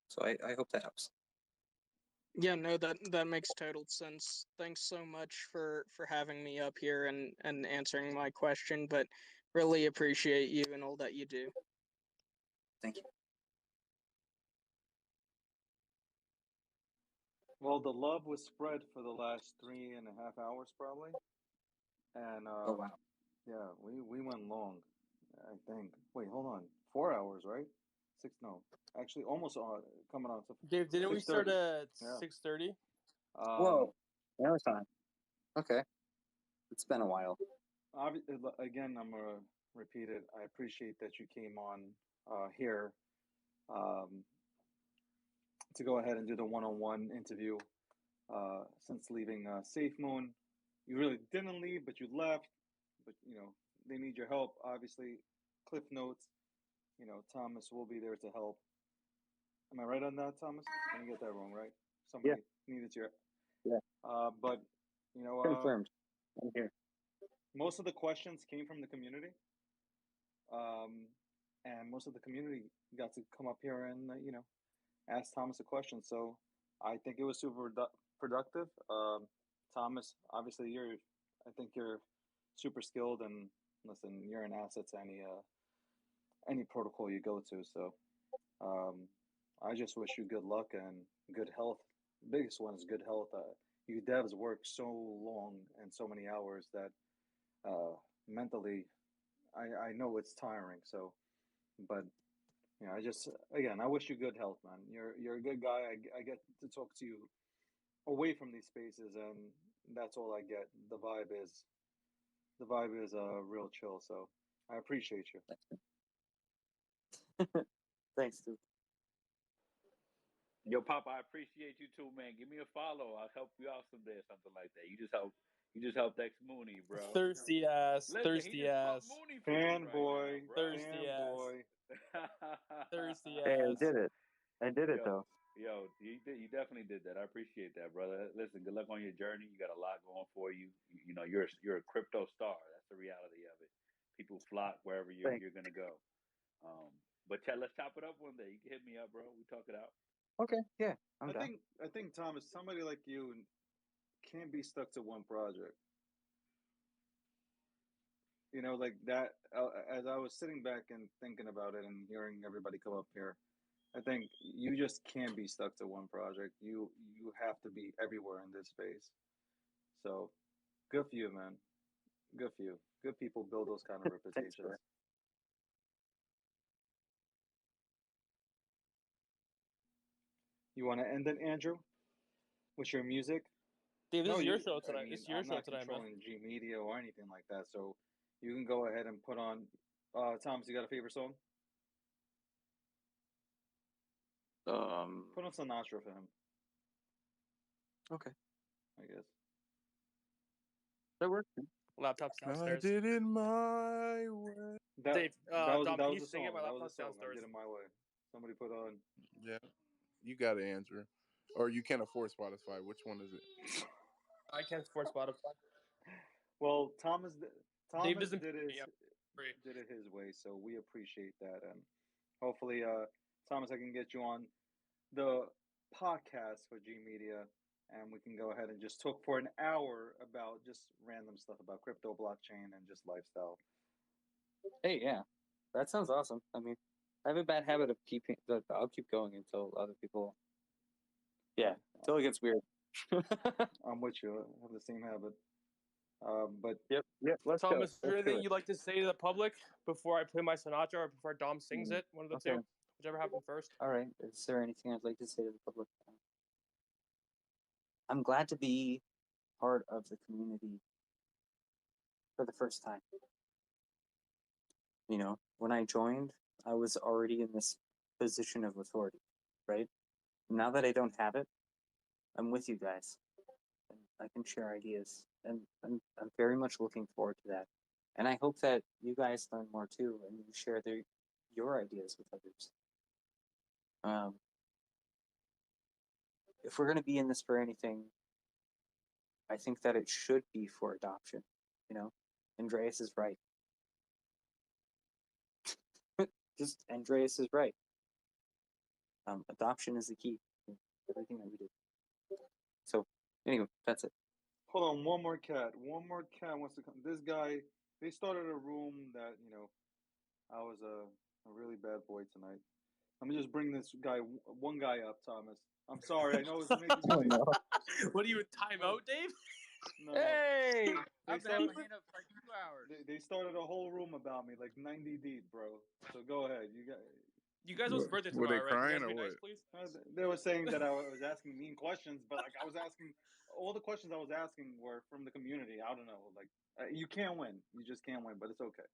[SPEAKER 2] So I hope that helps.
[SPEAKER 7] Yeah, no, that makes total sense. Thanks so much for having me up here and answering my question, but really appreciate you and all that you do.
[SPEAKER 2] Thank you.
[SPEAKER 1] Well, the love was spread for the last 3.5 hours, probably. And
[SPEAKER 2] Oh wow.
[SPEAKER 1] yeah, we went long. I think. Wait, hold on. 4 hours, right? Six? No, actually, almost coming on to
[SPEAKER 3] Dave, didn't we start
[SPEAKER 1] 6:30.
[SPEAKER 3] at
[SPEAKER 1] Yeah.
[SPEAKER 3] 6:30?
[SPEAKER 2] Whoa. That was fine. Okay. It's been a while.
[SPEAKER 1] Again, I'm gonna repeat it. I appreciate that you came on here um, to go ahead and do the one-on-one interview. Since leaving Safe Moon, you really didn't leave, but you left. But you know they need your help. Obviously, Cliff Notes. You know Thomas will be there to help. Am I right on that, Thomas? I didn't get that wrong, right?
[SPEAKER 2] Yeah.
[SPEAKER 1] Somebody needed your.
[SPEAKER 2] Yeah.
[SPEAKER 1] But you know,
[SPEAKER 2] Confirmed. I'm here.
[SPEAKER 1] most of the questions came from the community, and most of the community got to come up here and you know ask Thomas a question. So I think it was super productive. Thomas, obviously, I think you're super skilled, and listen, you're an asset to any protocol you go to. So I just wish you good luck and good health. Biggest one is good health. You devs work so long and so many hours that mentally, I know it's tiring. So, but you know, I just again, I wish you good health, man. You're a good guy. I get to talk to you away from these spaces, and that's all I get. The vibe is real chill. So I appreciate you.
[SPEAKER 2] Thanks, dude.
[SPEAKER 15] Yo, Papa, I appreciate you too, man. Give me a follow. I'll help you out someday or something like that. You just helped X Mooney, bro.
[SPEAKER 3] Thirsty ass.
[SPEAKER 15] Listen,
[SPEAKER 3] Thirsty
[SPEAKER 15] he just
[SPEAKER 3] ass.
[SPEAKER 15] put Mooney for you
[SPEAKER 1] Fanboy.
[SPEAKER 15] right now, bro.
[SPEAKER 3] Thirsty ass.
[SPEAKER 1] Fanboy.
[SPEAKER 3] Thirsty
[SPEAKER 2] Hey, I
[SPEAKER 3] ass.
[SPEAKER 2] did it. I did it though.
[SPEAKER 15] Yo, you definitely did that. I appreciate that, brother. Listen, good luck on your journey. You got a lot going for you. You know, you're a crypto star. That's the reality of it. People flock wherever you're gonna go. But let's chop it up one day. You can hit me up, bro. We talk it out.
[SPEAKER 2] Okay. Yeah. I'm down.
[SPEAKER 1] I think Thomas, somebody like you can't be stuck to one project. You know, like that. As I was sitting back and thinking about it and hearing everybody come up here, I think you just can't be stuck to one project. You have to be everywhere in this space. So, good for you, man. Good for you. Good people build those kind of reputations. You want to end it, Andrew, with your music?
[SPEAKER 3] Dave, this
[SPEAKER 1] No,
[SPEAKER 3] is your
[SPEAKER 1] you.
[SPEAKER 3] show
[SPEAKER 1] I
[SPEAKER 3] tonight.
[SPEAKER 1] mean,
[SPEAKER 3] It's your
[SPEAKER 1] I'm
[SPEAKER 3] show
[SPEAKER 1] not
[SPEAKER 3] tonight, man.
[SPEAKER 1] controlling G Media or anything like that. So, you can go ahead and put on. Thomas, you got a favorite song? Put on Sinatra for him.
[SPEAKER 2] Okay.
[SPEAKER 1] I guess.
[SPEAKER 2] That works.
[SPEAKER 3] Laptop's
[SPEAKER 20] I
[SPEAKER 3] downstairs.
[SPEAKER 20] did it my way.
[SPEAKER 3] Dave,
[SPEAKER 1] that
[SPEAKER 3] Dom,
[SPEAKER 1] was
[SPEAKER 3] can you
[SPEAKER 1] the
[SPEAKER 3] sing
[SPEAKER 1] song.
[SPEAKER 3] it? My
[SPEAKER 1] That was
[SPEAKER 3] laptop's
[SPEAKER 1] the song. I
[SPEAKER 3] downstairs.
[SPEAKER 1] did it my way. Somebody put on.
[SPEAKER 20] Yeah, you got to answer, or you can't afford Spotify. Which one is it?
[SPEAKER 3] I can't afford Spotify.
[SPEAKER 1] Well, Thomas
[SPEAKER 3] Dave doesn't
[SPEAKER 1] did
[SPEAKER 3] pick me up.
[SPEAKER 1] did it his way, so we appreciate that, and hopefully, Thomas, I can get you on the podcast for G Media, and we can go ahead and just talk for an hour about just random stuff about crypto, blockchain, and just lifestyle.
[SPEAKER 2] Hey, yeah, that sounds awesome. I mean, I have a bad habit of keeping. I'll keep going until other people. Yeah, until it gets weird.
[SPEAKER 1] I'm with you. I have the same habit. But
[SPEAKER 2] yep. Let's go.
[SPEAKER 3] Thomas, is there anything you'd like to say to the public before I play my Sinatra or before Dom sings it? One of the two, whichever happened first.
[SPEAKER 2] All right. Is there anything I'd like to say to the public? I'm glad to be part of the community for the first time. You know, when I joined, I was already in this position of authority, right? Now that I don't have it, I'm with you guys. And I can share ideas, and I'm very much looking forward to that. And I hope that you guys learn more too, and you share your ideas with others. If we're going to be in this for anything, I think that it should be for adoption. You know, Andreas is right. Just Andreas is right. Adoption is the key to everything that we do. So, anyway, that's it.
[SPEAKER 1] Hold on, one more cat. One more cat wants to come. This guy, they started a room that, you know, I was a really bad boy tonight. Let me just bring this guy, one guy up, Thomas. I'm sorry, I know it's making you.
[SPEAKER 3] What are you in timeout, Dave?
[SPEAKER 1] No,
[SPEAKER 9] Hey,
[SPEAKER 1] they
[SPEAKER 9] I've been having
[SPEAKER 1] started.
[SPEAKER 9] my hand up for like 2 hours.
[SPEAKER 1] They started a whole room about me, like 90 deep, bro. So go ahead, you got.
[SPEAKER 3] You guys know it's birthday
[SPEAKER 10] Were they
[SPEAKER 3] tomorrow, right? Can you
[SPEAKER 10] crying
[SPEAKER 3] guys
[SPEAKER 10] or
[SPEAKER 3] be nice,
[SPEAKER 10] what?
[SPEAKER 3] please?
[SPEAKER 1] They were saying that I was asking mean questions, but like I was asking all the questions I was asking were from the community. I don't know, like you can't win. You just can't win, but it's okay.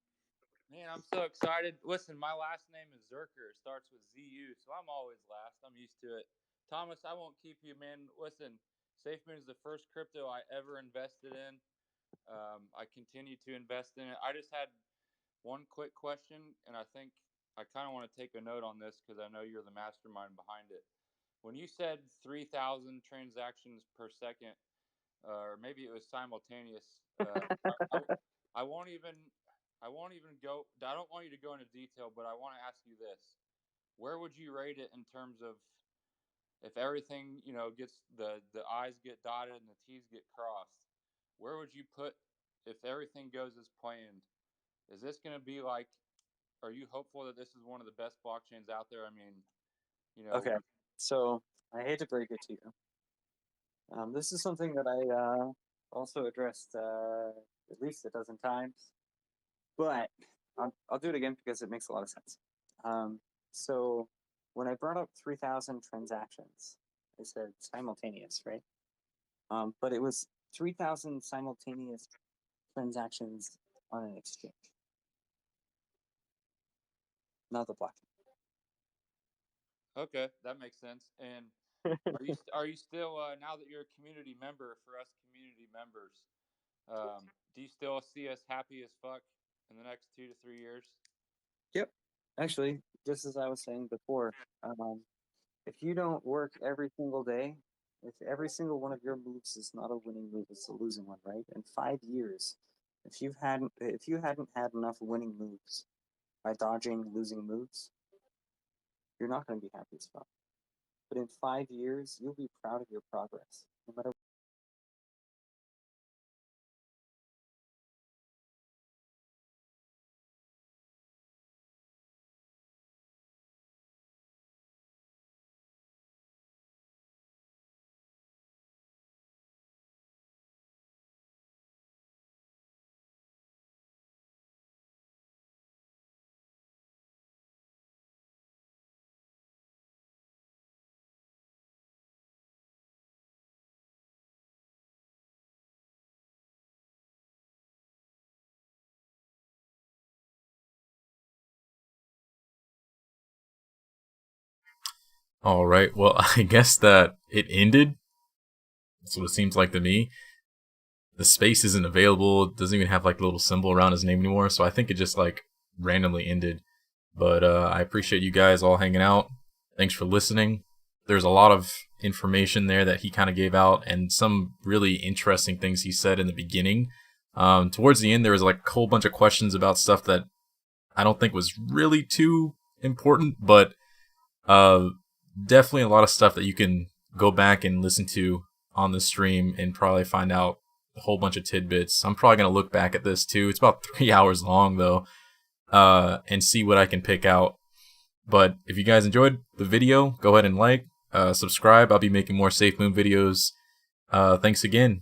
[SPEAKER 9] Man, I'm so excited. Listen, my last name is Zerker. It starts with ZU, so I'm always last. I'm used to it. Thomas, I won't keep you, man. Listen, SafeMoon is the first crypto I ever invested in. I continue to invest in it. I just had one quick question, and I think I kind of want to take a note on this because I know you're the mastermind behind it. When you said 3,000 transactions per second, or maybe it was simultaneous, I won't even go. I don't want you to go into detail, but I want to ask you this: where would you rate it in terms of if everything gets the I's get dotted and the T's get crossed? Where would you put if everything goes as planned? Is this going to be like? Are you hopeful that this is one of the best blockchains out there? I mean,
[SPEAKER 2] Okay, so I hate to break it to you. This is something that I also addressed at least a dozen times, but I'll do it again because it makes a lot of sense. So when I brought up 3,000 transactions, I said simultaneous, right? But it was 3,000 simultaneous transactions on an exchange, not the blockchain.
[SPEAKER 9] Okay, that makes sense. And are you still now that you're a community member for us community members? Do you still see us happy as fuck in the next 2 to 3 years?
[SPEAKER 2] Yep. Actually, just as I was saying before, if you don't work every single day, if every single one of your moves is not a winning move, it's a losing one, right? In 5 years, if you hadn't had enough winning moves by dodging losing moves, you're not going to be happy as fuck. But in 5 years, you'll be proud of your progress, no matter.
[SPEAKER 13] All right. Well, I guess that it ended. That's what it seems like to me. The space isn't available. It doesn't even have like a little symbol around his name anymore. So I think it just like randomly ended. But I appreciate you guys all hanging out. Thanks for listening. There's a lot of information there that he kind of gave out and some really interesting things he said in the beginning. Towards the end, there was like a whole bunch of questions about stuff that I don't think was really too important, but definitely a lot of stuff that you can go back and listen to on the stream and probably find out a whole bunch of tidbits. I'm probably going to look back at this too. It's about 3 hours long though, and see what I can pick out. But if you guys enjoyed the video, go ahead and like, subscribe. I'll be making more SafeMoon videos. Thanks again.